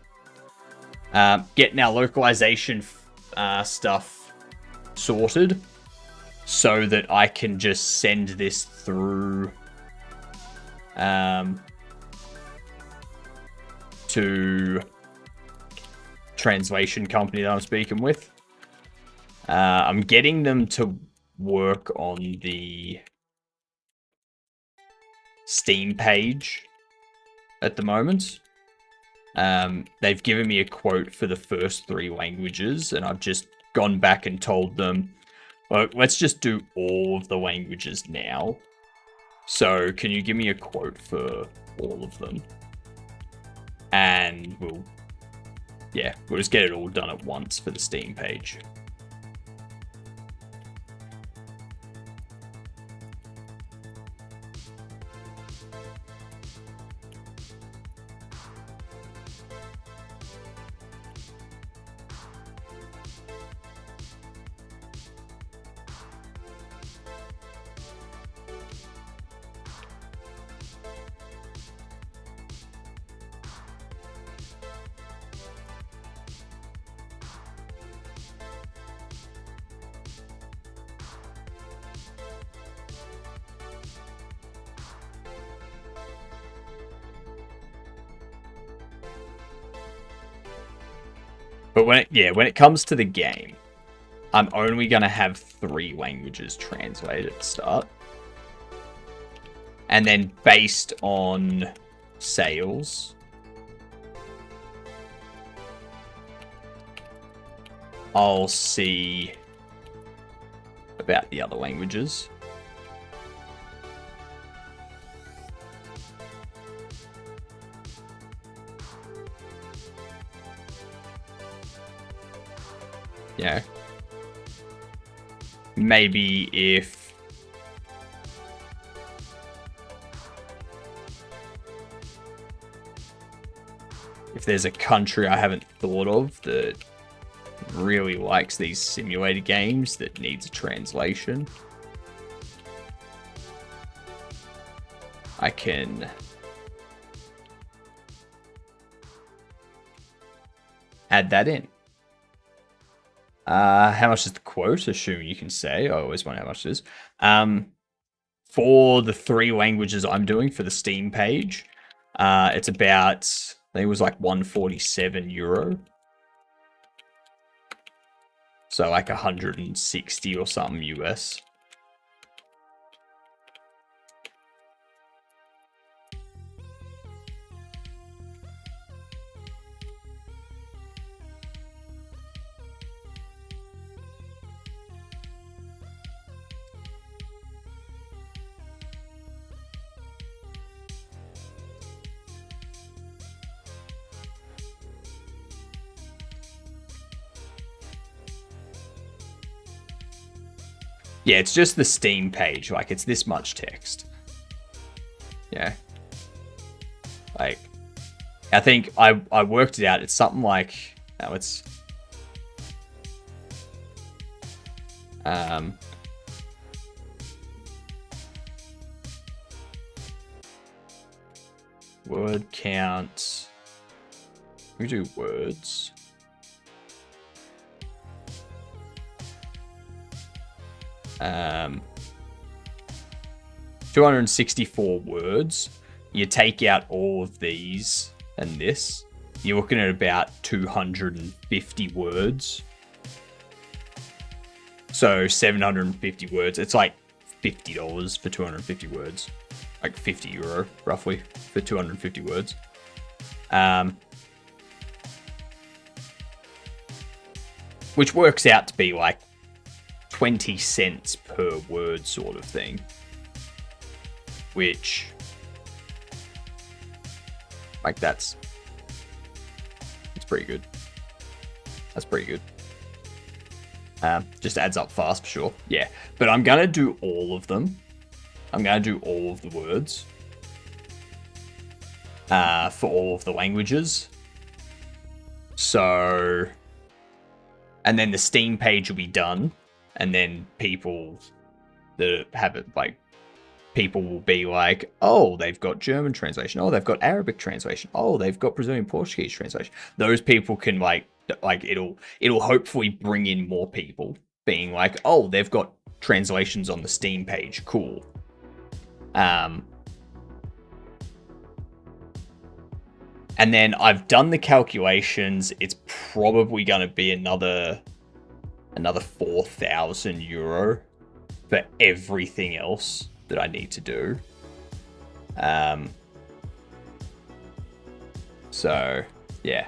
Getting our localization stuff sorted so that I can just send this through to translation company that I'm speaking with. I'm getting them to work on the Steam page at the moment. They've given me a quote for the first 3 languages, and I've just gone back and told them, well, let's just do all of the languages now. So can you give me a quote for all of them? And we'll just get it all done at once for the Steam page. But when it comes to the game, I'm only going to have 3 languages translated at the start. And then based on sales, I'll see about the other languages. Yeah. Maybe if there's a country I haven't thought of that really likes these simulator games that needs a translation, I can add that in. How much is the quote? Assuming you can say. I always wonder how much it is. For the 3 languages I'm doing for the Steam page, it's about, I think it was like €147. So like 160 or something US. Yeah, it's just the Steam page. Like, it's this much text. Yeah. Like, I think I worked it out. It's something like... No, it's... Word count... We do words... 264 words. You take out all of these and this, you're looking at about 250 words. So 750 words. It's like $50 for 250 words. Like €50 roughly for 250 words. Which works out to be like 20 cents per word sort of thing, which, like, it's pretty good. That's pretty good. Just adds up fast for sure. Yeah, but I'm gonna do all of them. I'm gonna do all of the words for all of the languages. So, and then the Steam page will be done. And then people that have it, like, people will be like, oh, they've got German translation. Oh, they've got Arabic translation. Oh, they've got Brazilian Portuguese translation. Those people can, like it'll hopefully bring in more people being like, oh, they've got translations on the Steam page. Cool. And then I've done the calculations. It's probably going to be another €4,000 for everything else that I need to do. So yeah.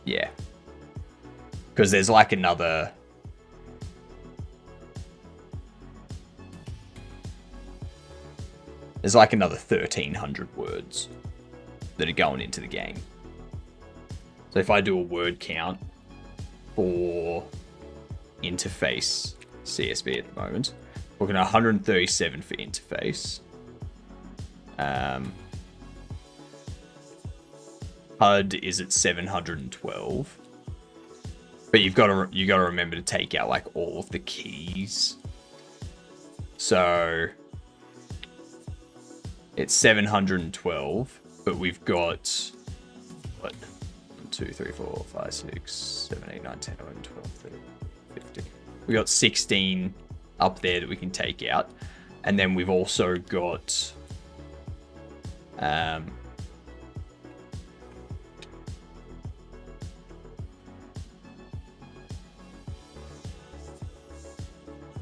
Yeah. Because there's like another... There's like another 1,300 words that are going into the game. So if I do a word count for interface CSB at the moment, we're looking at 137 for interface. HUD is at 712. But you got to remember to take out like all of the keys. So it's 712, but we've got what? 2, 3, 4, 5, 6, 7, 8, 9, 10, 11, 12, 13, 15. We got 16 up there that we can take out. And then we've also got 1,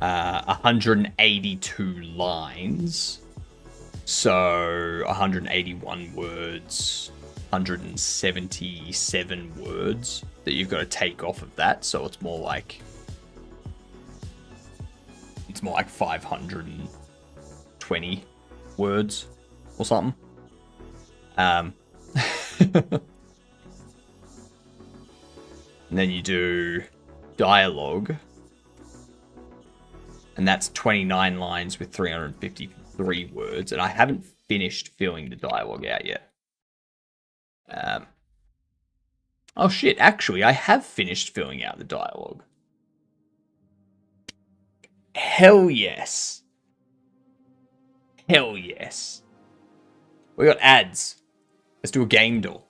182 lines. So 181 words, 177 words that you've got to take off of that. So it's more like 520 words or something. And then you do dialogue, and that's 29 lines with 353 words, and I haven't finished filling the dialogue out yet. Oh shit, actually, I have finished filling out the dialogue. Hell yes. Hell yes. We got ads. Let's do a game door.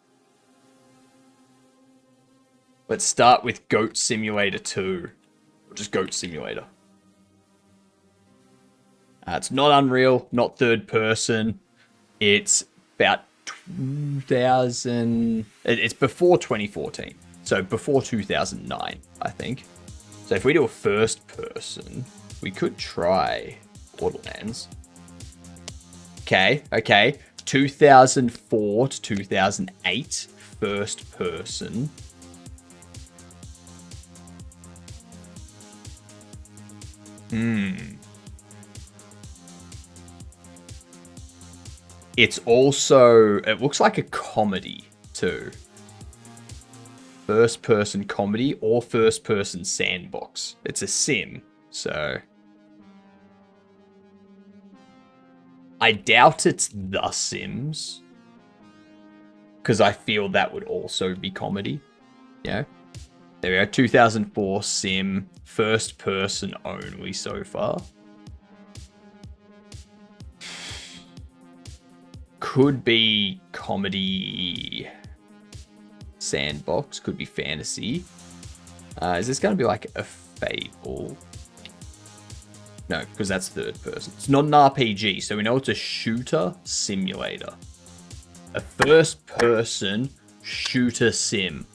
Let's start with Goat Simulator 2. Or just Goat Simulator. It's not Unreal, not third person. It's about 2000... It's before 2014. So before 2009, I think. So if we do a first person, we could try Borderlands. Okay. 2004 to 2008, first person. It's also, it looks like a comedy too. First person comedy or first person sandbox. It's a sim, so I doubt it's The Sims, because I feel that would also be comedy. Yeah. There we go. 2004 sim, first person only so far. Could be comedy sandbox, could be fantasy. Is this going to be like a Fable? No, because that's third person. It's not an RPG, so we know it's a shooter simulator. A first person shooter sim.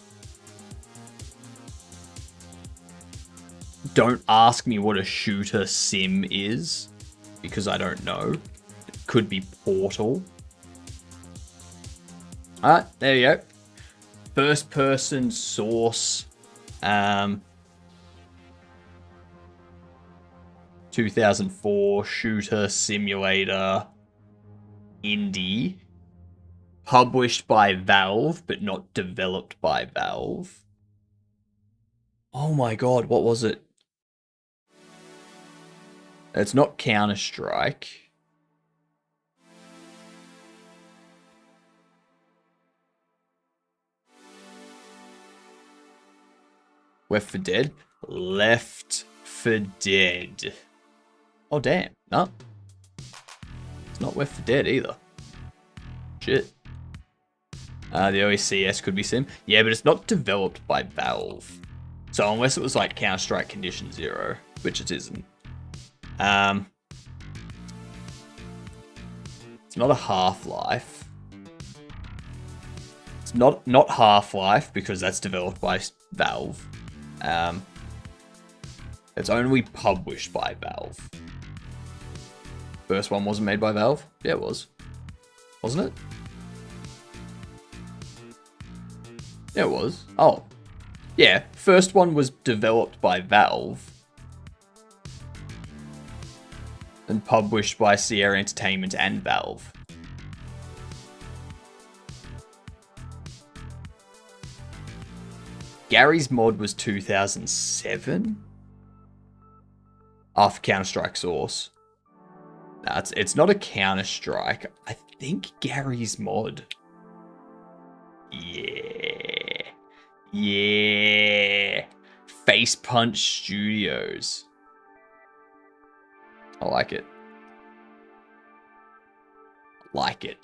Don't ask me what a shooter sim is, because I don't know. It could be Portal. Alright, there you go. First person source. 2004 shooter simulator indie. Published by Valve, but not developed by Valve. Oh my god, what was it? It's not Counter-Strike. Left 4 Dead? Left 4 Dead. Oh, damn. No. It's not Left 4 Dead either. Shit. The OECS could be Sim. Yeah, but it's not developed by Valve. So unless it was like Counter-Strike Condition Zero, which it isn't. It's not a Half-Life. It's not Half-Life because that's developed by Valve. It's only published by Valve. First one wasn't made by Valve? Yeah, it was. Wasn't it? Yeah, it was. Oh. Yeah, first one was developed by Valve. And published by Sierra Entertainment and Valve. Gary's mod was 2007? After Counter-Strike Source. No, it's not a Counter-Strike. I think Gary's mod. Yeah. Face Punch Studios. I like it. Like it.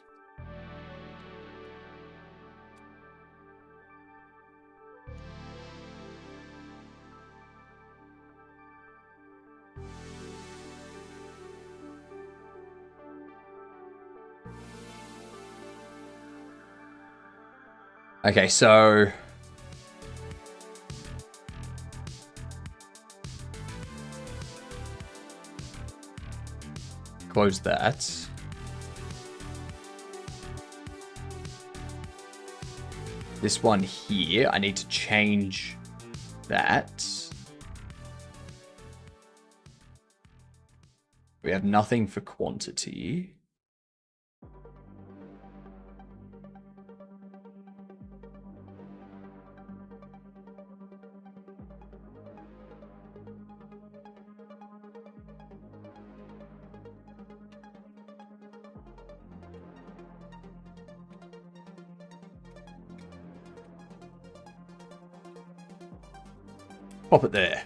Okay, so Close that. This one here, I need to change that. We have nothing for quantity. Pop it there.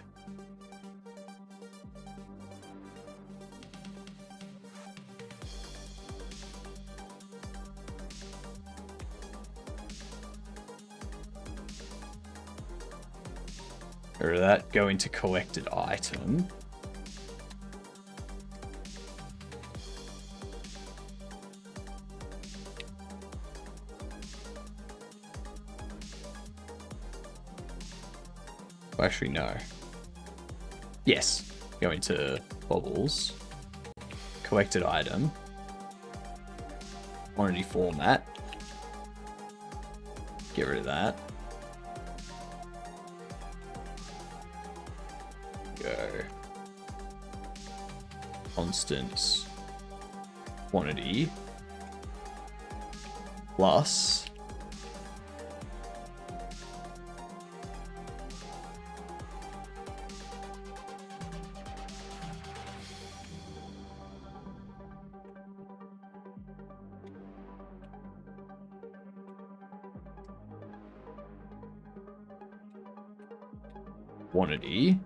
Get rid of that. Go into collected item. Actually, no. Yes. Go into bobbles. Collected item. Quantity format. Get rid of that. Go. Constant quantity. Plus. Quantity.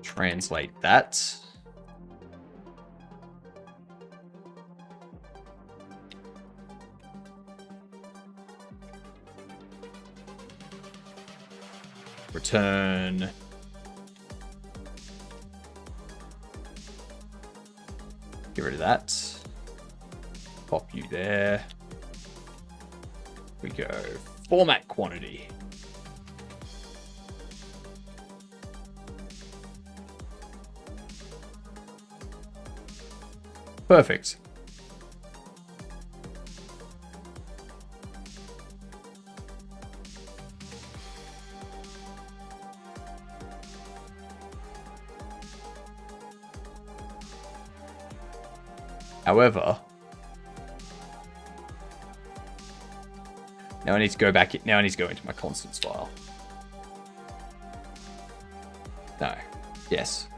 Translate that. Return. Get rid of that. Pop you there. We go. Format quantity. Perfect. However, now I need to go back. Now I need to go into my constants file. No. Yes.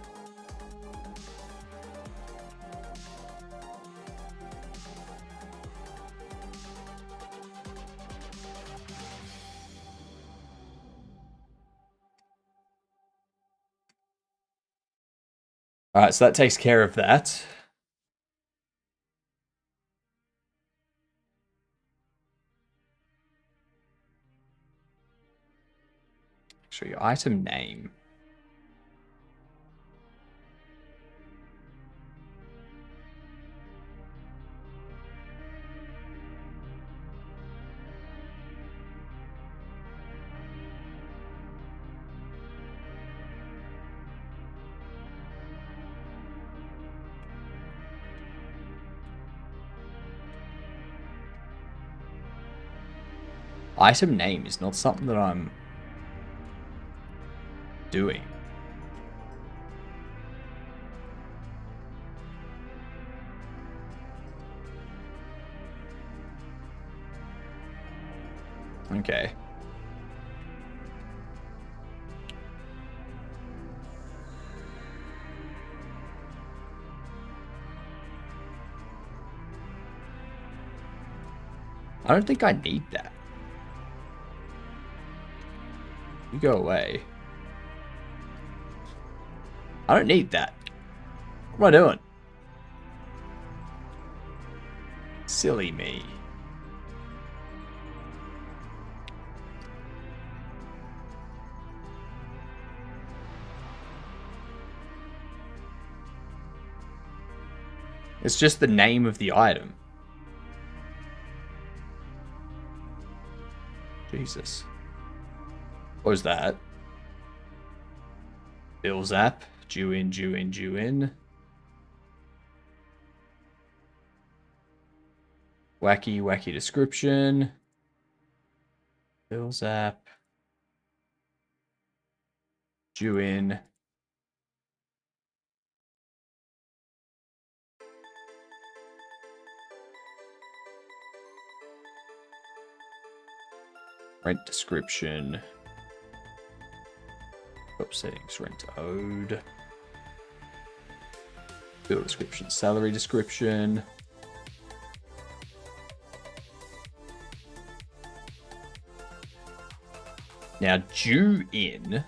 All right, so that takes care of that. Show you item name. Item name is not something that I'm doing. Okay. I don't think I need that. You go away. I don't need that. What am I doing? Silly me. It's just the name of the item. Jesus. What was that? Bills app. Due in, due in, due in. Wacky, wacky description. Bills app. Due in. Rent description. Oops, settings, rent owed. Bill description, salary description. Now, due in.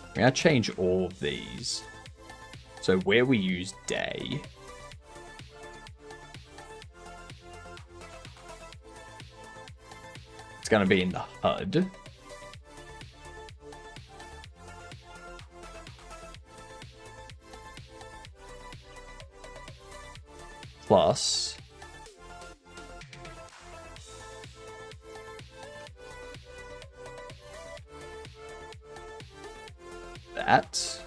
I'm going to change all of these. So where we use day. It's going to be in the HUD. Plus that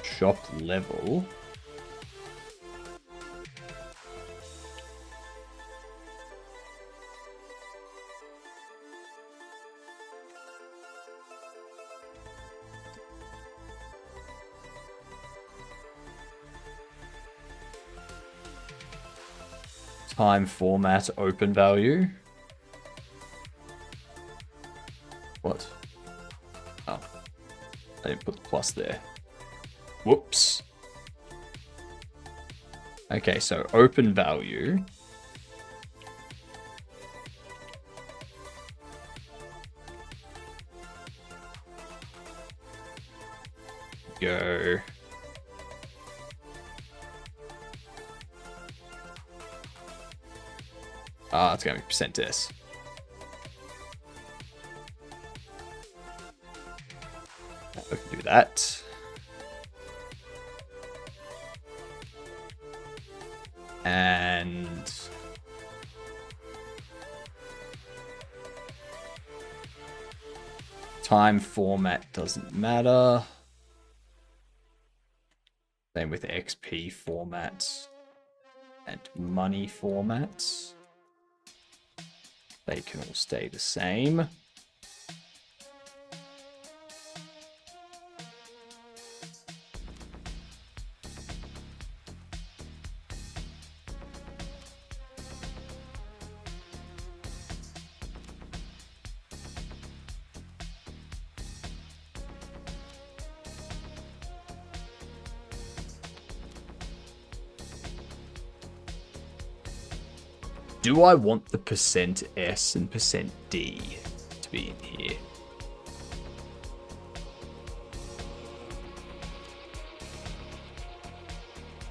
shop level time format open value. What? Oh, I didn't put the plus there. Whoops. Okay, so open value. Go. It's going to be %s. We can do that. And time format doesn't matter. Same with XP formats and money formats. They can all stay the same. Do I want the %S and %D to be in here?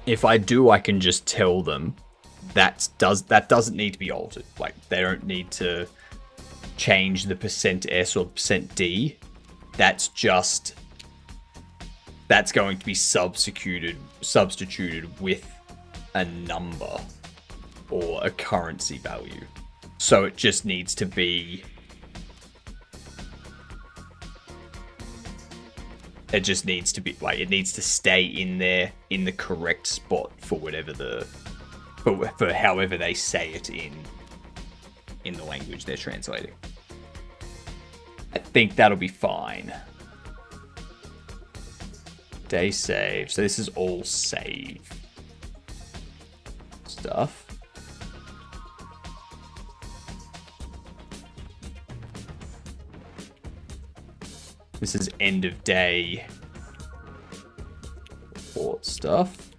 If I do, I can just tell them that doesn't need to be altered. Like, they don't need to change the %S or %D. That's going to be substituted with a number or a currency value. So it just needs to be... It just needs to be, like, it needs to stay in there in the correct spot for whatever for however they say it in the language they're translating. I think that'll be fine. Day save. So this is all save stuff. This is end of day report stuff.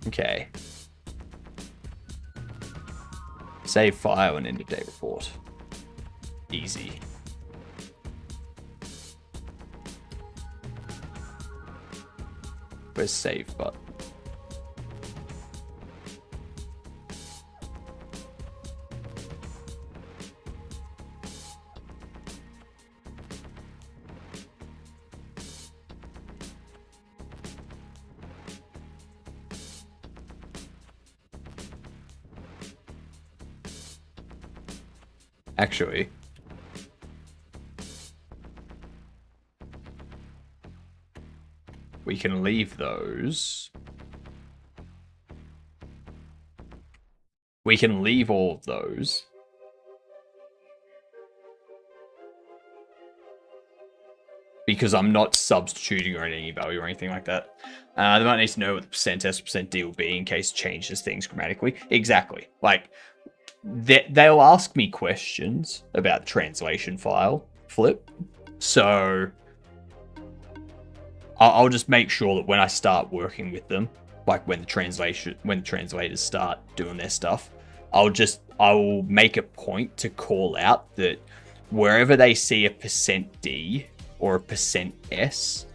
Okay. Save file and end of day report. Easy. Where's save button? Actually, we can leave those. We can leave all of those. Because I'm not substituting or any value or anything like that. They might need to know what the percent S, percent D will be in case it changes things grammatically. Exactly. Like, they'll ask me questions about the translation file flip. So I'll just make sure that when I start working with them, like when the translators start doing their stuff, I'll make a point to call out that wherever they see a percent D or a percent S,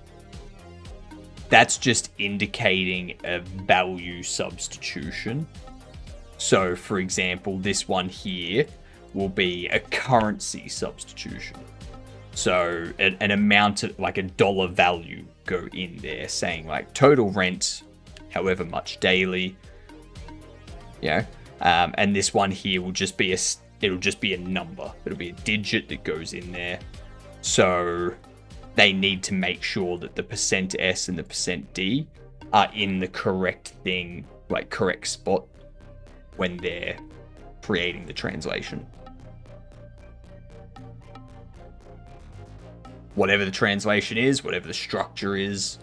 that's just indicating a value substitution. So, for example, this one here will be a currency substitution. So, an amount of, like a dollar value go in there, saying like total rent, however much daily, you know, and this one here will just be it'll just be a number. It'll be a digit that goes in there. So they need to make sure that the percent S and the percent D are in the correct thing, like correct spot when they're creating the translation. Whatever the translation is, whatever the structure is,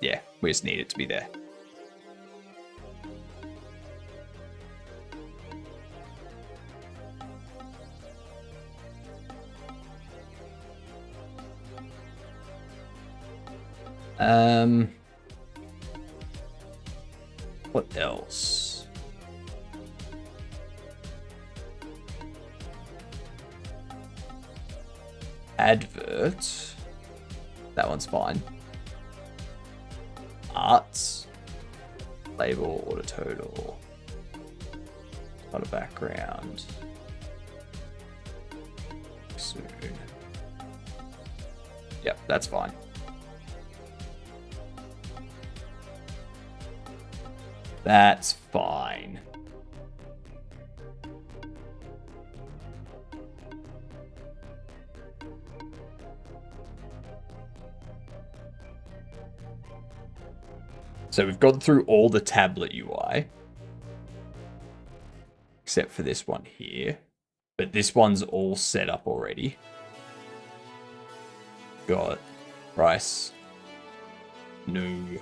yeah, we just need it to be there. What else? Advert. That one's fine. Arts. Label, order total. Not a background. Soon. Yep, that's fine. That's fine. So we've gone through all the tablet UI. Except for this one here. But this one's all set up already. Got price. New.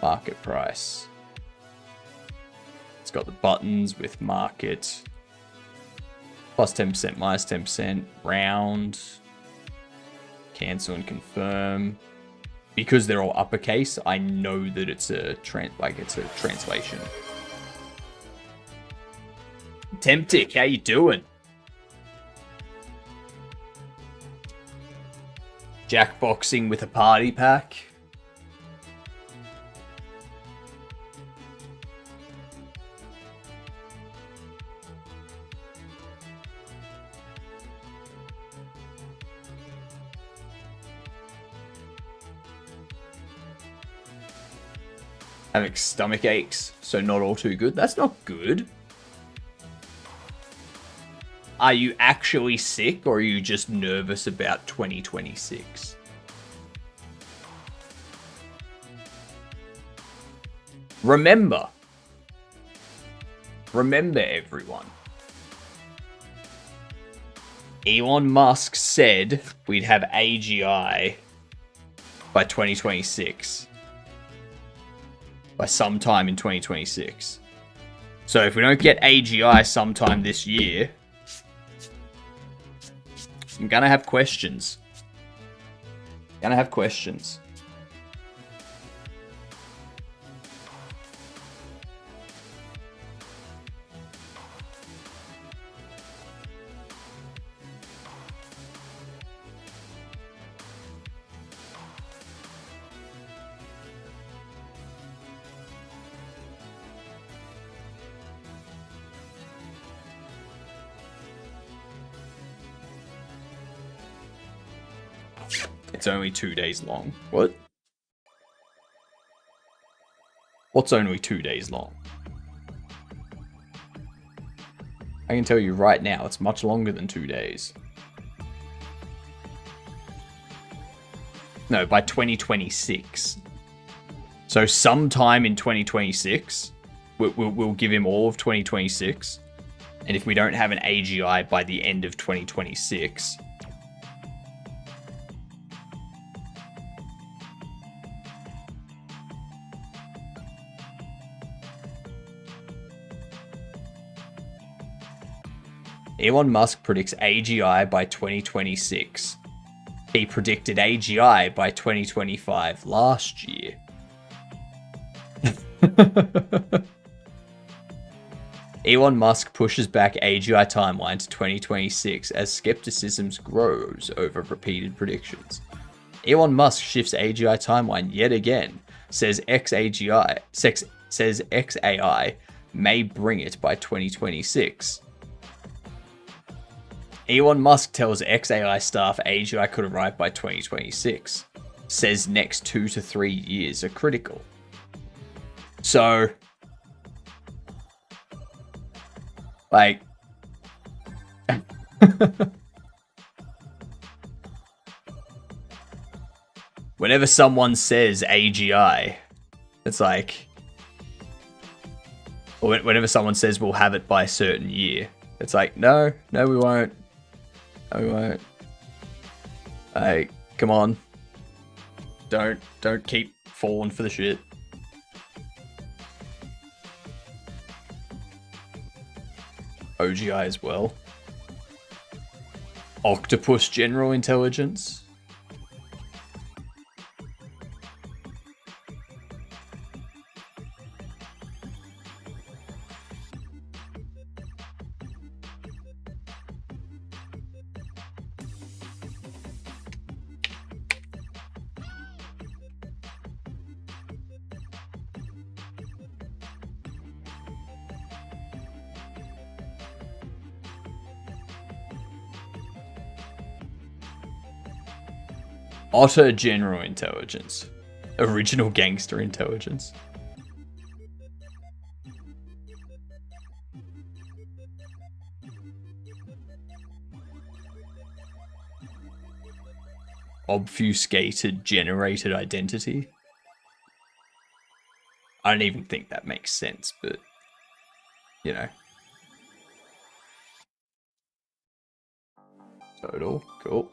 Market price. It's got the buttons with market. Plus 10%, minus 10%. Round. Cancel and confirm. Because they're all uppercase, I know that it's a translation. Temptic, how you doing? Jackboxing with a party pack. Having stomach aches, so not all too good. That's not good. Are you actually sick, or are you just nervous about 2026? Remember, everyone. Elon Musk said we'd have AGI by 2026. By sometime in 2026. So if we don't get AGI sometime this year, I'm gonna have questions. It's only 2 days long. What? What's only 2 days long? I can tell you right now, it's much longer than 2 days. No, by 2026. So sometime in 2026, we'll give him all of 2026. And if we don't have an AGI by the end of 2026... Elon Musk predicts AGI by 2026. He predicted AGI by 2025 last year. Elon Musk pushes back AGI timeline to 2026 as skepticism grows over repeated predictions. Elon Musk shifts AGI timeline yet again, says XAI may bring it by 2026. Elon Musk tells XAI staff AGI could arrive by 2026. Says next 2 to 3 years are critical. So, like, whenever someone says AGI, it's like, or whenever someone says we'll have it by a certain year, it's like, no, we won't. No, we won't. Like, come on. Don't keep falling for the shit. OGI as well. Octopus General Intelligence. Otter General Intelligence. Original Gangster Intelligence. Obfuscated Generated Identity. I don't even think that makes sense, but, you know. Total, cool.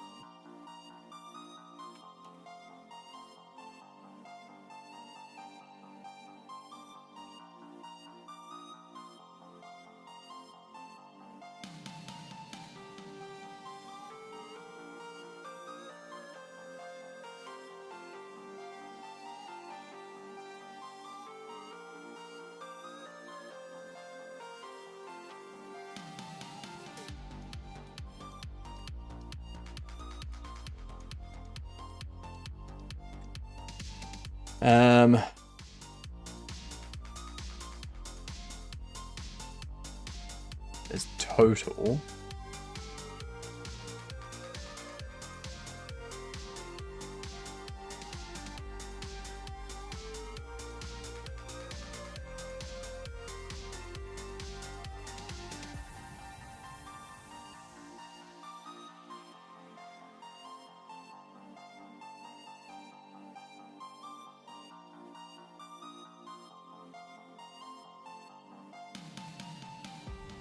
There's total.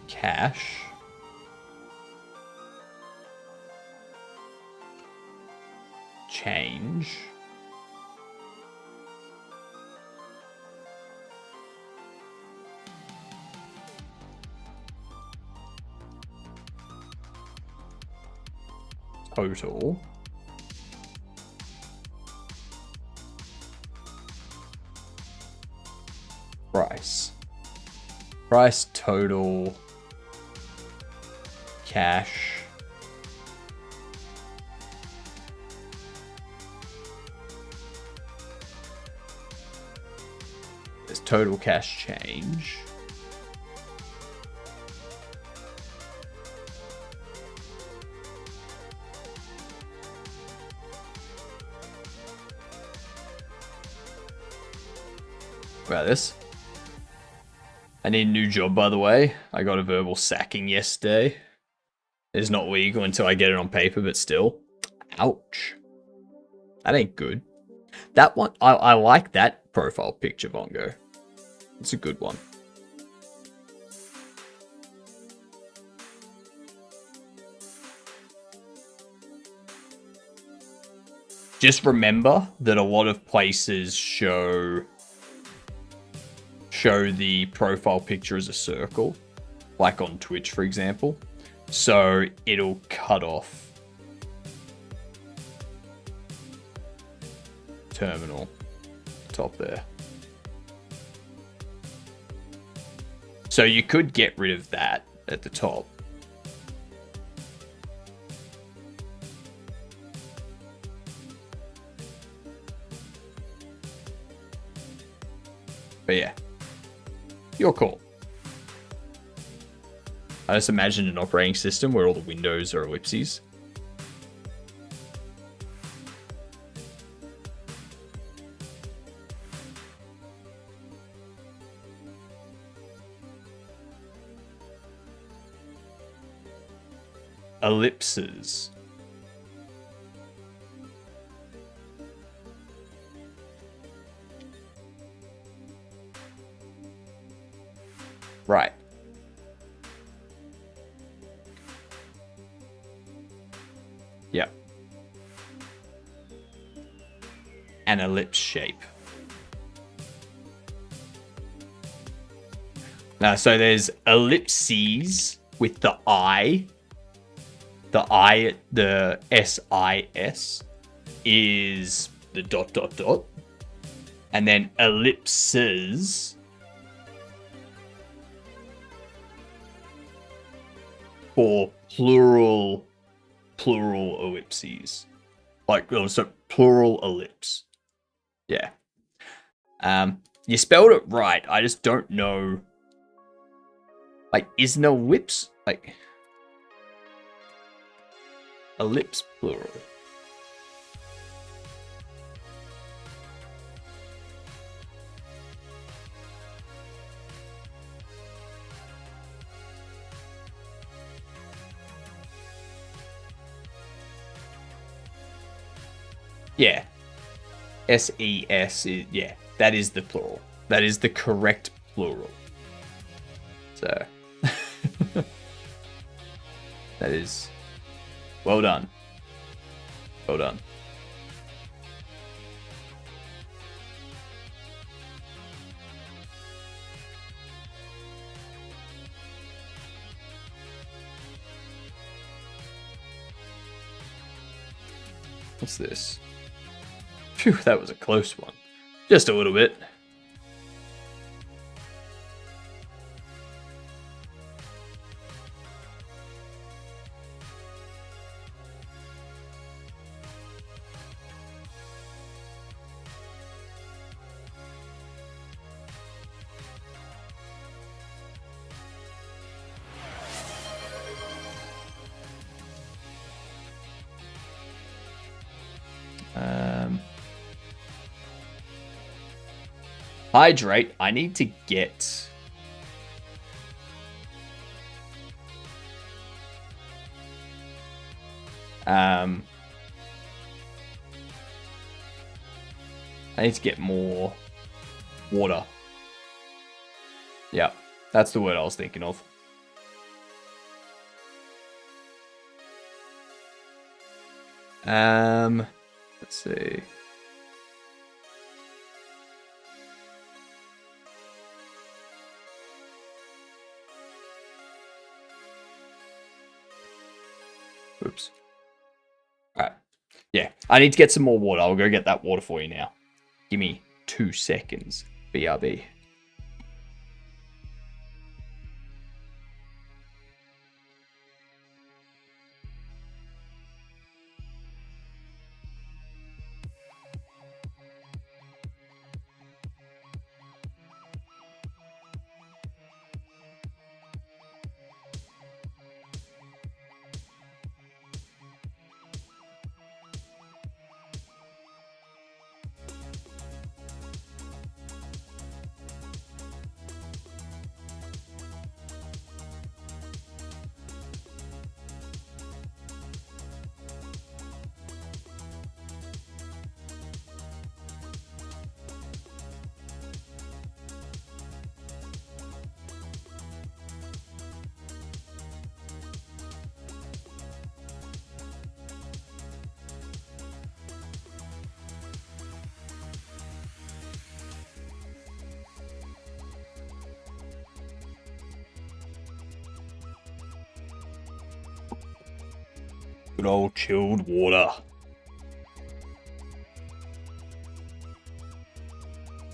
Cash. Change. Total. Price. Price, total. Cash. There's total cash change. What about this? I need a new job, by the way. I got a verbal sacking yesterday. It's not legal until I get it on paper, but still. Ouch. That ain't good. That one, I like that profile picture, Vongo. It's a good one. Just remember that a lot of places show the profile picture as a circle, like on Twitch, for example. So it'll cut off terminal top there. So you could get rid of that at the top. But yeah, your call. I just imagine an operating system where all the windows are ellipses. Ellipses. Right. Yep. An ellipse shape. Now, so there's ellipses with the I. The SIS is the ... And then ellipses for plural ellipses. Like, so plural ellipse. Yeah. You spelled it right. I just don't know. Like, is an ellipse, like, ellipse plural? Yeah. SES is, yeah, that is the plural. That is the correct plural. So, that is, well done. Well done. What's this? Phew, that was a close one. Just a little bit. Hydrate. I need to get... I need to get more water. Yeah, that's the word I was thinking of. Let's see. Oops. Alright. Yeah, I need to get some more water. I'll go get that water for you now. Give me 2 seconds. BRB. Good old chilled water.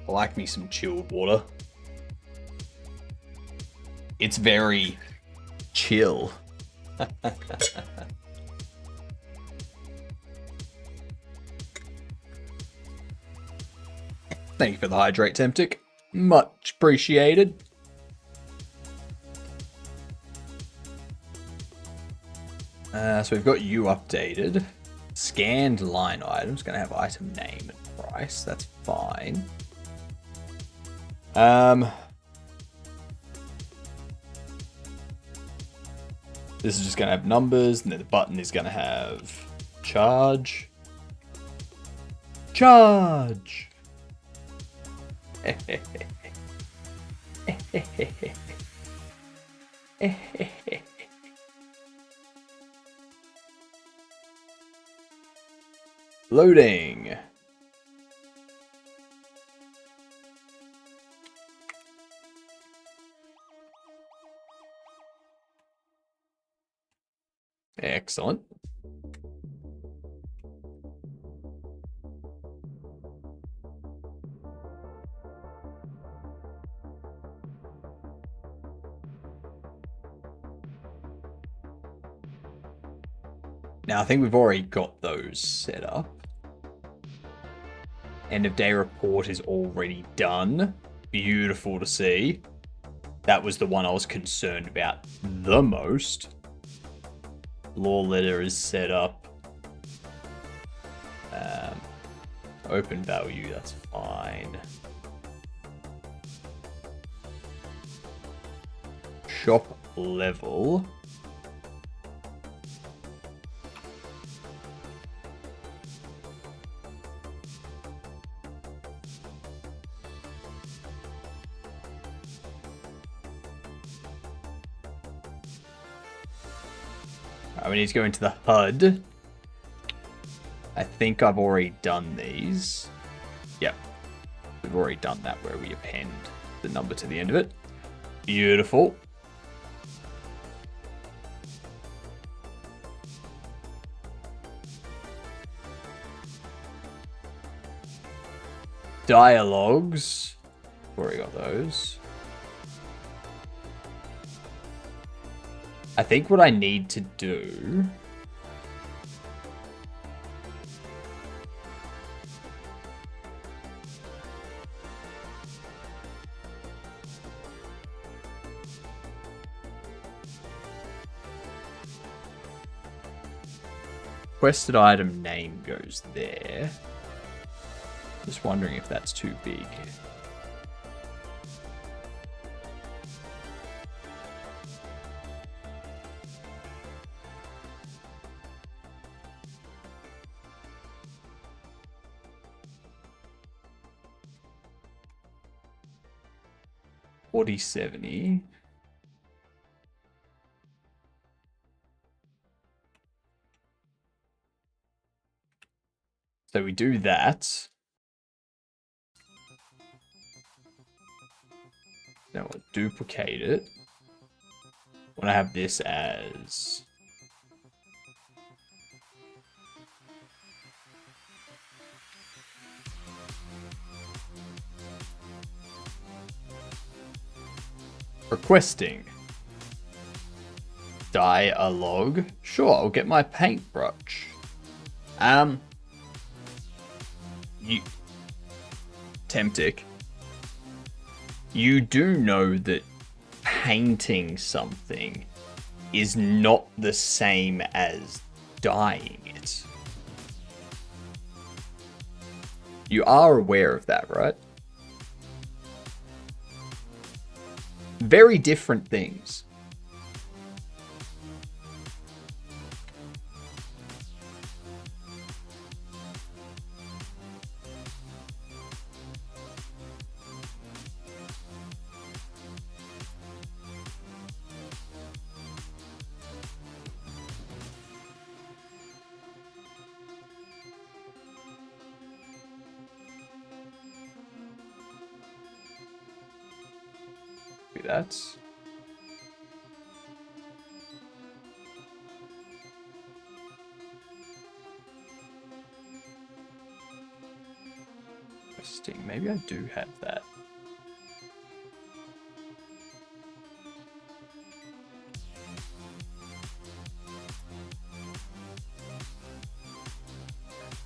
I like me some chilled water. It's very chill. Thank you for the hydrate, Temptic. Much appreciated. So we've got you updated. Scanned line items. Going to have item name and price. That's fine. This is just going to have numbers, and then the button is going to have charge. Charge! Loading. Excellent. Now, I think we've already got those set up. End of day report is already done. Beautiful to see. That was the one I was concerned about the most. Law letter is set up. Open value, that's fine. Shop level. We need to go into the HUD. I think I've already done these. Yep. We've already done that where we append the number to the end of it. Beautiful. Dialogues. Already got those. I think what I need to do requested item name goes there. Just wondering if that's too big. $40.70. So we do that. Then we'll duplicate it. Want to have this as requesting dialogue. Sure, I'll get my paintbrush. You Temptic. You do know that painting something is not the same as dyeing it. You are aware of that, right? Very different things. That. Questing. Maybe I do have that.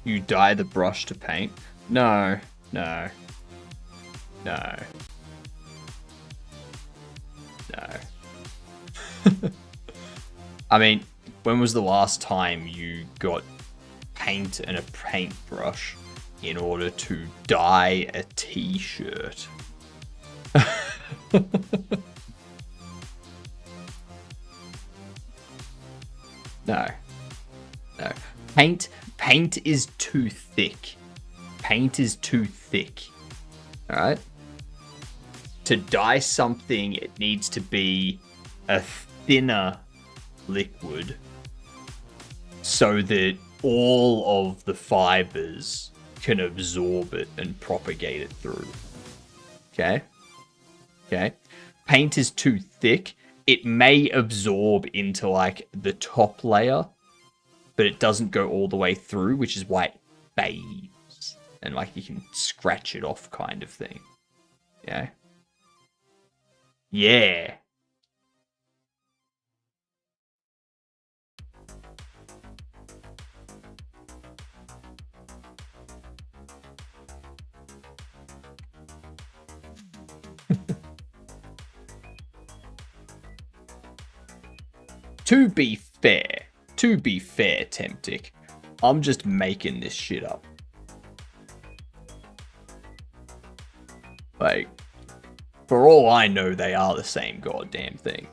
You dye the brush to paint? No, no, no, no. I mean, when was the last time you got paint and a paintbrush in order to dye a t-shirt? No. No. Paint is too thick. Paint is too thick. Alright? To dye something, it needs to be a thinner liquid so that all of the fibers can absorb it and propagate it through. Okay? Okay? Paint is too thick. It may absorb into like the top layer, but it doesn't go all the way through, which is why it fades. And like you can scratch it off kind of thing. Yeah. Yeah. To be fair, Temptic, I'm just making this shit up. Like, for all I know, they are the same goddamn thing.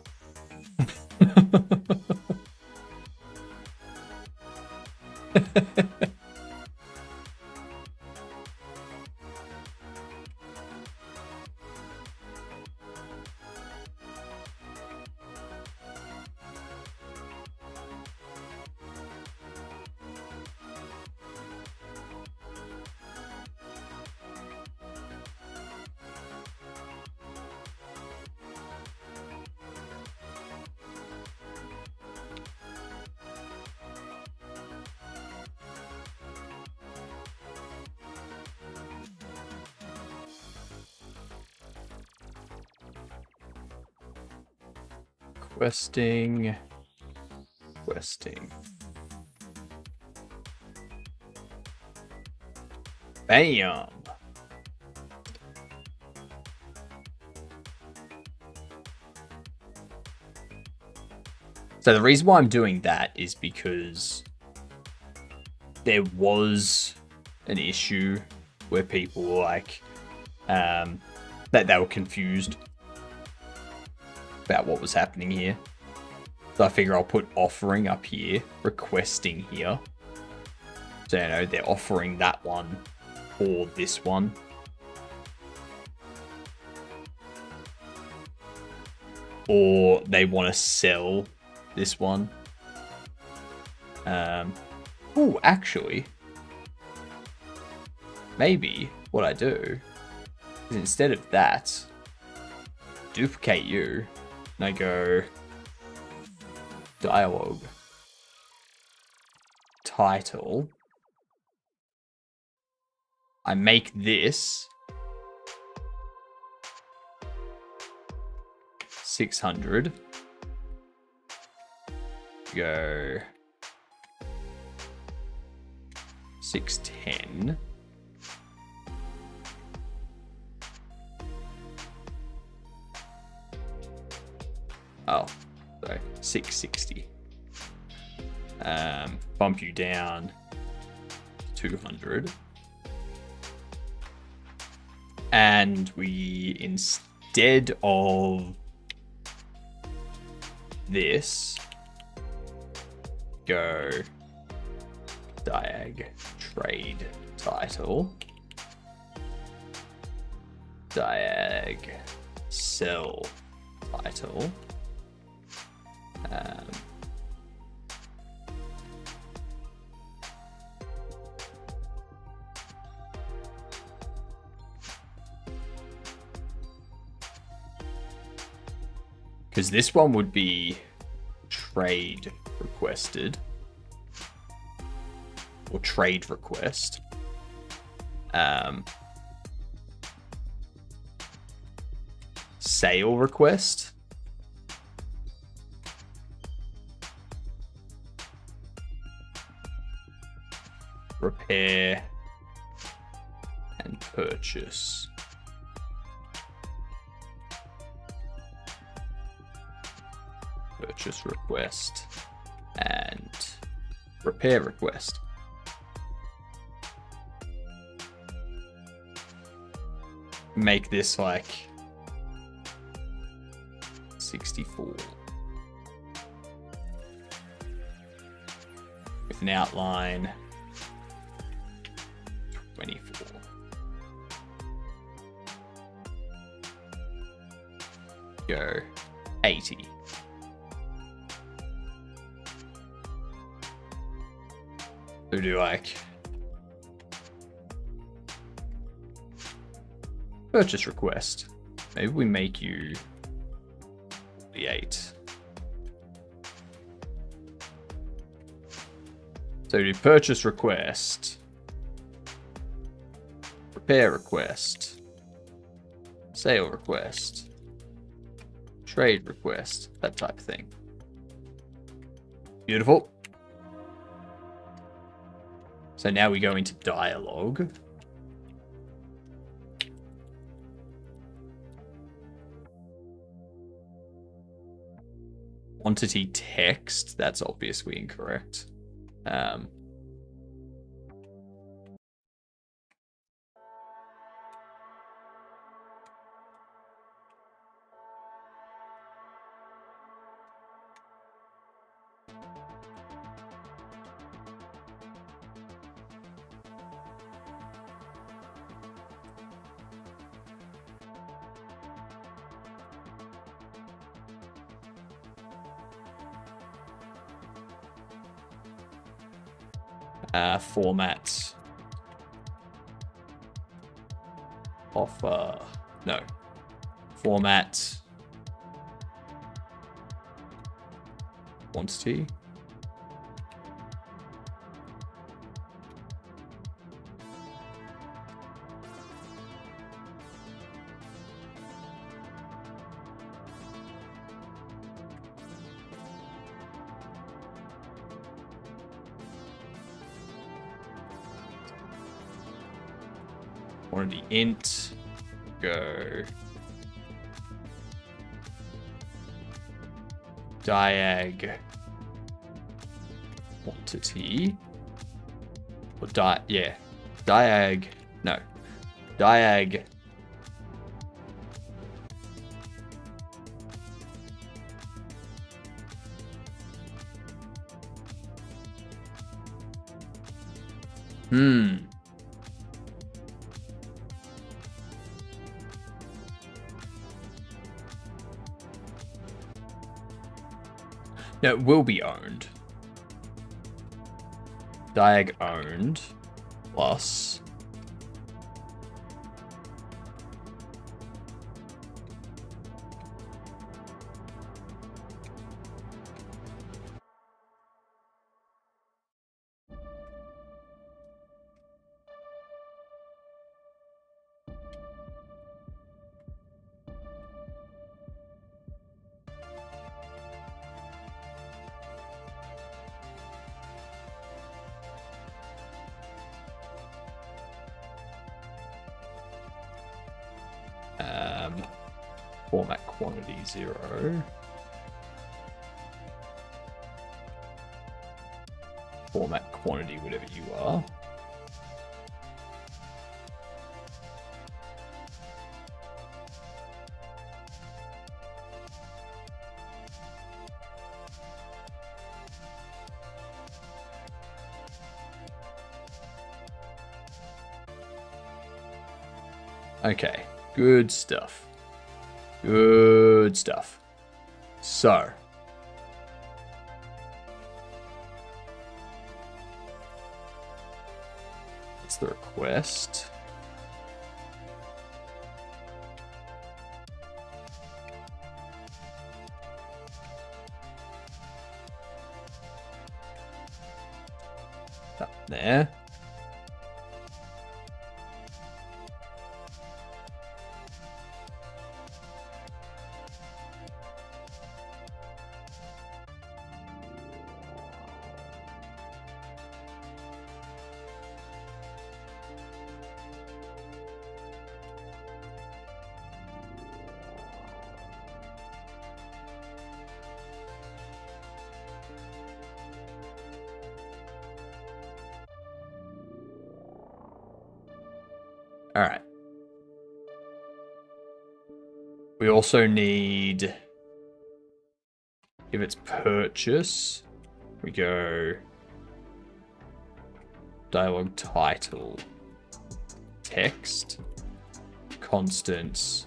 Questing. Bam. So the reason why I'm doing that is because there was an issue where people were like, that they were confused about what was happening here. So I figure I'll put offering up here, requesting here. So, you know, they're offering that one or this one. Or they want to sell this one. Oh, actually, maybe what I do is instead of that, duplicate you, and I go dialogue, title. I make this 600. Go 610. Oh, sorry, 660. Bump you down 200. And we, instead of this, go diag trade title, diag sell title, because this one would be trade requested or trade request. sale request. Repair and purchase. Purchase request and repair request. Make this like 64 with an outline 24. Go 80. So do like purchase request. Maybe we make you 48. So do purchase request, repair request, sale request, trade request, that type of thing. Beautiful. So now we go into dialogue. Quantity text, that's obviously incorrect. Format. Offer. No. Format. Quantity. Quantity int. Go. Diag. Quantity. Or yeah. Diag. No. Diag. No, it will be owned. Diag owned plus format quantity 0. Format quantity whatever you are. Okay, good stuff. Good stuff. So, it's the request. Up there. Alright. We also need, if it's purchase, we go dialogue title, text, constants,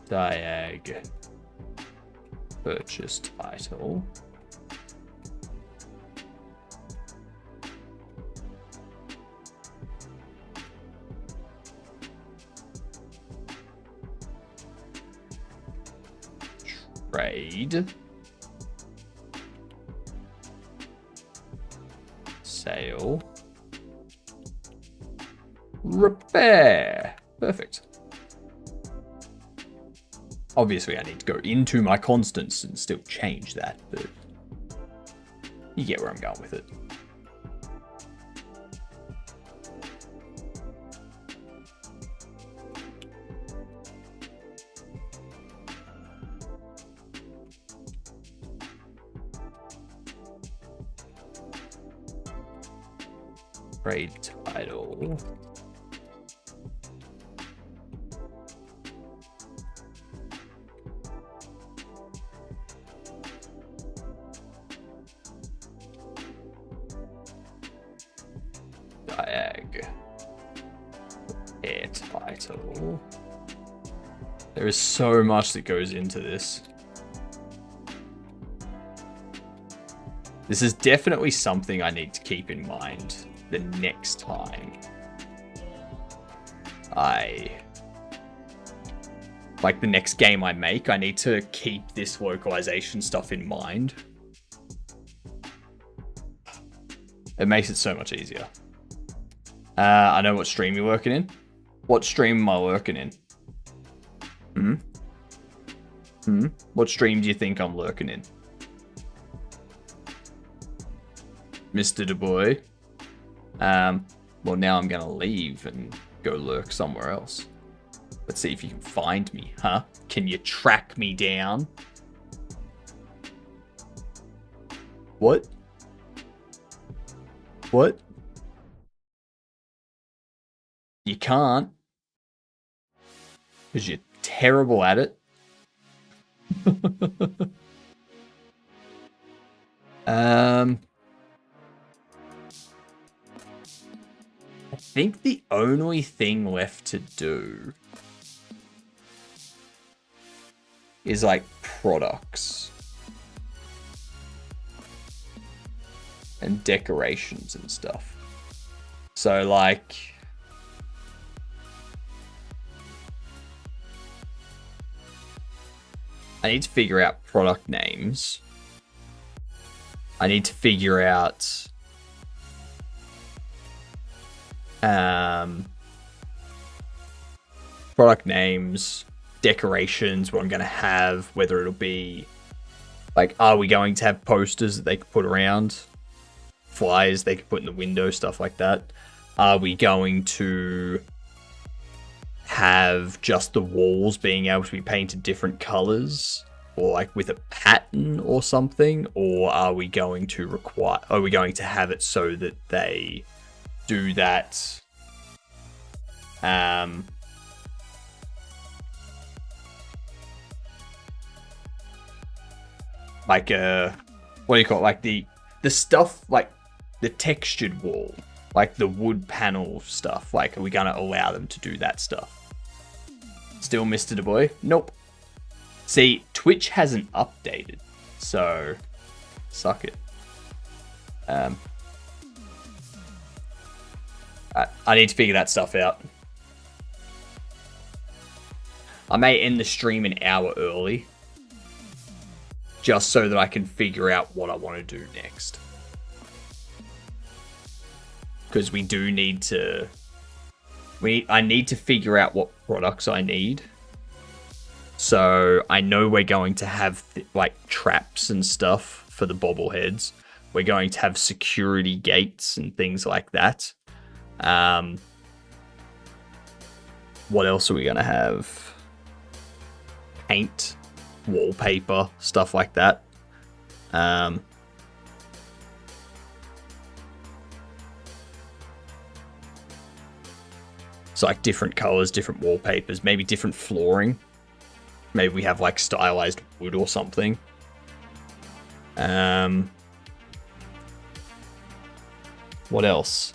diag, purchase title. Trade. Sale. Repair. Perfect. Obviously, I need to go into my constants and still change that, but you get where I'm going with it. Trade title. Diag. Air title. There is so much that goes into this. This is definitely something I need to keep in mind the next time the next game I make, I need to keep this localization stuff in mind. It makes it so much easier. I know what stream you're working in. What stream am I working in? What stream do you think I'm lurking in? Mr. Du Bois. Well, now I'm gonna leave and go lurk somewhere else. Let's see if you can find me, huh? Can you track me down? What? What? You can't. Because you're terrible at it. I think the only thing left to do is like products and decorations and stuff. So like I need to figure out product names. I need to figure out product names, decorations, what I'm going to have, whether it'll be like, are we going to have posters that they could put around, flyers they could put in the window, stuff like that. Are we going to have just the walls being able to be painted different colors, or like with a pattern or something? Or are we going to have it so that they do that like what do you call it, like the stuff, like the textured wall, like the wood panel stuff, like are we gonna allow them to do that stuff? Still Mr. Du Bois? Nope. See, Twitch hasn't updated, so suck it. I need to figure that stuff out. I may end the stream an hour early, just so that I can figure out what I want to do next. Because we do need to... I need to figure out what products I need. So I know we're going to have like traps and stuff for the bobbleheads. We're going to have security gates and things like that. What else are we going to have? Paint, wallpaper, stuff like that. So like different colors, different wallpapers, maybe different flooring. Maybe we have like stylized wood or something. What else?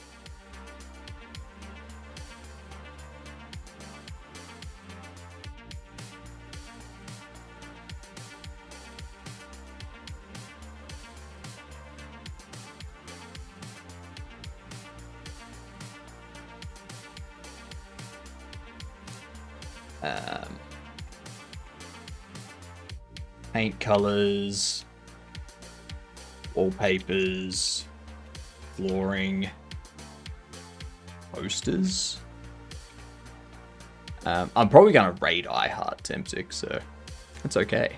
Paint colors, wallpapers, flooring, posters. I'm probably going to raid iHeart Temptic, so it's okay.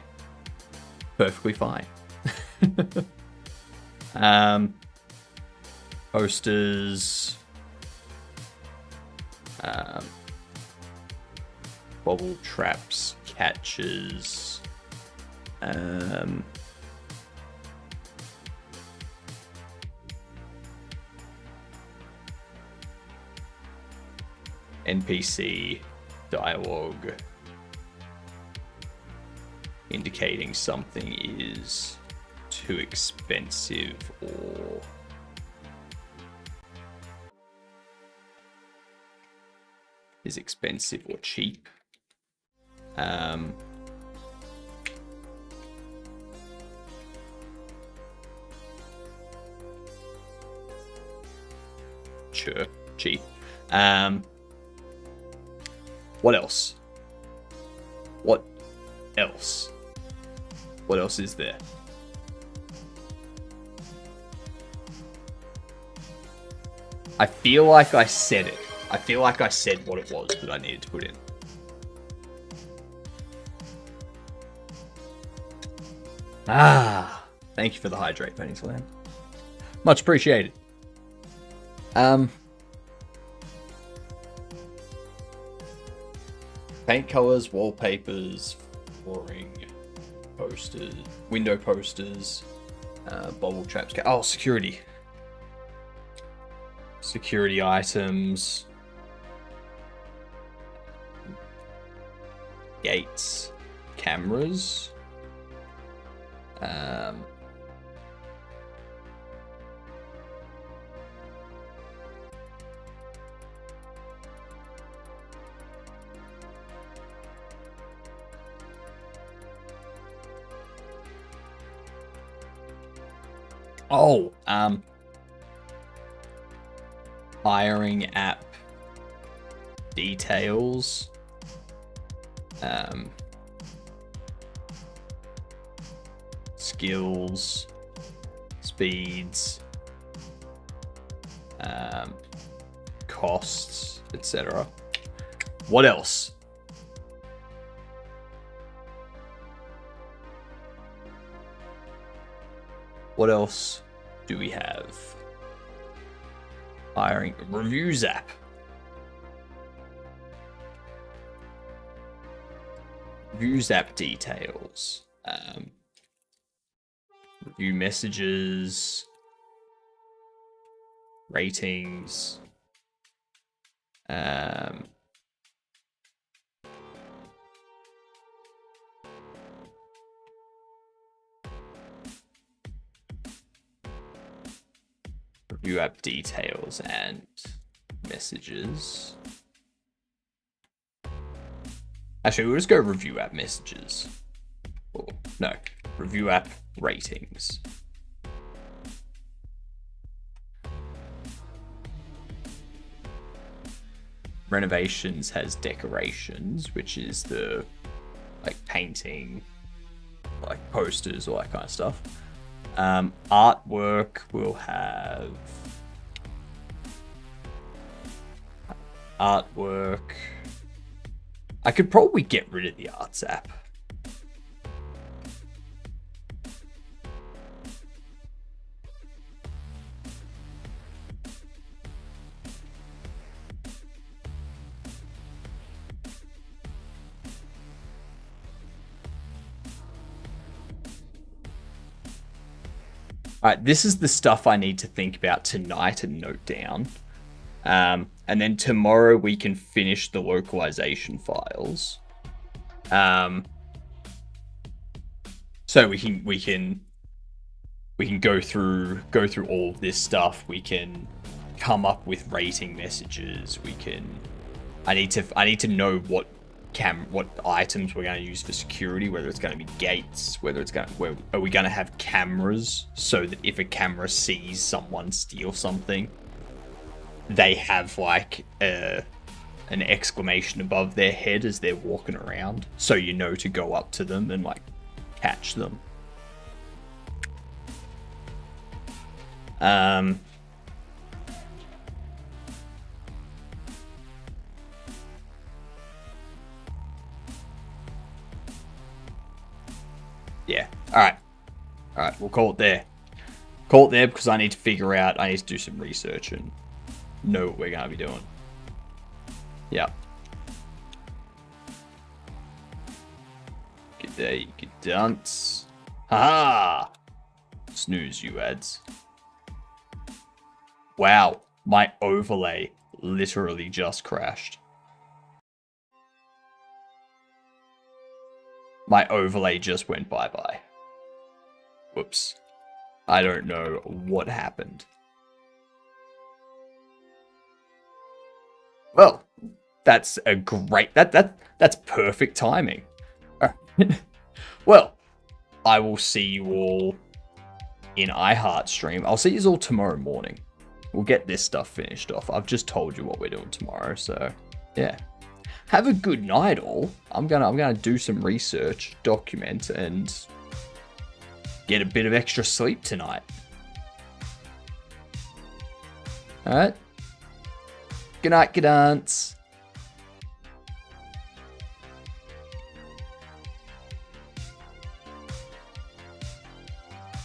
Perfectly fine. Posters. Bobble traps, catches. NPC dialogue indicating something is too expensive or is expensive or cheap. Sure, cheap. What else? What else? What else is there? I feel like I said it. I feel like I said what it was that I needed to put in. Ah, thank you for the hydrate, Penny Slam. Much appreciated. Paint colors, wallpapers, flooring, posters, window posters, bubble traps. Oh, security. Security items. Gates. Cameras. Hiring app details. Skills, speeds, costs, etc. What else? What else do we have? Hiring reviews app. Reviews app details. Review messages. Ratings. Review app details and messages. Actually, we'll just go review app messages. Or, no, review app ratings. Renovations has decorations, which is the like painting, like posters, all that kind of stuff. Artwork will have artwork. I could probably get rid of the arts app. All right, this is the stuff I need to think about tonight and note down. And then tomorrow we can finish the localization files. So we can go through all of this stuff. We can come up with rating messages. I need to know what items we're going to use for security, whether it's going to be gates, are we going to have cameras so that if a camera sees someone steal something, they have like an exclamation above their head as they're walking around, so you know to go up to them and like catch them. Yeah. All right. We'll call it there. Because I need to do some research and know what we're going to be doing. Yeah. Good day, good dance. Haha! Snooze, you ads. Wow, my overlay literally just crashed. My overlay just went bye-bye. Whoops. I don't know what happened. Well, that's a great... That's perfect timing. Well, I will see you all in iHeart stream. I'll see you all tomorrow morning. We'll get this stuff finished off. I've just told you what we're doing tomorrow, so yeah. Have a good night, all. I'm gonna do some research, document, and get a bit of extra sleep tonight. All right. Good night, good dance.